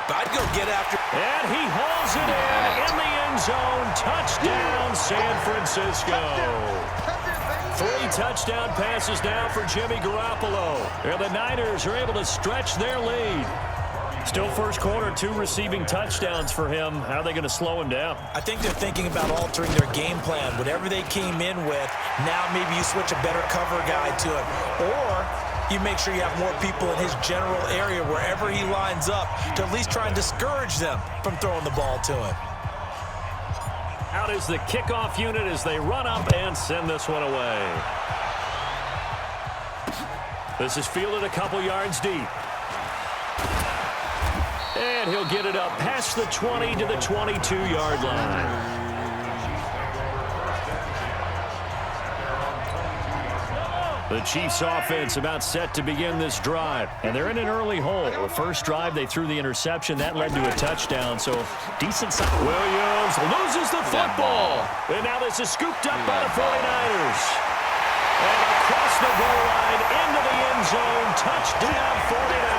U: but I'd go get after.
T: And he hauls it in the end zone. Touchdown, San Francisco. 3 touchdown passes now for Jimmy Garoppolo. And the Niners are able to stretch their lead. Still first quarter, 2 receiving touchdowns for him. How are they going to slow him down?
U: I think they're thinking about altering their game plan. Whatever they came in with, now maybe you switch a better cover guy to it. Or you make sure you have more people in his general area wherever he lines up to at least try and discourage them from throwing the ball to him.
T: Out is the kickoff unit as they run up and send this one away. This is fielded a couple yards deep. And he'll get it up past the 20 to the 22-yard line. The Chiefs offense about set to begin this drive. And they're in an early hole. The first drive, they threw the interception. That led to a touchdown, so decent size. Williams loses the football. And now this is scooped up by the 49ers. And across the goal line into the end zone. Touchdown, 49ers.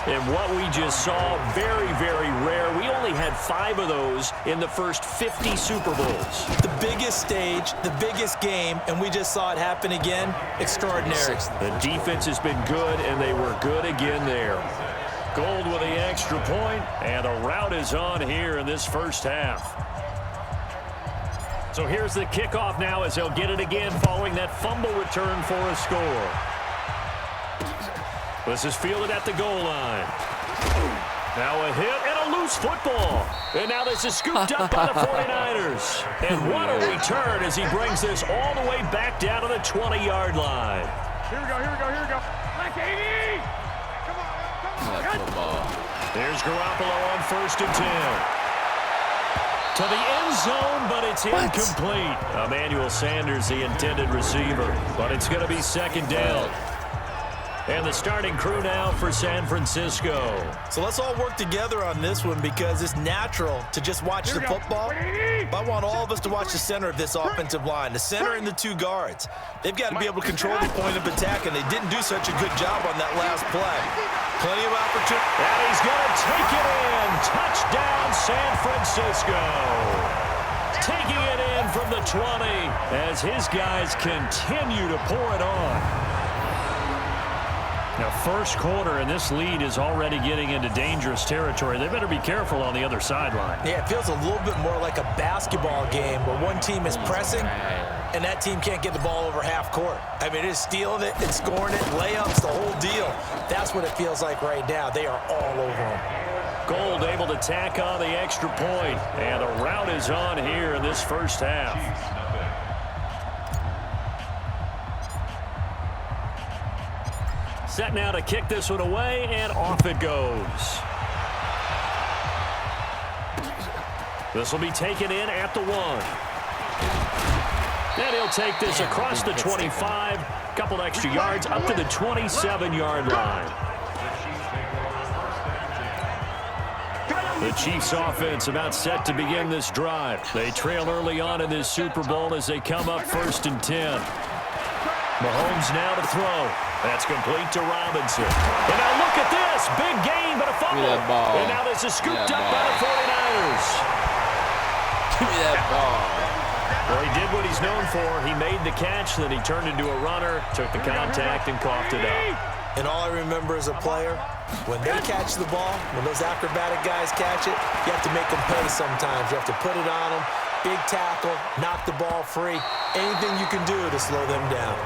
T: And what we just saw, very, very rare. We only had 5 of those in the first 50 Super Bowls.
U: The biggest stage, the biggest game, and we just saw it happen again. Extraordinary.
T: The defense has been good, and they were good again there. Gold with the extra point, and the route is on here in this first half. So here's the kickoff now as they'll get it again following that fumble return for a score. This is fielded at the goal line. Now a hit and a loose football. And now this is scooped up by the 49ers. And what a return as he brings this all the way back down to the 20-yard line.
S: Here we go, here we go, here we go. Like 80! Come on.
T: There's Garoppolo on 1st and 10. To the end zone, but it's incomplete. Emmanuel Sanders, the intended receiver. But it's going to be second down. And the starting crew now for San Francisco.
U: So let's all work together on this one because it's natural to just watch the football. But I want all of us to watch the center of this offensive line, the center and the two guards. They've got to be able to control the point of attack, and they didn't do such a good job on that last play. Plenty of opportunity.
T: And he's going to take it in. Touchdown, San Francisco. Taking it in from the 20 as his guys continue to pour it on. Now, first quarter, and this lead is already getting into dangerous territory. They better be careful on the other sideline.
U: Yeah, it feels a little bit more like a basketball game where one team is pressing and that team can't get the ball over half court. I mean, it is stealing it, it's scoring it, layups, the whole deal. That's what it feels like right now. They are all over them.
T: Gold able to tack on the extra point, and the route is on here in this first half. Set now to kick this one away, and off it goes. This will be taken in at the 1. And he'll take this across the 25, couple extra yards up to the 27-yard line. The Chiefs offense about set to begin this drive. They trail early on in this Super Bowl as they come up 1st and 10. Mahomes now to throw. That's complete to Robinson. And now look at this. Big gain, but a fumble.
A: Give me that ball.
T: And now this is scooped up by the 49ers.
A: Give me that ball.
T: Well, he did what he's known for. He made the catch, then he turned into a runner, took the contact, and coughed it up.
U: And all I remember as a player, when they catch the ball, when those acrobatic guys catch it, you have to make them pay sometimes. You have to put it on them. Big tackle, knock the ball free. Anything you can do to slow them down.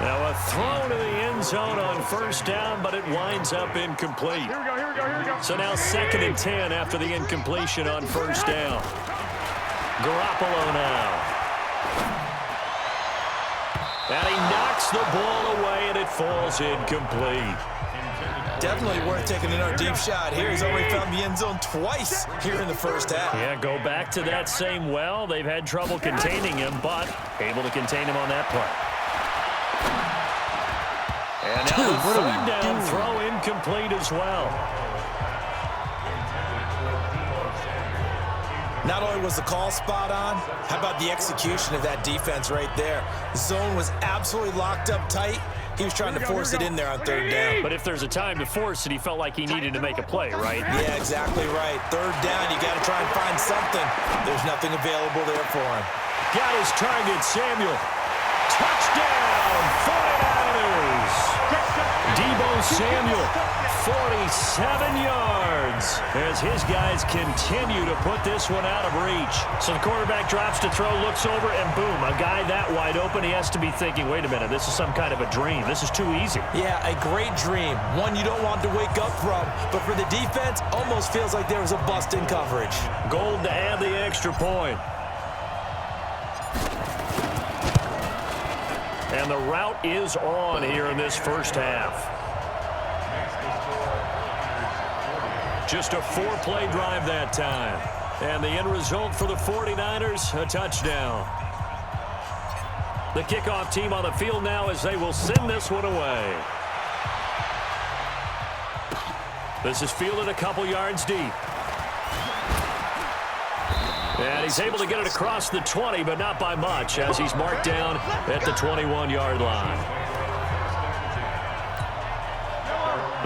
T: Now a throw to the end zone on 1st down, but it winds up incomplete.
H: Here we go.
T: So now 2nd and 10 after the incompletion on 1st down. Garoppolo now. And he knocks the ball away, and it falls incomplete.
U: Definitely worth taking another deep shot here. He's already found the end zone twice here in the first half.
T: Yeah, go back to that same well. They've had trouble containing him, but able to contain him on that play. And now the 3rd down throw incomplete as well.
U: Not only was the call spot on, how about the execution of that defense right there? The zone was absolutely locked up tight. He was trying to force it in there on 3rd down.
T: But if there's a time to force it, he felt like he needed to make a play, right?
U: Yeah, exactly right. 3rd down, you got to try and find something. There's nothing available there for him.
T: Got his target, Samuel. Touchdown, 49ers. Deebo Samuel, 47 yards as his guys continue to put this one out of reach. So the quarterback drops to throw, looks over, and boom, a guy that wide open, he has to be thinking, wait a minute, this is some kind of a dream. This is too easy.
U: Yeah, a great dream. One you don't want to wake up from. But for the defense, almost feels like there was a bust in coverage.
T: Gold to add the extra point. And the route is on here in this first half. Just a 4-play drive that time. And the end result for the 49ers, a touchdown. The kickoff team on the field now as they will send this one away. This is fielded a couple yards deep. And he's able to get it across the 20, but not by much, as he's marked down at the 21-yard line.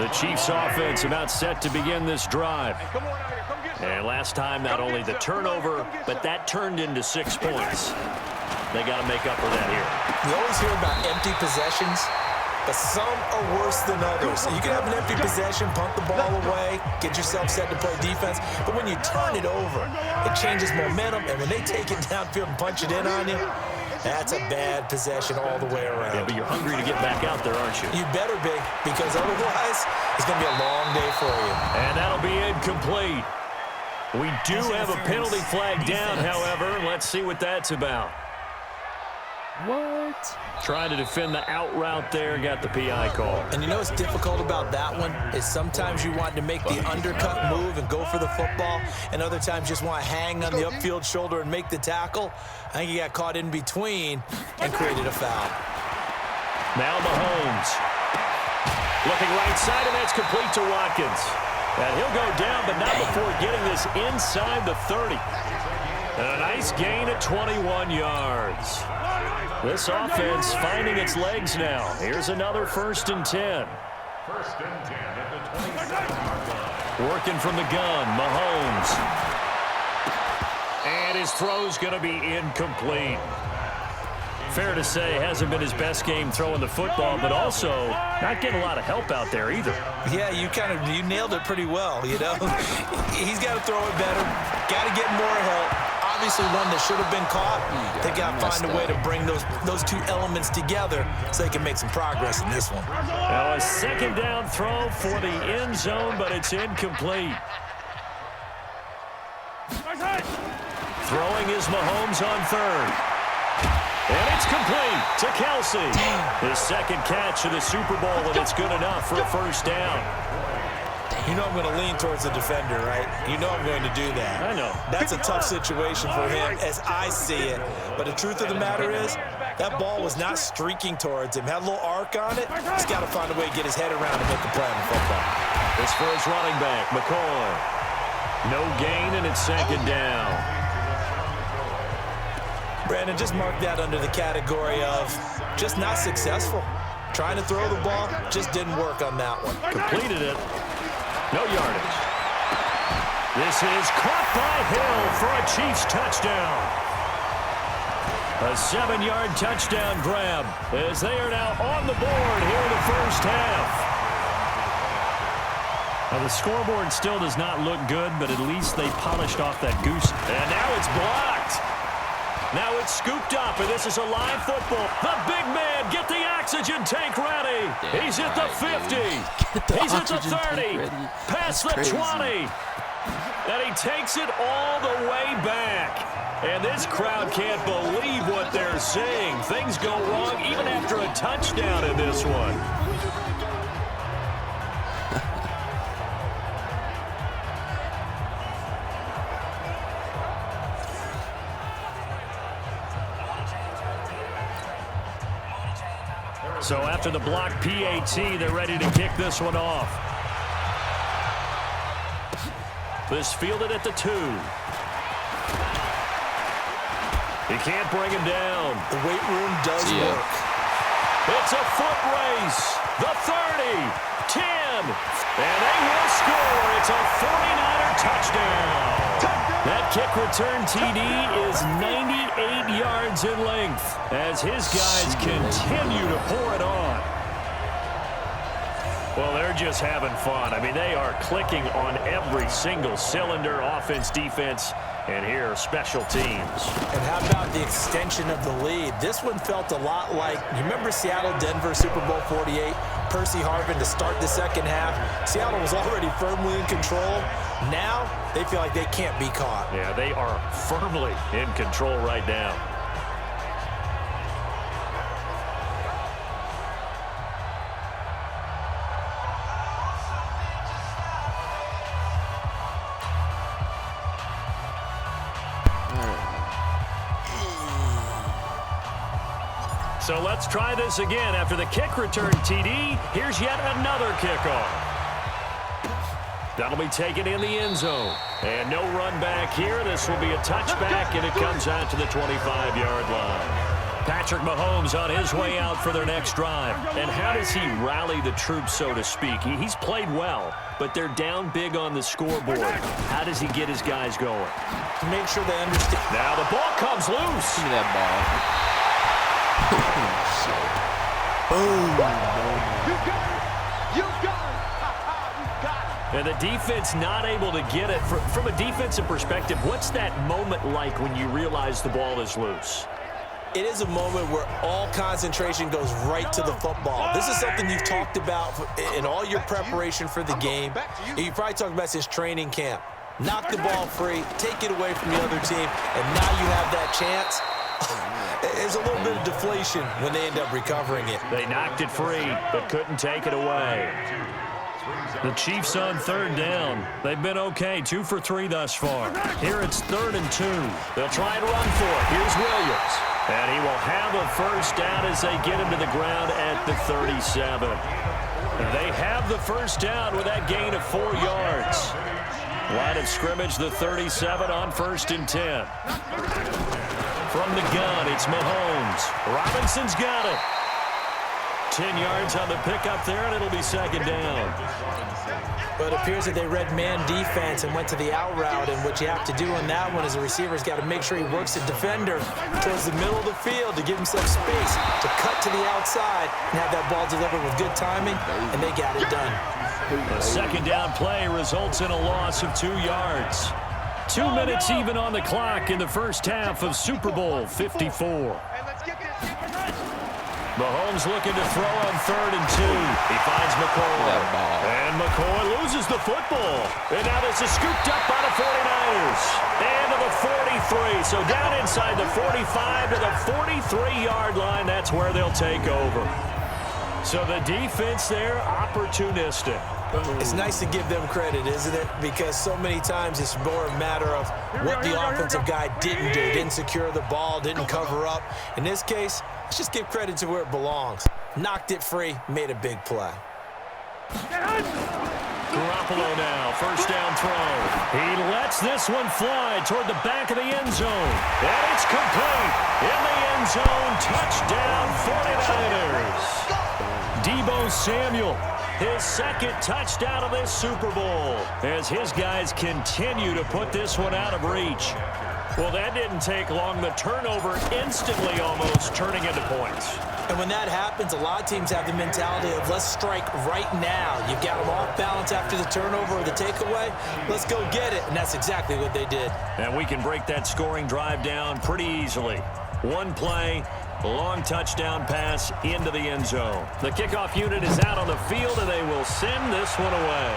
T: The Chiefs offense about set to begin this drive. And last time, not only the turnover, but that turned into 6 points. They got to make up for that here.
U: We always hear about empty possessions, but some are worse than others. You can have an empty possession, punt the ball away, get yourself set to play defense, but when you turn it over, it changes momentum, and when they take it downfield and punch it in on you, that's a bad possession all the way around.
T: Yeah, but you're hungry to get back out there, aren't you?
U: You better be, because otherwise, it's going to be a long day for you.
T: And that'll be incomplete. We do have a penalty flag down, however. Let's see what that's about.
A: What?
T: Trying to defend the out route there, got the PI call.
U: And you know what's difficult about that one is sometimes you want to make the undercut move and go for the football, and other times just want to hang on the upfield shoulder and make the tackle. I think he got caught in between and created a foul.
T: Now Mahomes. Looking right side, and that's complete to Watkins. And he'll go down, but not before getting this inside the 30. And a nice gain at 21 yards. This offense finding its legs now. Here's another 1st and 10.
H: 1st and 10 at the 27-yard line.
T: Working from the gun, Mahomes. And his throw's going to be incomplete. Fair to say, hasn't been his best game throwing the football, but also not getting a lot of help out there either.
U: Yeah, you nailed it pretty well, you know. He's got to throw it better, got to get more help. Obviously one that should have been caught. They got to find a way to bring those two elements together so they can make some progress in this one.
T: Now a 2nd down throw for the end zone, but it's incomplete. Throwing is Mahomes on 3rd. And it's complete to Kelsey. His 2nd catch of the Super Bowl, and it's good enough for a 1st down.
U: You know I'm going to lean towards the defender, right? You know I'm going to do that.
T: I know.
U: That's a tough situation for him as I see it. But the truth of the matter is, that ball was not streaking towards him. Had a little arc on it. He's got to find a way to get his head around and make a play on the football.
T: It's for his running back, McCoy. No gain, and it's 2nd down.
U: Brandon, just mark that under the category of just not successful. Trying to throw the ball, just didn't work on that one.
T: Completed it. No yardage. This is caught by Hill for a Chiefs touchdown. A 7-yard touchdown grab as they are now on the board here in the 1st half. Now the scoreboard still does not look good, but at least they polished off that goose. And now it's blocked. Now it's scooped up, and this is a live football. The big man, get the oxygen tank ready. He's at the 50. He's at the 30. Past the 20. And he takes it all the way back. And this crowd can't believe what they're seeing. Things go wrong even after a touchdown in this one. So after the block PAT, they're ready to kick this one off. This fielded at the 2. He can't bring him down.
U: The weight room does work.
T: It's a foot race. The 30, 10, and they will score. It's a 49er touchdown. That kick return TD is 98 yards in length as his guys continue to pour it on. Well, they're just having fun. I mean, they are clicking on every single cylinder, offense, defense, and here, special teams.
U: And how about the extension of the lead? This one felt a lot like, you remember Seattle-Denver Super Bowl 48? Percy Harvin to start the 2nd half. Seattle was already firmly in control. Now, they feel like they can't be caught.
T: Yeah, they are firmly in control right now. So let's try this again. After the kick return TD, here's yet another kickoff. That'll be taken in the end zone. And no run back here. This will be a touchback, and it comes out to the 25-yard line. Patrick Mahomes on his way out for their next drive. And how does he rally the troops, so to speak? He's played well, but they're down big on the scoreboard. How does he get his guys going?
U: To make sure they understand.
T: Now the ball comes loose.
A: Look at that ball. Boom.
F: You got it.
T: And the defense not able to get it. From a defensive perspective, what's that moment like when you realize the ball is loose?
U: It is a moment where all concentration goes right to the football. This is something you've talked about in all your preparation for the game. You probably talked about since training camp. Knock the ball free, take it away from the other team, and now you have that chance. There's a little bit of deflation when they end up recovering it.
T: They knocked it free, but couldn't take it away. The Chiefs on 3rd down. They've been okay, 2 for 3 thus far. Here it's 3rd and 2. They'll try and run for it. Here's Williams. And he will have a 1st down as they get him to the ground at the 37. They have the first down with that gain of 4 yards. Line of scrimmage, the 37 on 1st and 10. From the gun, it's Mahomes. Robinson's got it. 10 yards on the pickup there, and it'll be 2nd down.
U: But it appears that they read man defense and went to the out route, and what you have to do on that one is the receiver's got to make sure he works the defender towards the middle of the field to give himself space to cut to the outside and have that ball delivered with good timing, and they got it done.
T: A 2nd down play results in a loss of 2 yards. 2 minutes even on the clock in the first half of Super Bowl 54. Mahomes looking to throw on 3rd and 2. He finds McCoy. And McCoy loses the football. And now this is scooped up by the 49ers. And to the 43. So down inside the 45 to the 43-yard line. That's where they'll take over. So the defense there, opportunistic.
U: It's nice to give them credit, isn't it? Because so many times it's more a matter of what the offensive guy didn't do. Didn't secure the ball, didn't cover up. In this case, let's just give credit to where it belongs. Knocked it free, made a big play.
T: Garoppolo now, first down throw. He lets this one fly toward the back of the end zone. And it's complete. In the end zone, touchdown 49ers. Deebo Samuel, his 2nd touchdown of this Super Bowl, as his guys continue to put this one out of reach. Well, that didn't take long. The turnover instantly almost turning into points.
U: And when that happens, a lot of teams have the mentality of let's strike right now. You've got them off balance after the turnover or the takeaway. Let's go get it. And that's exactly what they did.
T: And we can break that scoring drive down pretty easily. One play, long touchdown pass into the end zone. The kickoff unit is out on the field, and they will send this one away.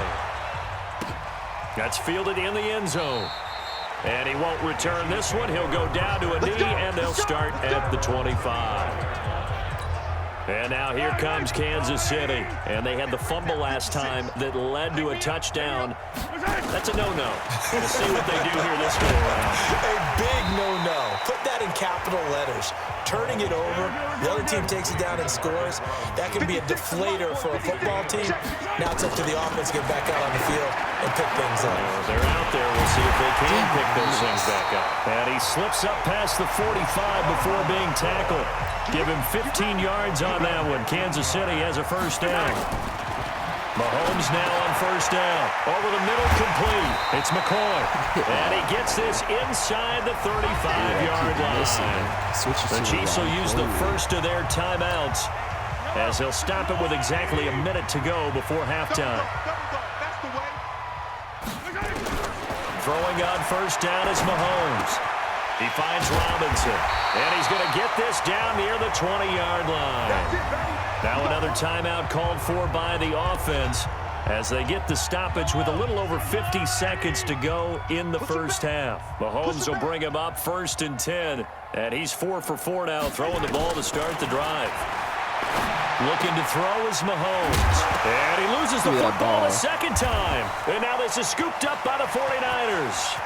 T: That's fielded in the end zone. And he won't return this one. He'll go down to a knee, and they'll start at the 25. And now here comes Kansas City. And they had the fumble last time that led to a touchdown. That's a no-no. We'll see what they do here this go around.
U: A big no-no. Put that in capital letters. Turning it over, the other team takes it down and scores. That can be a deflator for a football team. Now it's up to the offense to get back out on the field and pick things up.
T: They're out there. We'll see if they can pick those things back up. And he slips up past the 45 before being tackled. Give him 15 yards on that one. Kansas City has a first down. Mahomes now on first down. Over the middle, complete. It's McCoy. And he gets this inside the 35-yard line. The Chiefs will use the first of their timeouts as they'll stop it with exactly a minute to go before halftime. Throwing on first down is Mahomes. He finds Robinson, and he's going to get this down near the 20-yard line. Now another timeout called for by the offense as they get the stoppage with a little over 50 seconds to go in the first half. Mahomes will bring him up 1st and 10, and he's 4 for 4 now, throwing the ball to start the drive. Looking to throw is Mahomes, and he loses the football a second time. And now this is scooped up by the 49ers.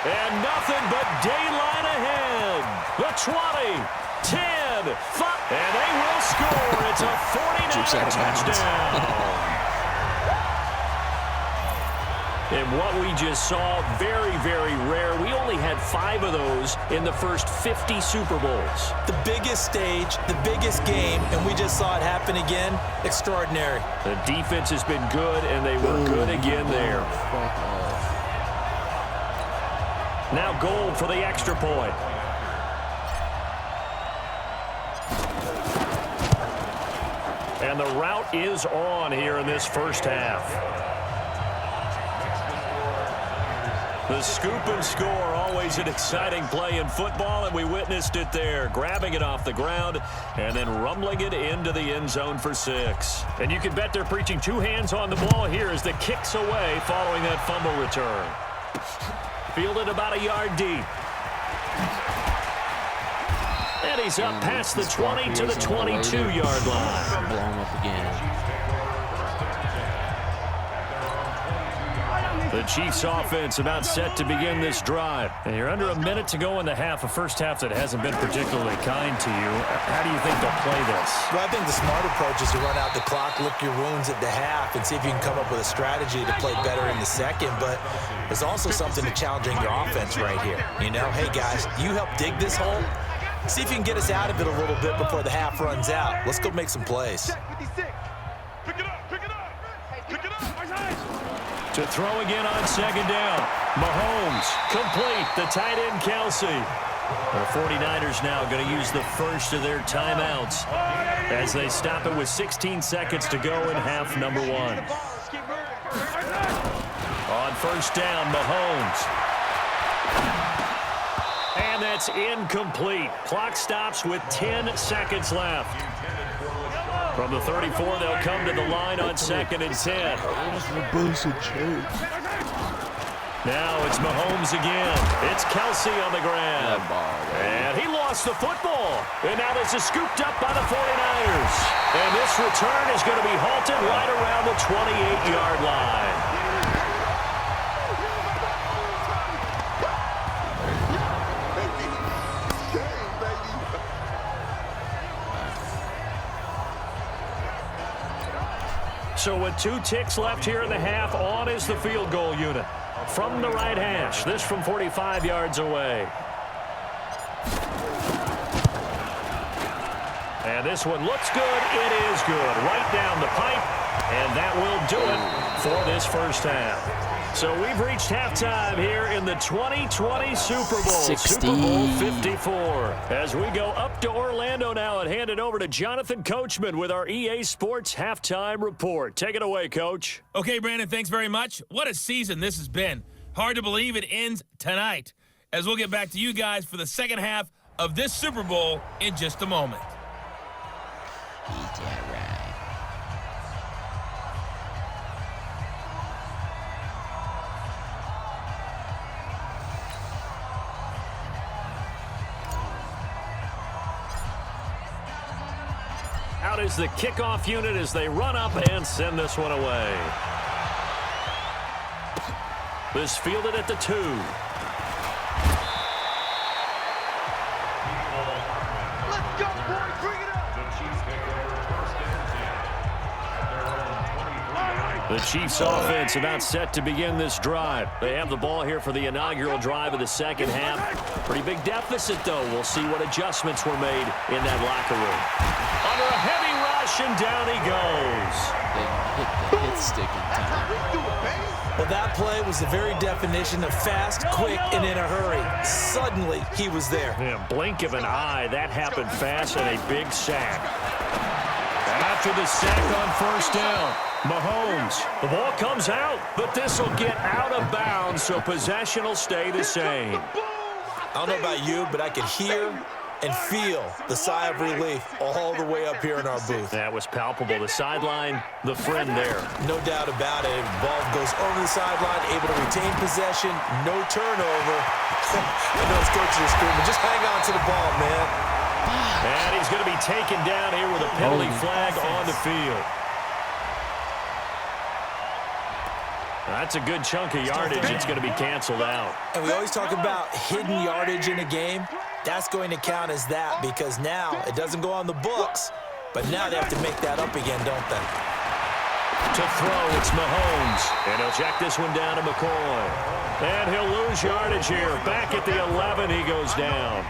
T: And nothing but daylight ahead. The 20, 10, 5, and they will score. It's a 49er touchdown. And what we just saw, very, very rare. We only had 5 of those in the first 50 Super Bowls.
U: The biggest stage, the biggest game, and we just saw it happen again. Extraordinary.
T: The defense has been good, and they were good again there. Now Gold for the extra point. And the route is on here in this first half. The scoop and score, always an exciting play in football, and we witnessed it there. Grabbing it off the ground and then rumbling it into the end zone for 6. And you can bet they're preaching 2 hands on the ball here as the kick's away following that fumble return. Fielded about a yard deep. And he's up past the 20 to the 22-yard line.
A: Blow him up again.
T: The Chiefs offense about set to begin this drive. And you're under a minute to go in the half, a first half that hasn't been particularly kind to you. How do you think they'll play this?
U: Well, I think the smart approach is to run out the clock, lick your wounds at the half, and see if you can come up with a strategy to play better in the second. But there's also something to challenging your offense right here. You know, hey, guys, you help dig this hole. See if you can get us out of it a little bit before the half runs out. Let's go make some plays.
T: To throw again on second down. Mahomes, complete. The tight end, Kelsey. The 49ers now going to use the first of their timeouts as they stop it with 16 seconds to go in half number 1. On first down, Mahomes. And that's incomplete. Clock stops with 10 seconds left. From the 34, they'll come to the line on 2nd and 10. Now it's Mahomes again. It's Kelsey on the ground. And he lost the football. And now this is scooped up by the 49ers. And this return is going to be halted right around the 28-yard line. So with 2 ticks left here in the half, on is the field goal unit. From the right hash, this from 45 yards away. And this one looks good. It is good. Right down the pipe. And that will do it for this first half. So we've reached halftime here in the 2020 Super Bowl.
A: 60.
T: Super Bowl 54. As we go up to Orlando now and hand it over to Jonathan Coachman with our EA Sports Halftime Report. Take it away, Coach.
S: Okay, Brandon, thanks very much. What a season this has been. Hard to believe it ends tonight. As we'll get back to you guys for the second half of this Super Bowl in just a moment.
T: Out is the kickoff unit as they run up and send this one away. This fielded at the 2.
F: Let's go, boys. Bring it up.
T: The Chiefs offense about set to begin this drive. They have the ball here for the inaugural drive of the second half. Pretty big deficit, though. We'll see what adjustments were made in that locker room. Under a heavy rush, and down he goes.
A: They hit the hit stick in time.
U: Well, that play was the very definition of fast, quick, and in a hurry. Suddenly, he was there.
T: Yeah, blink of an eye. That happened fast and a big sack. After the sack on first down, Mahomes. The ball comes out, but this will get out of bounds, so possession will stay the same.
U: I don't know about you, but I could hear and feel the sigh of relief all the way up here in our booth.
T: That was palpable. The sideline, the friend there.
U: No doubt about it. Ball goes over the sideline, able to retain possession, no turnover. I know his coaches are screaming, just hang on to the ball, man.
T: And he's going to be taken down here with a penalty flag on the field. That's a good chunk of yardage. It's going to be canceled out.
U: And we always talk about hidden yardage in a game. That's going to count as that because now it doesn't go on the books, but now they have to make that up again, don't they?
T: To throw, it's Mahomes. And he'll check this one down to McCoy. And he'll lose yardage here. Back at the 11, he goes down.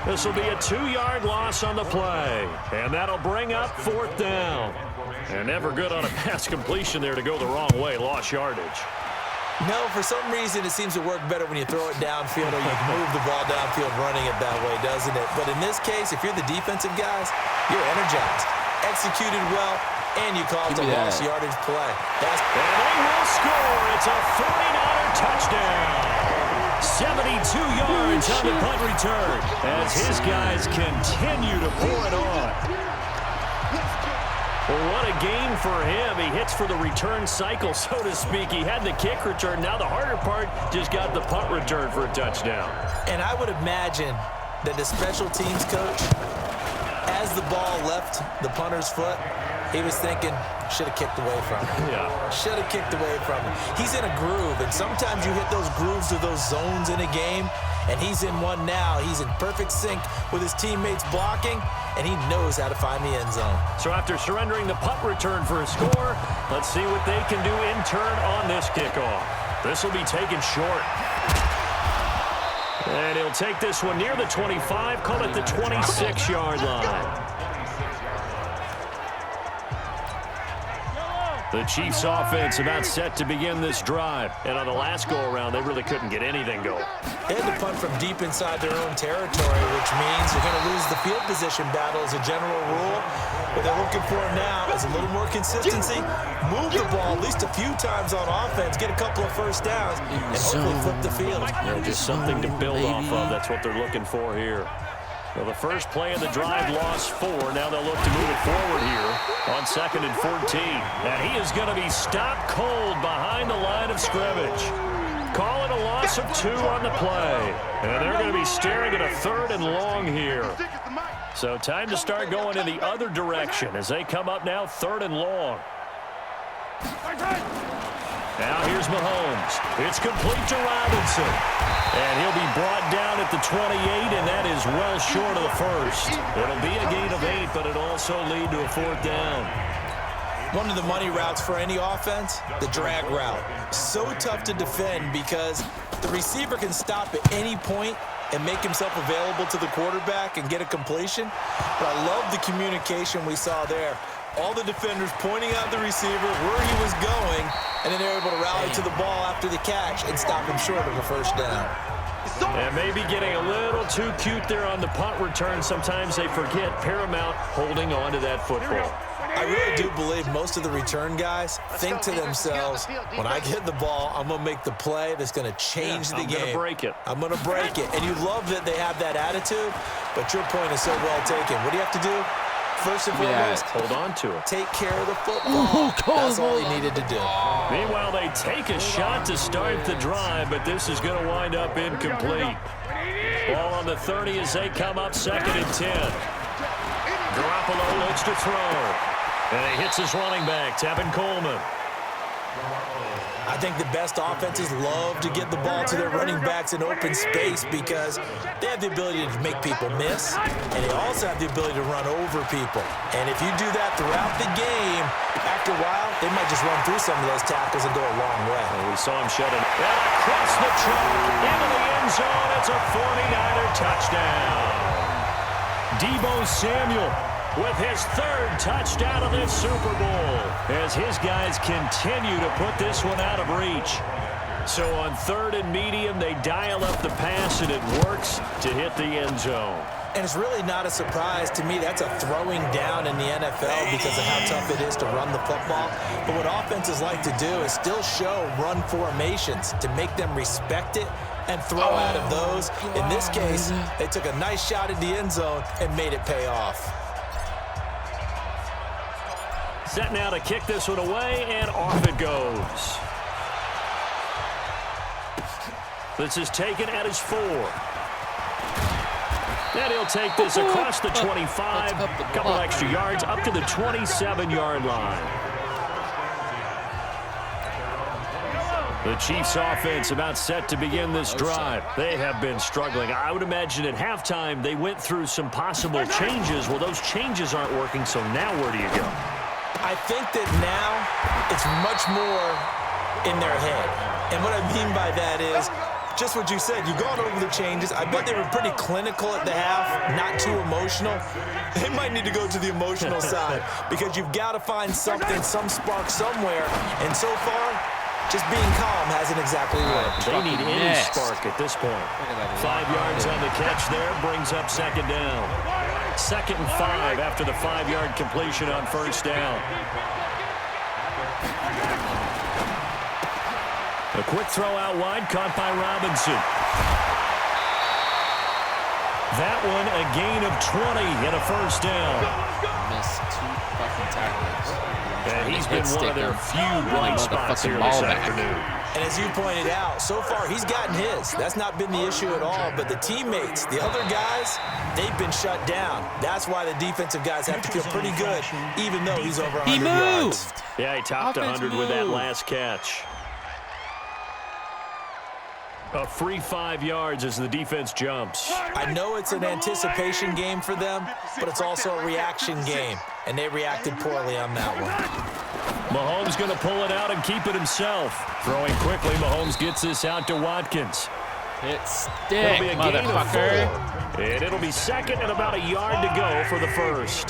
T: This will be a 2-yard loss on the play. And that'll bring up 4th down. And never good on a pass completion there to go the wrong way. Lost yardage.
U: No, for some reason, it seems to work better when you throw it downfield or you move the ball downfield running it that way, doesn't it? But in this case, if you're the defensive guys, you're energized, executed well, and you called a lost yardage play.
T: And they will score. It's a 49er touchdown. 72 yards on the punt return as his guys continue to pour it on. Well, what a game for him. He hits for the return cycle, so to speak. He had the kick return. Now the harder part, just got the punt return for a touchdown.
U: And I would imagine that the special teams coach, as the ball left the punter's foot, He was thinking, should have kicked away from him.
T: Yeah.
U: Should have kicked away from him. He's in a groove, and sometimes you hit those grooves or those zones in a game, and he's in one now. He's in perfect sync with his teammates blocking, and he knows how to find the end zone.
T: So after surrendering the punt return for a score, let's see what they can do in turn on this kickoff. This will be taken short. And he'll take this one near the 25, call it the 26-yard line. The Chiefs offense about set to begin this drive. And on the last go-around, they really couldn't get anything going.
U: They had to punt from deep inside their own territory, which means you're going to lose the field position battle as a general rule. What they're looking for now is a little more consistency, move the ball at least a few times on offense, get a couple of first downs, and hopefully flip the field.
T: Yeah, just something to build off of. That's what they're looking for here. Well, the first play of the drive lost 4. Now they'll look to move it forward here on 2nd and 14. And he is going to be stopped cold behind the line of scrimmage. Call it a loss of 2 on the play. And they're going to be staring at a 3rd and long here. So time to start going in the other direction as they come up now 3rd and long. Now here's Mahomes. It's complete to Robinson. And he'll be brought down at the 28, and that is well short of the first. It'll be a gain of 8, but it'll also lead to a 4th down.
U: One of the money routes for any offense, the drag route. So tough to defend because the receiver can stop at any point and make himself available to the quarterback and get a completion. But I love the communication we saw there. All the defenders pointing out the receiver, where he was going, and then they're able to rally to the ball after the catch and stop him short of a 1st down.
T: And maybe getting a little too cute there on the punt return. Sometimes they forget paramount holding on to that football.
U: I really do believe most of the return guys think to themselves, when I get the ball, I'm going to make the play that's going to change the game.
T: I'm going to break it.
U: I'm going to break it. And you love that they have that attitude, but your point is so well taken. What do you have to do? First and foremost,
T: hold on to it.
U: Take care of the football. That's all he needed to do.
T: Meanwhile, they take a shot to start the drive, but this is going to wind up incomplete. Ball on the 30 as they come up 2nd and 10. Garoppolo looks to throw. And he hits his running back, Tevin Coleman.
U: I think the best offenses love to get the ball to their running backs in open space because they have the ability to make people miss, and they also have the ability to run over people. And if you do that throughout the game, after a while, they might just run through some of those tackles and go a long way.
T: And we saw him shut it. And across the track, into the end zone, it's a 49er touchdown. Deebo Samuel with his 3rd touchdown of this Super Bowl as his guys continue to put this one out of reach. So on 3rd and medium, they dial up the pass, and it works to hit the end zone.
U: And it's really not a surprise to me. That's a throwing down in the NFL because of how tough it is to run the football. But what offenses like to do is still show run formations to make them respect it and throw out of those. In this case, they took a nice shot at the end zone and made it pay off.
T: Set now to kick this one away, and off it goes. This is taken at his 4. And he'll take this across the 25, a couple extra yards, up to the 27-yard line. The Chiefs offense about set to begin this drive. They have been struggling. I would imagine at halftime they went through some possible changes. Well, those changes aren't working, so now where do you go?
U: I think that now it's much more in their head. And what I mean by that is just what you said. You've gone over the changes. I bet they were pretty clinical at the half, not too emotional. They might need to go to the emotional side because you've got to find something, some spark somewhere. And so far, just being calm hasn't exactly worked.
T: They need any spark at this point. 5 yards on the catch there brings up 2nd down. 2nd and 5 after the 5-yard completion on 1st down. A quick throw out wide, caught by Robinson. That one a gain of 20 and a first down.
A: Missed 2 fucking tackles.
T: And he's been one of their few bright spots here this afternoon.
U: And as you pointed out, so far he's gotten his. That's not been the issue at all. But the teammates, the other guys, they've been shut down. That's why the defensive guys have to feel pretty good, even though he's over 100 yards.
T: Yeah, he topped 100 with that last catch. A free 5 yards as the defense jumps.
U: I know it's an anticipation game for them, but it's also a reaction game, and they reacted poorly on that one.
T: Mahomes going to pull it out and keep it himself. Throwing quickly, Mahomes gets this out to Watkins.
A: Hit stick, motherfucker.
T: And it'll be second and about a yard to go for the first.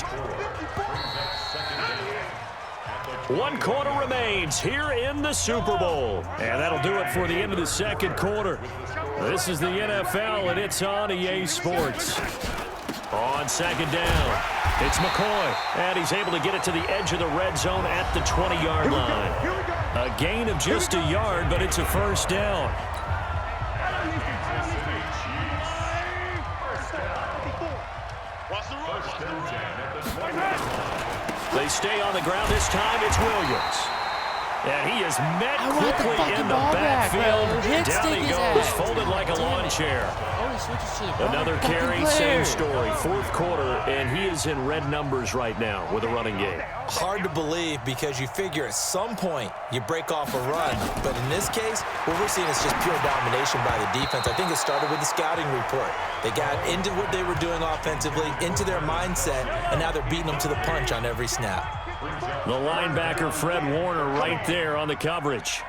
T: 1 quarter remains here in the Super Bowl. And that'll do it for the end of the second quarter. This is the NFL, and it's on EA Sports. On second down, it's McCoy. And he's able to get it to the edge of the red zone at the 20-yard line. A gain of just a yard, but it's a first down. They stay on the ground. This time it's Williams. And he is met quickly in the backfield. Down he goes, folded like a lawn chair. Another carry, same story. Fourth quarter, and he is in red numbers right now with a running game.
U: Hard to believe because you figure at some point you break off a run. But in this case, what we're seeing is just pure domination by the defense. I think it started with the scouting report. They got into what they were doing offensively, into their mindset, and now they're beating them to the punch on every snap.
T: The linebacker, Fred Warner, right there on the coverage.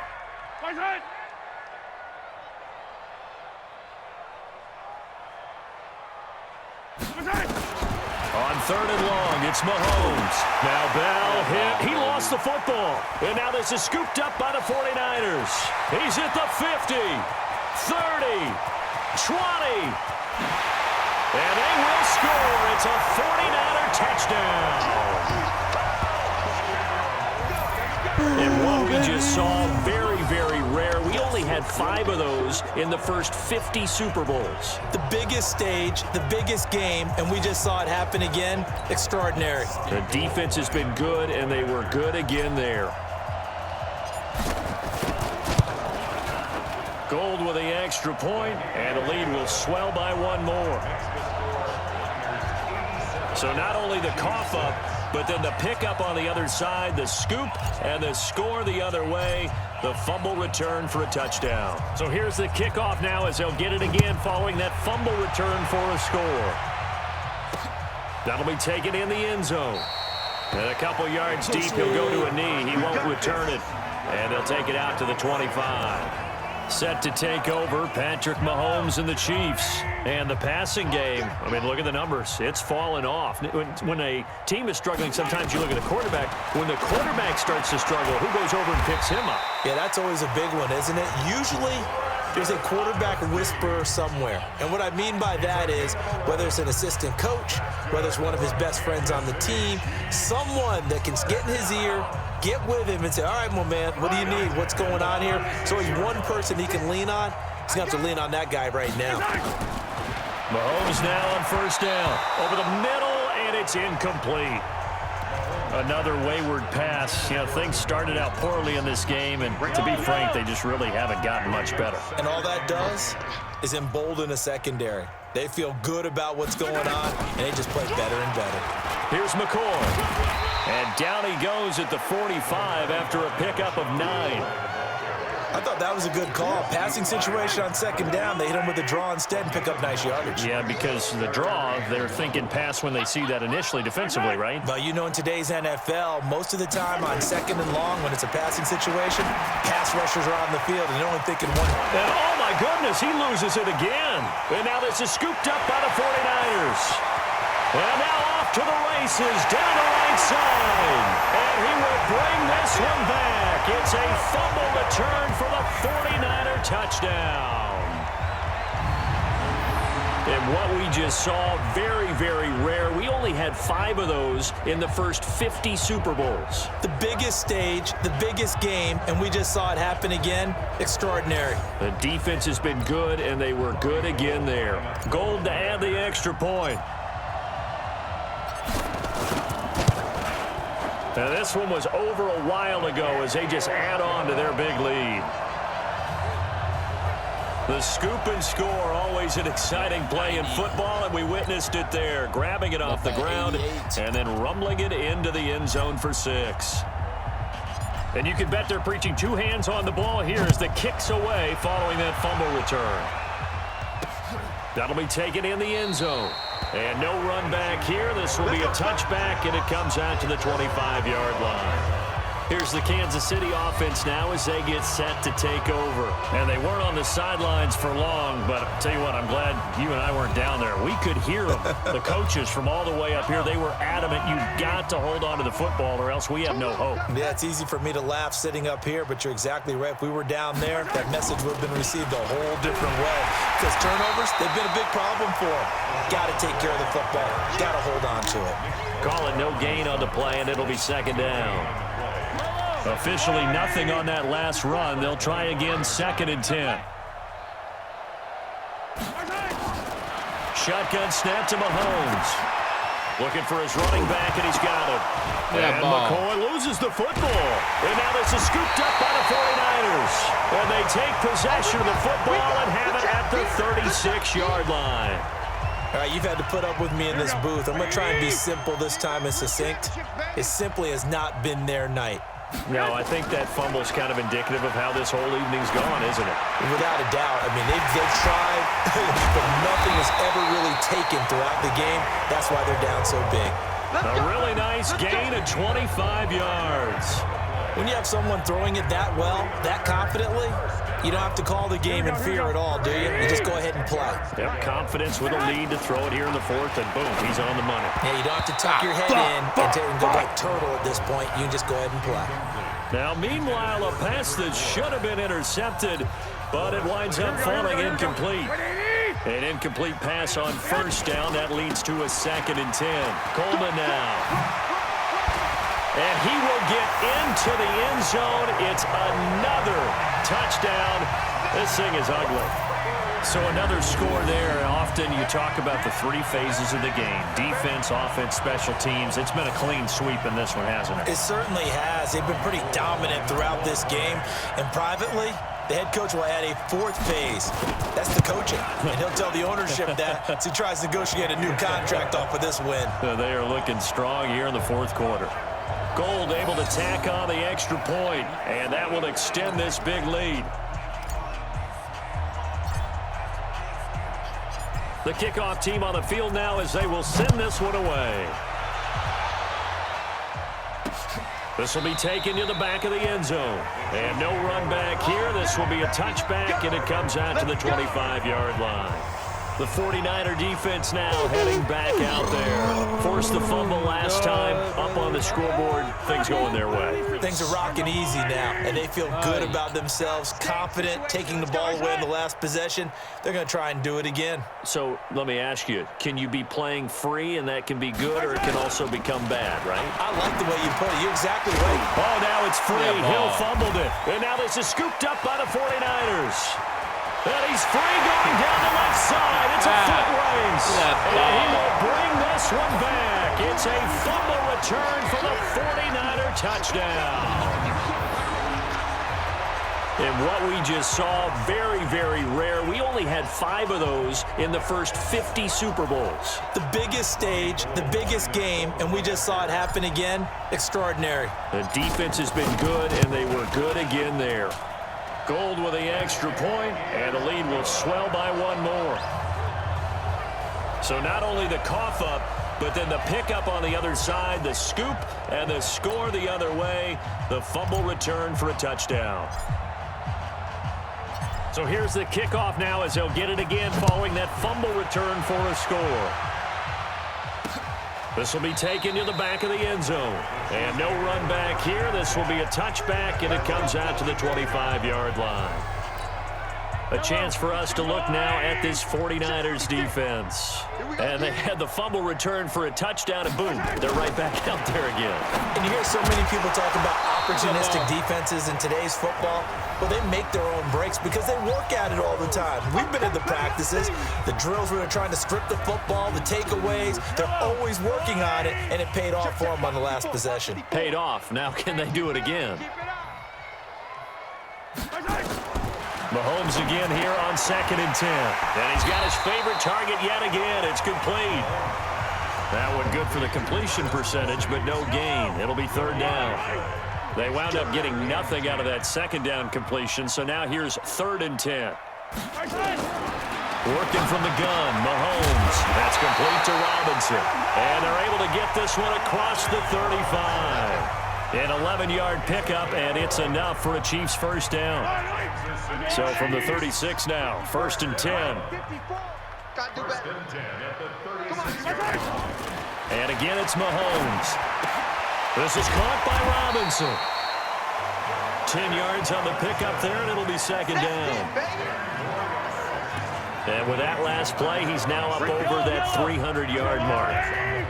T: On third and long, it's Mahomes. Now Bell hit. He lost the football. And now this is scooped up by the 49ers. He's at the 50, 30, 20. And they will score. It's a 49er touchdown. And what we just saw, very, very rare. We only had 5 of those in the first 50 Super Bowls.
U: The biggest stage, the biggest game, and we just saw it happen again. Extraordinary.
T: The defense has been good, and they were good again there. Gold with the extra point, and the lead will swell by 1 more. So not only the cough up, but then the pickup on the other side, the scoop, and the score the other way, the fumble return for a touchdown. So here's the kickoff now as they'll get it again following that fumble return for a score. That'll be taken in the end zone. And a couple yards deep, he'll go to a knee. He won't return it, and they'll take it out to the 25. Set to take over, Patrick Mahomes and the Chiefs. And the passing game, I mean, look at the numbers. It's fallen off. When a team is struggling, sometimes you look at the quarterback. When the quarterback starts to struggle, who goes over and picks him up?
U: Yeah, that's always a big one, isn't it? Usually, there's a quarterback whisperer somewhere. And what I mean by that is, whether it's an assistant coach, whether it's one of his best friends on the team, someone that can get in his ear, get with him and say, all right, my man, what do you need? What's going on here? So he's one person he can lean on. He's going to have to lean on that guy right now.
T: Mahomes now on first down. Over the middle, and it's incomplete. Another wayward pass. You know, things started out poorly in this game, and to be frank, they just really haven't gotten much better.
U: And all that does is embolden a secondary. They feel good about what's going on, and they just play better and better.
T: Here's McCoy. And down he goes at the 45 after a pickup of 9.
U: I thought that was a good call. Passing situation on second down. They hit him with a draw instead and pick up nice yardage.
T: Yeah, because the draw, they're thinking pass when they see that initially defensively, right?
U: But you know, in today's NFL, most of the time on second and long, when it's a passing situation, pass rushers are on the field, and they're only thinking one.
T: And oh, my goodness, he loses it again. And now this is scooped up by the 49ers. And now off to the races, down the right side. And he will bring this one back. It's a fumble return for the 49er touchdown. And what we just saw, very, very rare. We only had 5 of those in the first 50 Super Bowls.
U: The biggest stage, the biggest game, and we just saw it happen again. Extraordinary.
T: The defense has been good, and they were good again there. Gold to add the extra point. Now, this one was over a while ago as they just add on to their big lead. The scoop and score, always an exciting play in football, and we witnessed it there. Grabbing it off the ground and then rumbling it into the end zone for 6. And you can bet they're preaching 2 hands on the ball here as the kick's away following that fumble return. That'll be taken in the end zone. And no run back here. This will be a touchback, and it comes out to the 25-yard line. Here's the Kansas City offense now as they get set to take over. And they weren't on the sidelines for long, but I'll tell you what, I'm glad you and I weren't down there. We could hear them. The coaches from all the way up here, they were adamant you've got to hold on to the football or else we have no hope.
U: Yeah, it's easy for me to laugh sitting up here, but you're exactly right. If we were down there, that message would have been received a whole different way. Because turnovers, they've been a big problem for them. Got to take care of the football. Got to hold on to it.
T: Call it no gain on the play, and it'll be 2nd down. Officially nothing on that last run. They'll try again, 2nd and 10. Shotgun snap to Mahomes. Looking for his running back, and he's got it. And McCoy loses the football. And now this is scooped up by the 49ers. And they take possession of the football and have it at the 36-yard line.
U: All right, you've had to put up with me in this booth. I'm going to try and be simple this time and succinct. It simply has not been their night.
T: No, I think that fumble's kind of indicative of how this whole evening's gone, isn't it?
U: Without a doubt. I mean, they've tried, but nothing is ever really taken throughout the game. That's why they're down so big.
T: A really nice gain of 25 yards.
U: When you have someone throwing it that well, that confidently, you don't have to call the game in fear at all, do you? You just go ahead and play.
T: Yep, confidence with a lead to throw it here in the 4th, and boom, he's on the money.
U: Yeah, you don't have to tuck your head in and go like turtle at this point. You can just go ahead and play.
T: Now, meanwhile, a pass that should have been intercepted, but it winds up falling incomplete. An incomplete pass on 1st down. That leads to a 2nd and 10. Coleman now. And he will get into the end zone. It's another touchdown. This thing is ugly. So another score there. Often you talk about the 3 phases of the game. Defense, offense, special teams. It's been a clean sweep in this one, hasn't it?
U: It certainly has. They've been pretty dominant throughout this game. And privately, the head coach will add a 4th phase. That's the coaching. And he'll tell the ownership that as he tries to negotiate a new contract off of this win.
T: So they are looking strong here in the 4th quarter. Gold able to tack on the extra point, and that will extend this big lead. The kickoff team on the field now as they will send this one away. This will be taken to the back of the end zone. And no run back here. This will be a touchback, and it comes out to the 25-yard line. The 49er defense now heading back out there. Forced the fumble last time. Up on the scoreboard, things going their way.
U: Things are rocking easy now, and they feel good about themselves, confident, taking the ball away in the last possession. They're going to try and do it again.
T: So let me ask you, can you be playing free and that can be good, or it can also become bad, right?
U: I like the way you put it. You're exactly right.
T: Oh, now it's free. Hill fumbled it. And now this is scooped up by the 49ers. And he's free going down the left side. It's a foot race. And he will bring this one back. It's a fumble return for the 49er touchdown. And what we just saw, very, very rare. We only had 5 of those in the first 50 Super Bowls.
U: The biggest stage, the biggest game, and we just saw it happen again. Extraordinary.
T: The defense has been good, and they were good again there. Gold with the extra point, and the lead will swell by 1 more. So not only the cough up, but then the pickup on the other side, the scoop, and the score the other way, the fumble return for a touchdown. So here's the kickoff now as they'll get it again following that fumble return for a score. This will be taken to the back of the end zone. And no run back here. This will be a touchback, and it comes out to the 25-yard line. A chance for us to look now at this 49ers defense. And they had the fumble return for a touchdown, and boom, they're right back out there again.
U: And you hear so many people talk about opportunistic defenses in today's football. Well, they make their own breaks because they work at it all the time. We've been in the practices, the drills where they're trying to strip the football, the takeaways. They're always working on it, and it paid off for them on the last possession.
T: Paid off. Now can they do it again? Mahomes again here on 2nd and 10. And he's got his favorite target yet again. It's complete. That one good for the completion percentage, but no gain. It'll be 3rd down. They wound up getting nothing out of that 2nd down completion, so now here's 3rd and 10. Working from the gun, Mahomes. That's complete to Robinson. And they're able to get this one across the 35. An 11-yard pickup, and it's enough for a Chiefs 1st down. So from the 36 now, 1st and 10. And again, it's Mahomes. This is caught by Robinson. 10 yards on the pickup there, and it'll be 2nd down. And with that last play, he's now up over that 300-yard mark.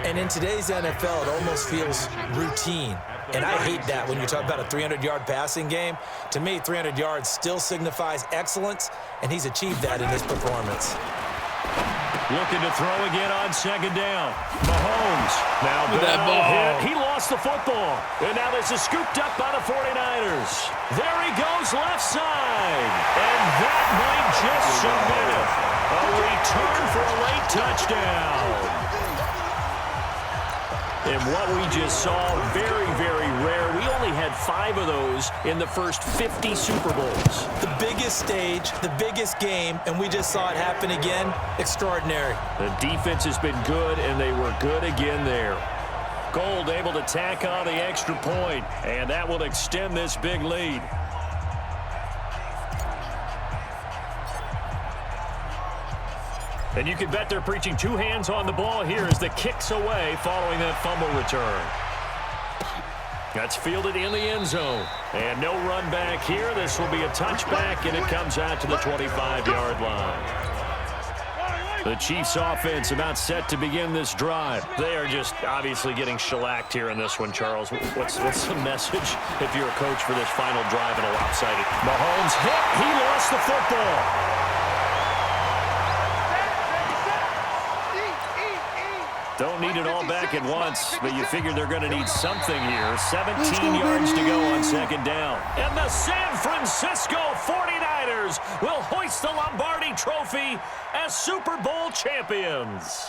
U: And in today's NFL, it almost feels routine. And I hate that when you talk about a 300-yard passing game. To me, 300 yards still signifies excellence, and he's achieved that in his performance.
T: Looking to throw again on 2nd down. Mahomes. Now that ball hit. He lost the football. And now this is scooped up by the 49ers. There he goes left side. And that might just submit it. A return for a late touchdown. And what we just saw, very, very rare. We only had 5 of those in the first 50 Super Bowls.
U: The biggest stage, the biggest game, and we just saw it happen again. Extraordinary.
T: The defense has been good, and they were good again there. Gold able to tack on the extra point, and that will extend this big lead. And you can bet they're preaching 2 hands on the ball here as the kick's away following that fumble return. That's fielded in the end zone. And no run back here. This will be a touchback, and it comes out to the 25-yard line. The Chiefs offense about set to begin this drive. They are just obviously getting shellacked here in this one, Charles. What's the message if you're a coach for this final drive in a lopsided? Mahomes hit. He lost the football. Don't need it all back at once, but you figure they're going to need something here. 17 yards to go on 2nd down. And the San Francisco 49ers will hoist the Lombardi Trophy as Super Bowl champions.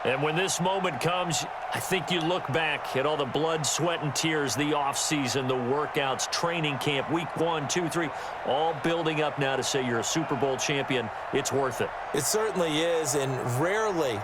T: And when this moment comes, I think you look back at all the blood, sweat, and tears, the offseason, the workouts, training camp, week 1, 2, 3, all building up now to say you're a Super Bowl champion. It's worth it.
U: It certainly is, and rarely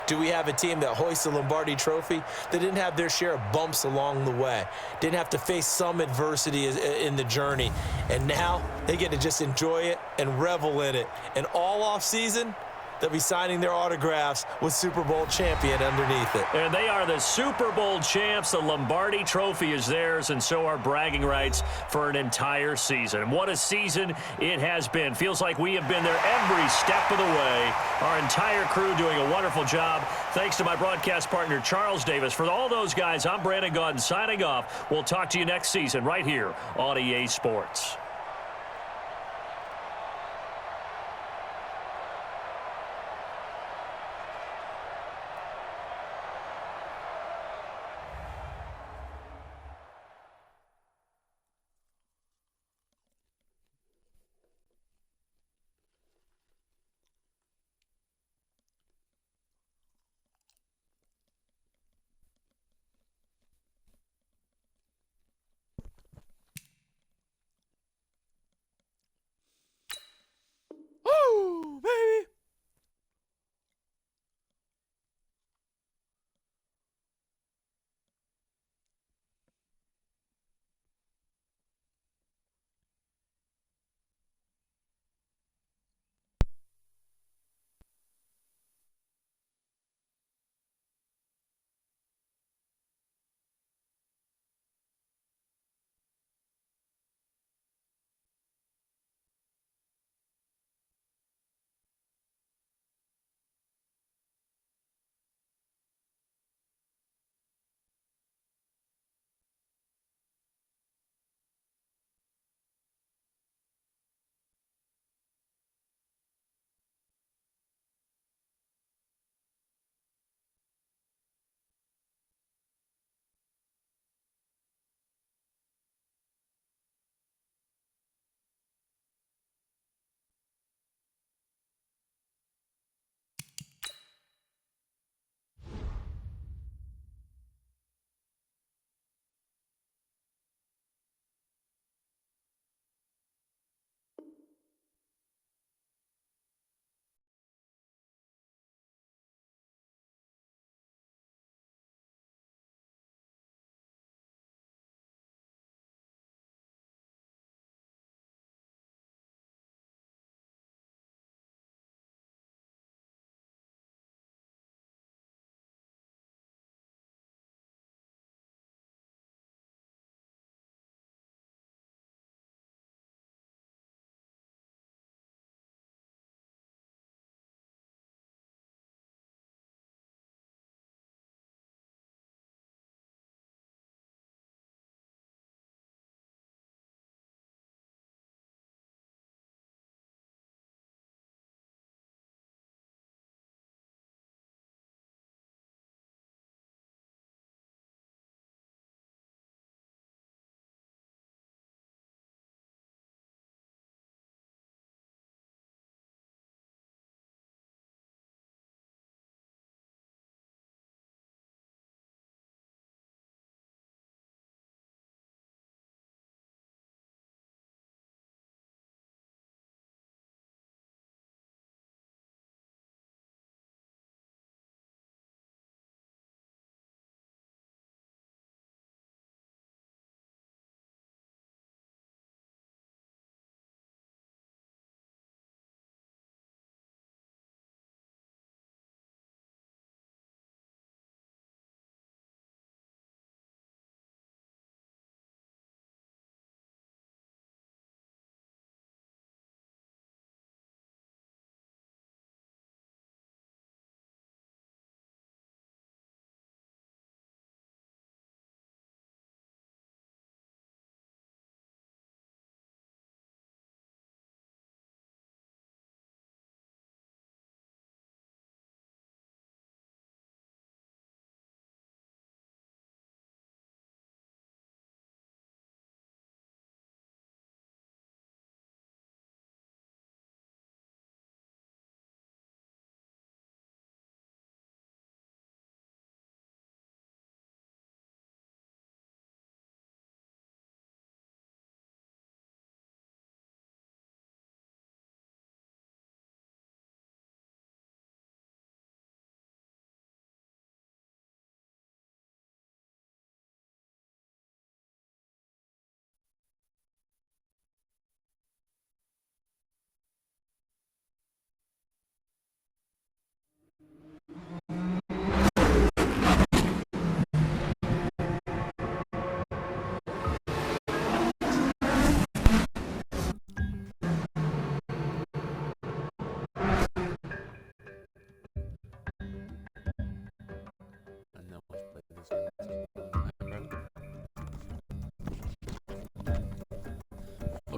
U: do we have a team that hoists the Lombardi Trophy that didn't have their share of bumps along the way, didn't have to face some adversity in the journey, and now they get to just enjoy it and revel in it. And all offseason, they'll be signing their autographs with Super Bowl champion underneath it.
T: And they are the Super Bowl champs. The Lombardi Trophy is theirs, and so are bragging rights for an entire season. What a season it has been. Feels like we have been there every step of the way. Our entire crew doing a wonderful job. Thanks to my broadcast partner, Charles Davis. For all those guys, I'm Brandon Gaudin signing off. We'll talk to you next season right here on EA Sports.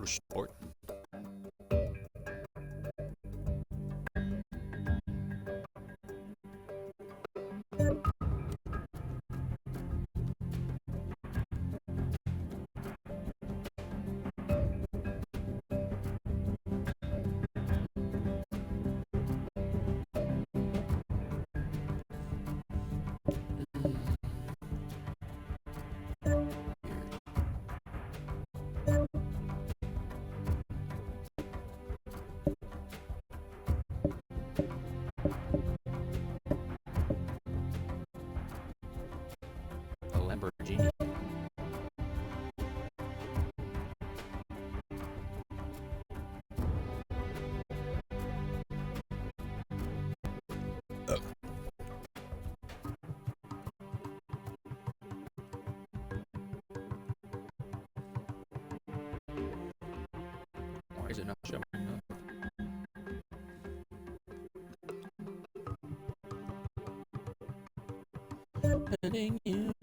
A: Motorsport. A Lamborghini. Why is it not showing up? Hitting you.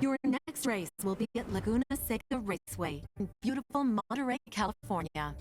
L: Your next race will be at Laguna Seca Raceway in beautiful Monterey, California.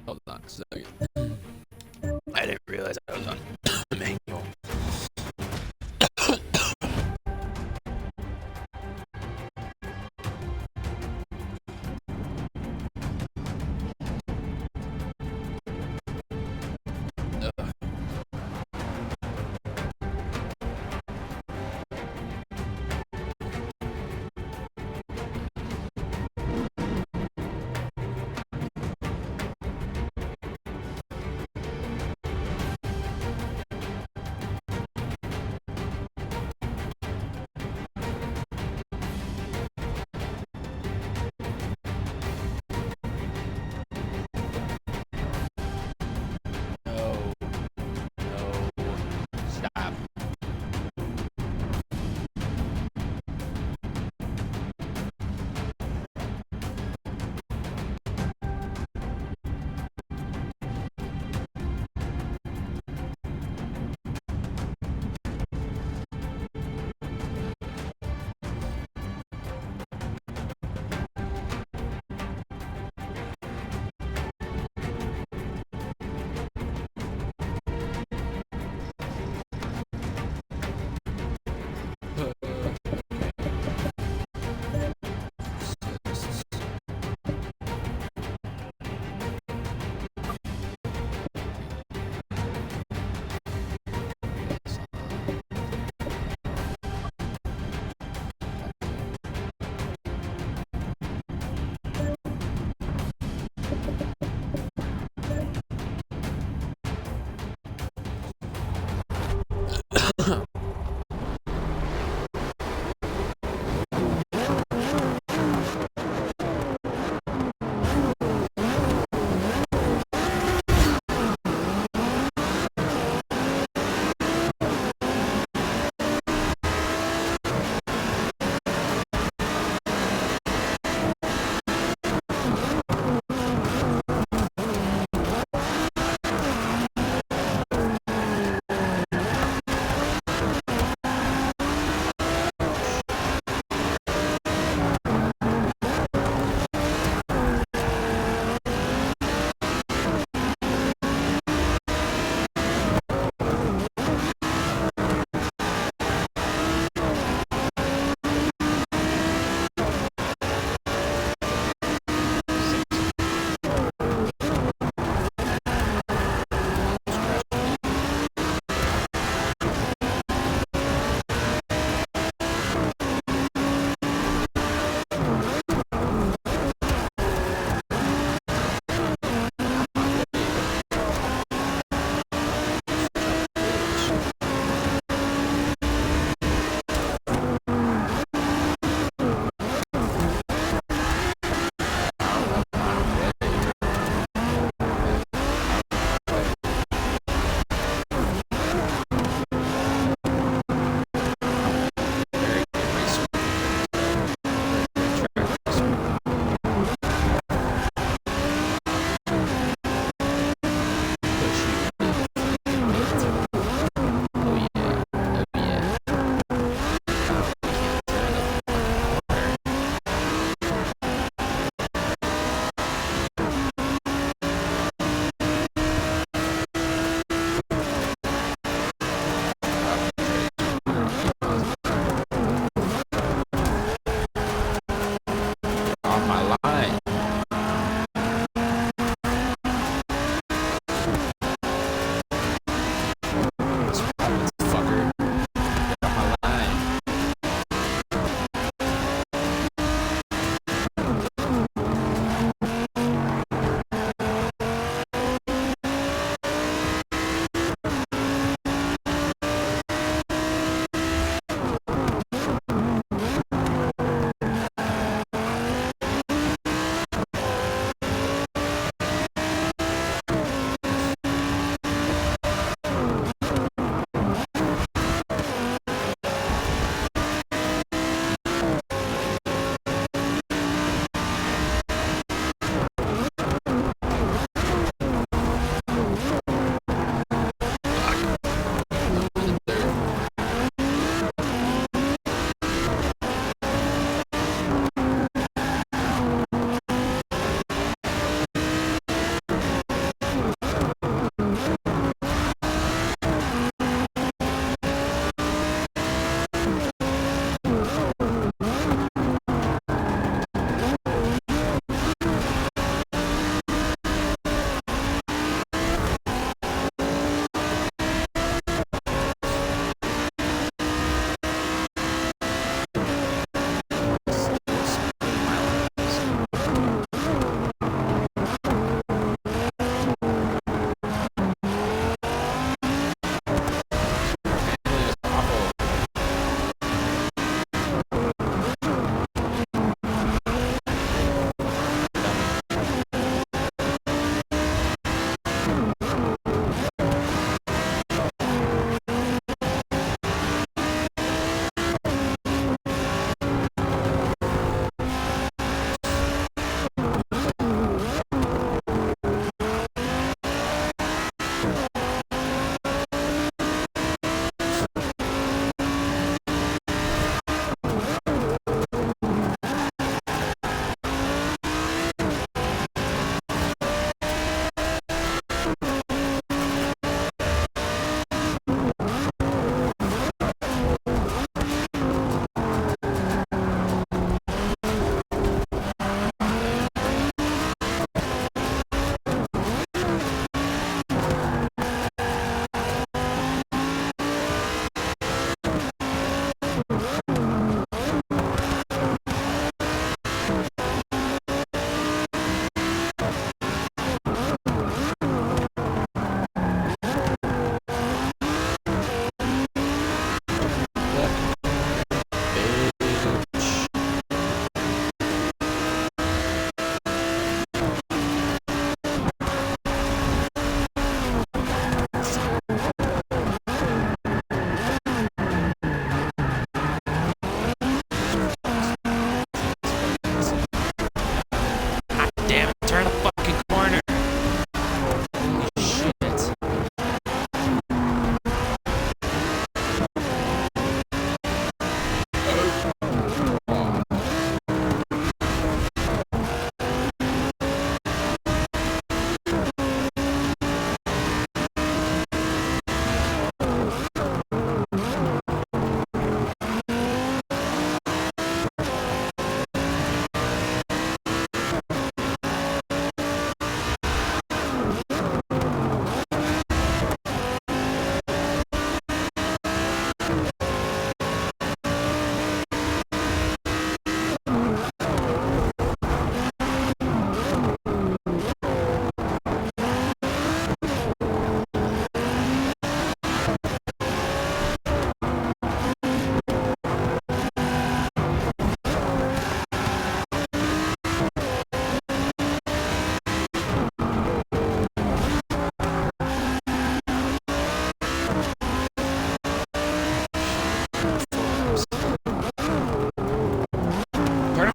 A: Hold on a second. I didn't realize I was on manual.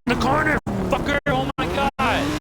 A: the corner, fucker. Oh my god.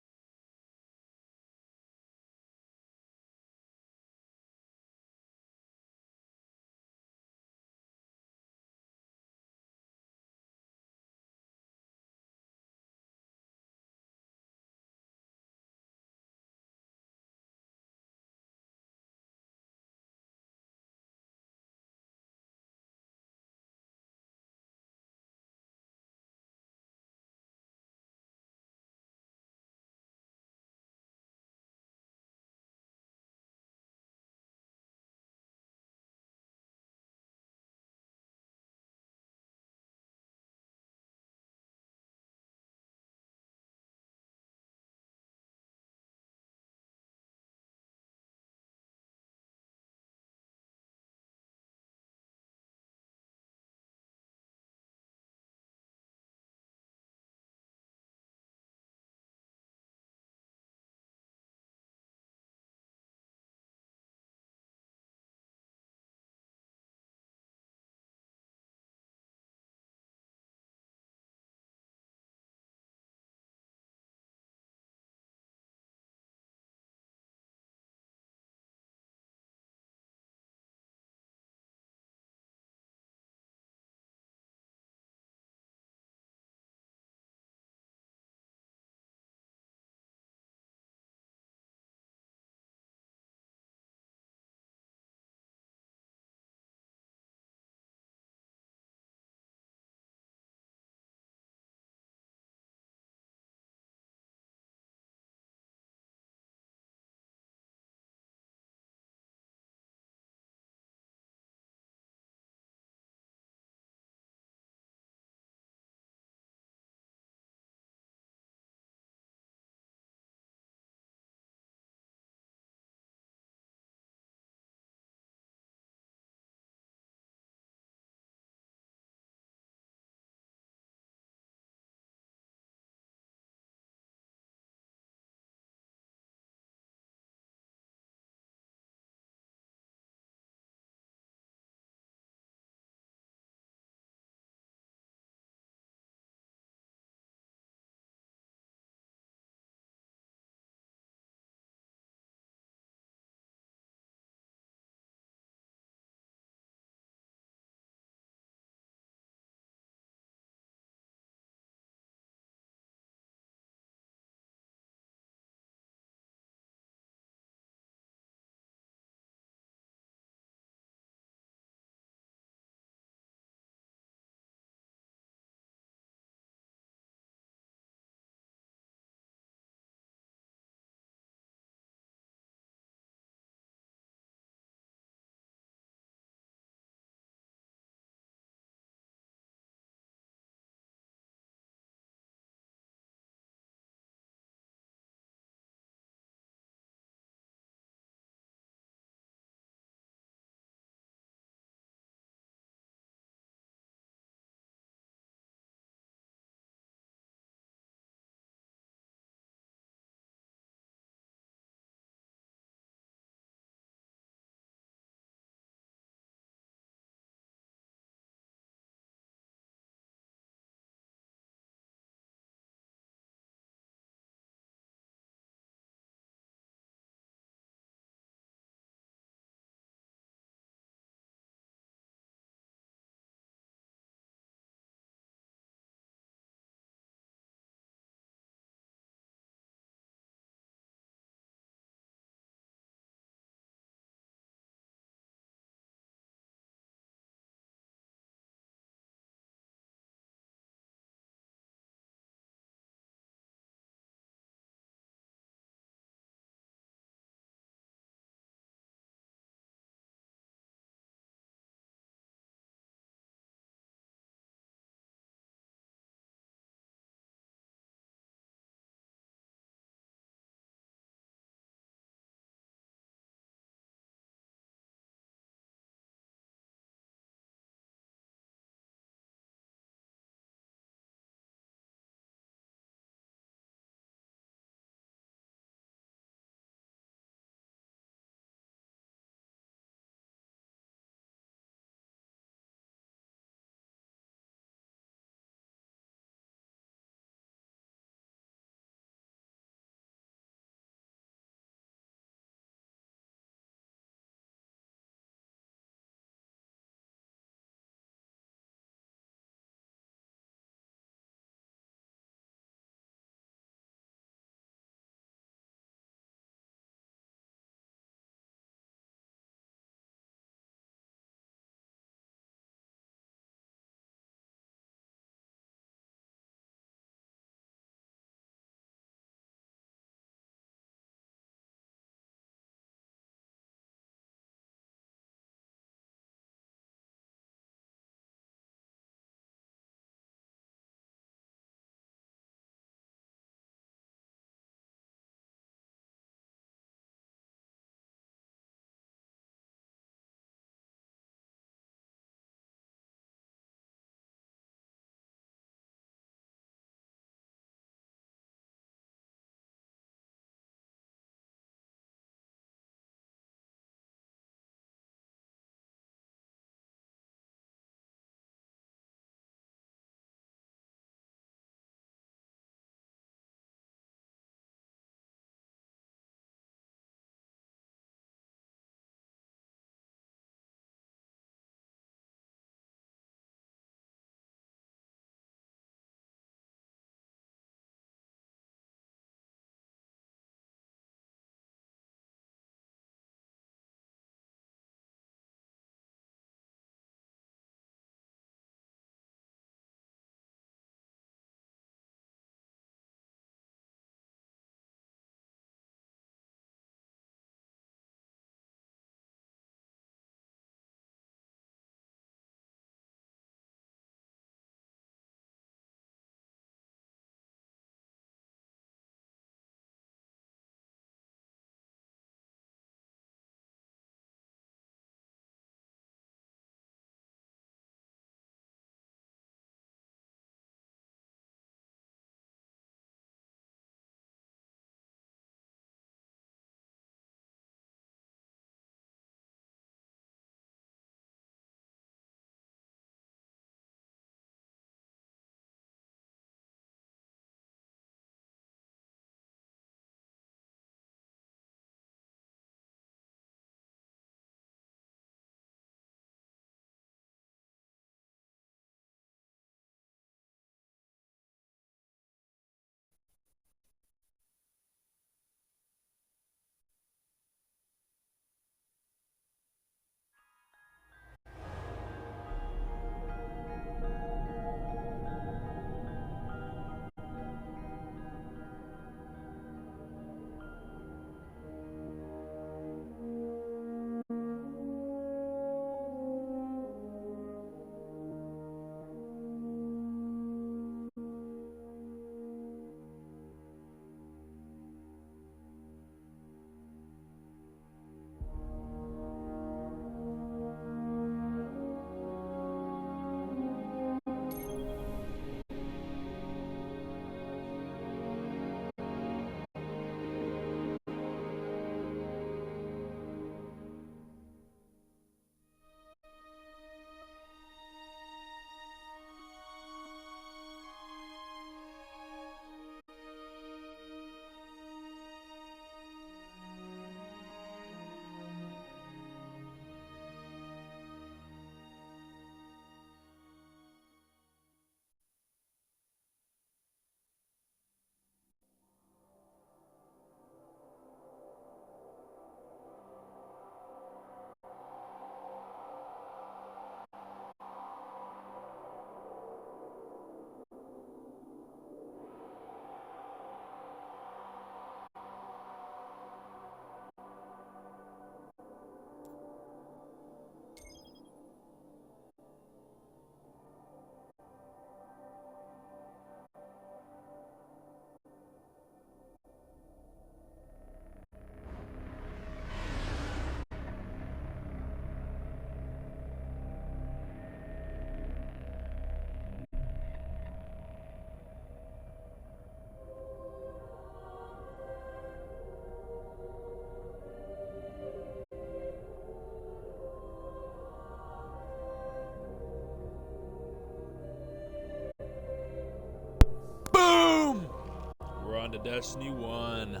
A: on to Destiny 1.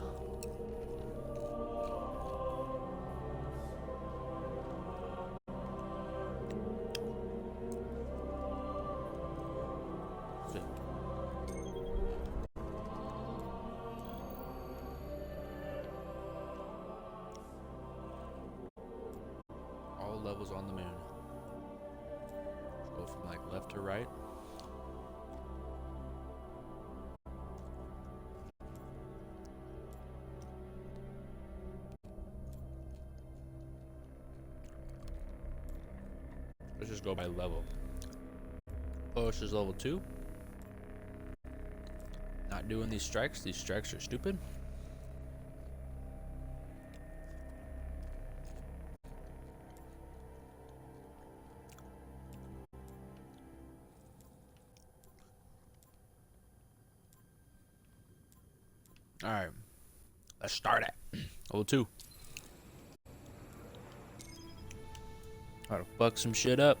A: All levels on the moon. Go from like left to right. Let's just go by level. Oh, this is level 2. Not doing these strikes. These strikes are stupid. Alright. Let's start it. Level 2. Gotta fuck some shit up.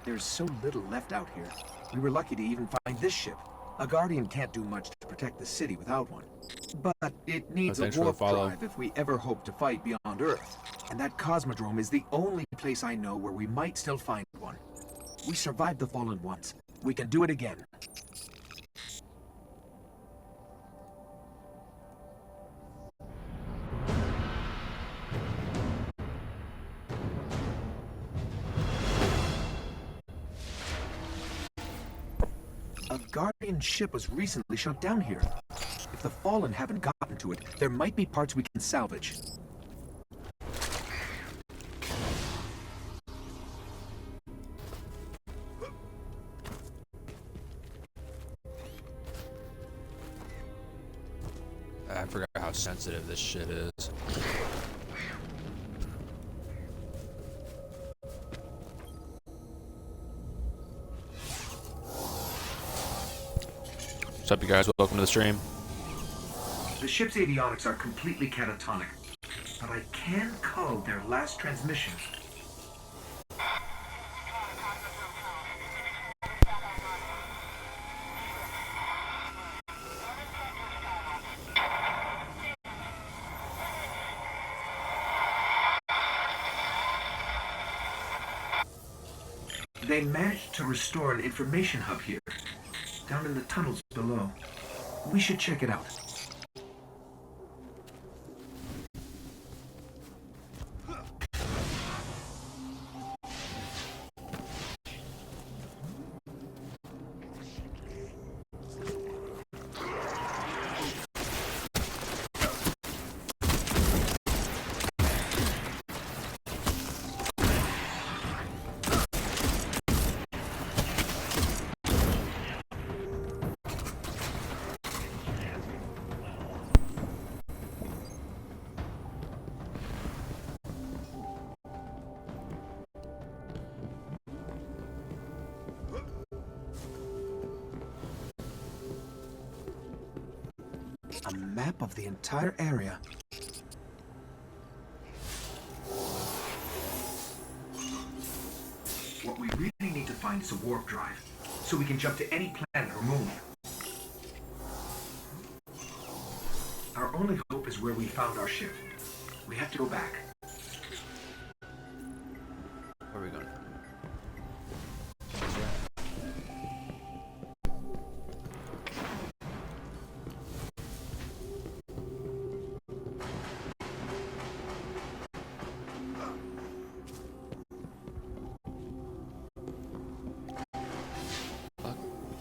I: There's so little left out here. We were lucky to even find this ship. A Guardian can't do much to protect the city without one. But it needs a warp drive if we ever hope to fight beyond Earth. And that Cosmodrome is the only place I know where we might still find one. We survived the Fallen once. We can do it again. A Guardian ship was recently shut down here. If the Fallen haven't gotten to it, there might be parts we can salvage.
A: I forgot how sensitive this shit is. What's up, you guys? Welcome to the stream.
I: The ship's avionics are completely catatonic, but I can code their last transmission. They managed to restore an information hub here, down in the tunnels below. We should check it out. A map of the entire area. What we really need to find is a warp drive, so we can jump to any planet or moon. Our only hope is where we found our ship. We have to go back.
A: Where are we going?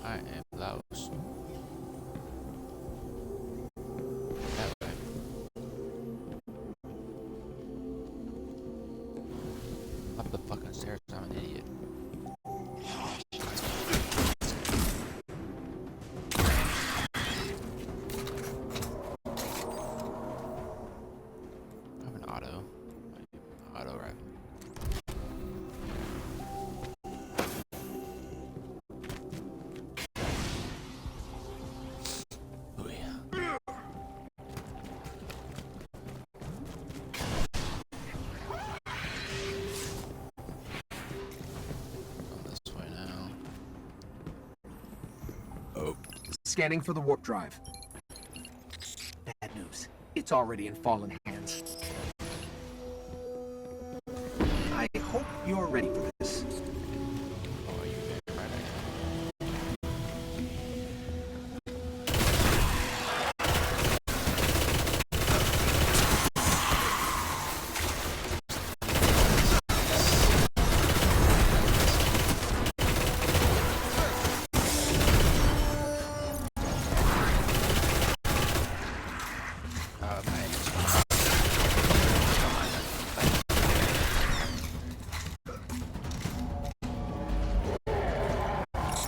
A: I am Laos. That way.
I: Scanning for the warp drive. Bad news. It's already in fallen hands. I hope you're ready for this.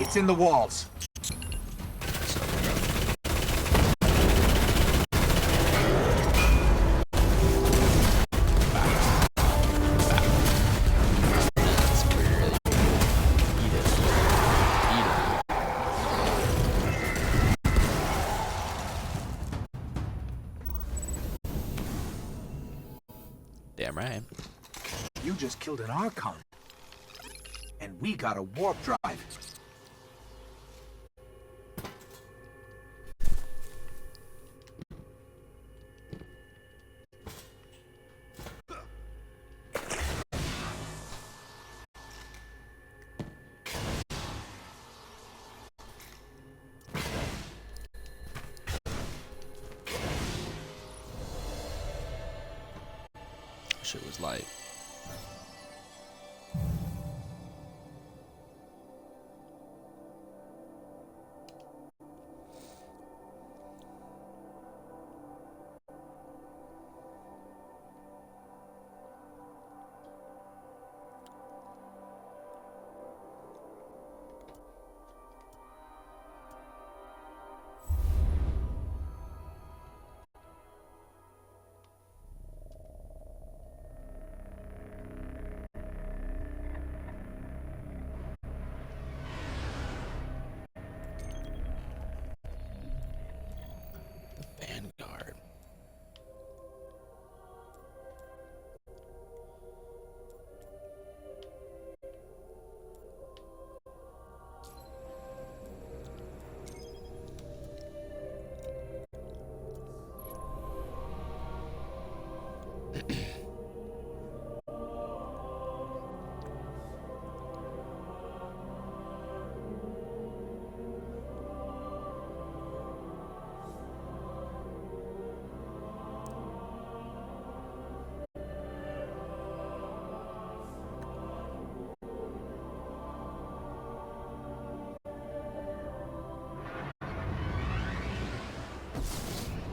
I: It's in the walls.
A: Damn right.
I: You just killed an Archon. And we got a warp drive.
A: Shit was light. Vanguard.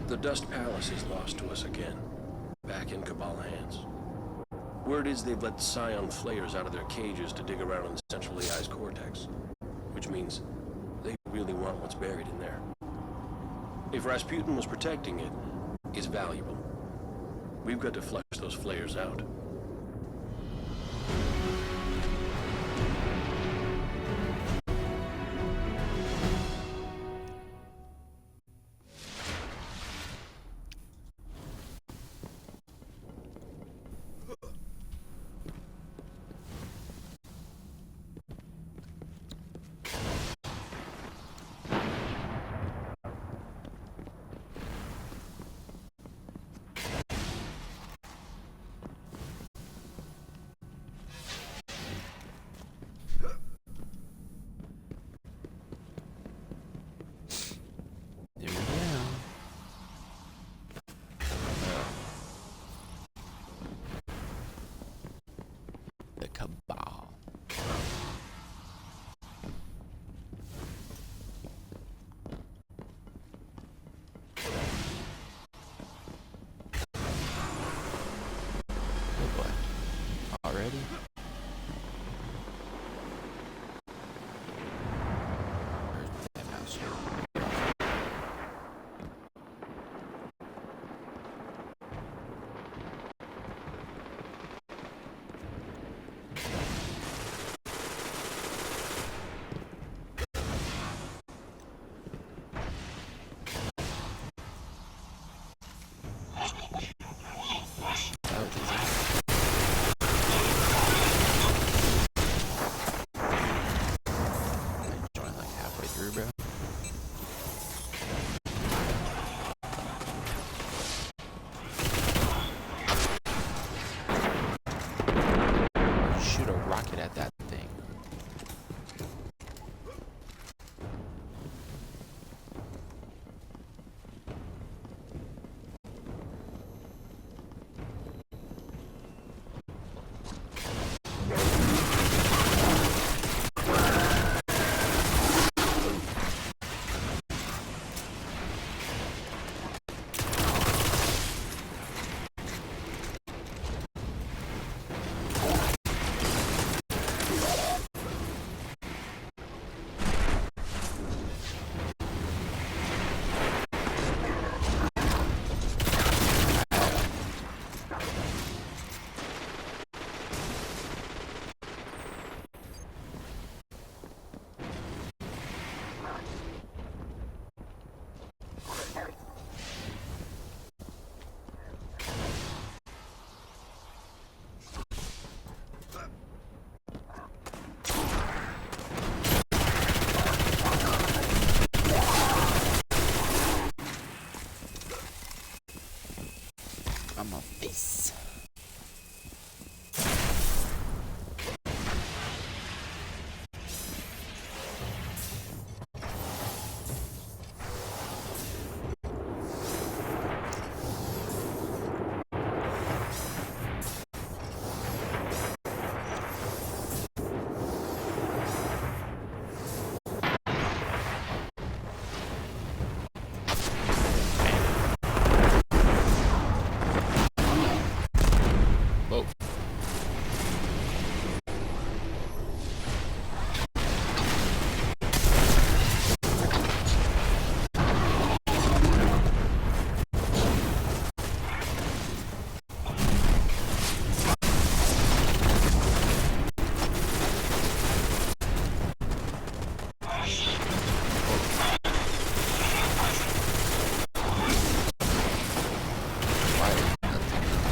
E: The Dust Palace is lost to us again, back in Cabal hands. Word is they've let Scion flayers out of their cages to dig around in the central AI's cortex, which means they really want what's buried in there. If Rasputin was protecting it, it's valuable. We've got to flush those flayers out. There we go. The Cabal. Oh boy. Already? Where's that mouse? Join like halfway through, bro.
A: on my face.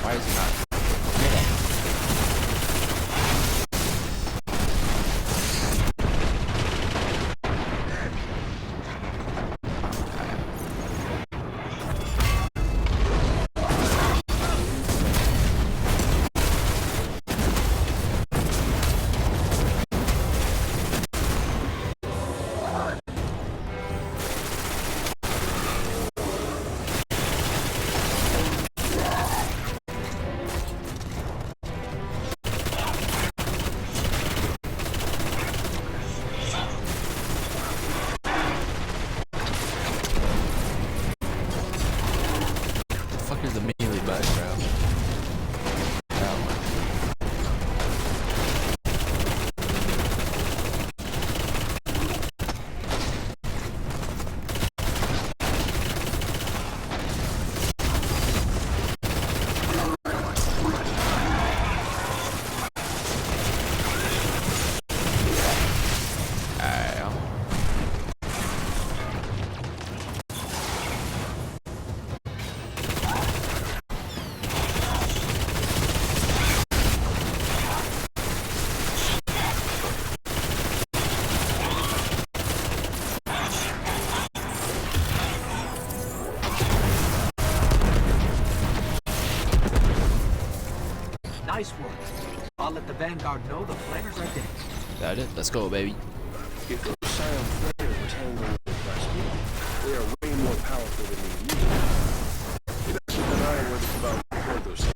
A: Why is it not? Here's the melee bug, bro.
I: Nice work. I'll let the Vanguard know the flammers are dead.
A: Got it. Let's go, baby.
E: If those Scion flares were tangling with Rasputin, they are way more powerful than we used to. It doesn't deny what it's about to record those things.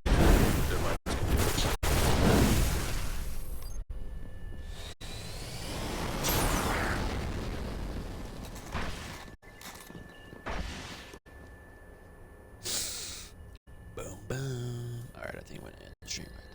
E: Their minds can do it.
A: Boom, boom. Alright, I think we're gonna end the stream right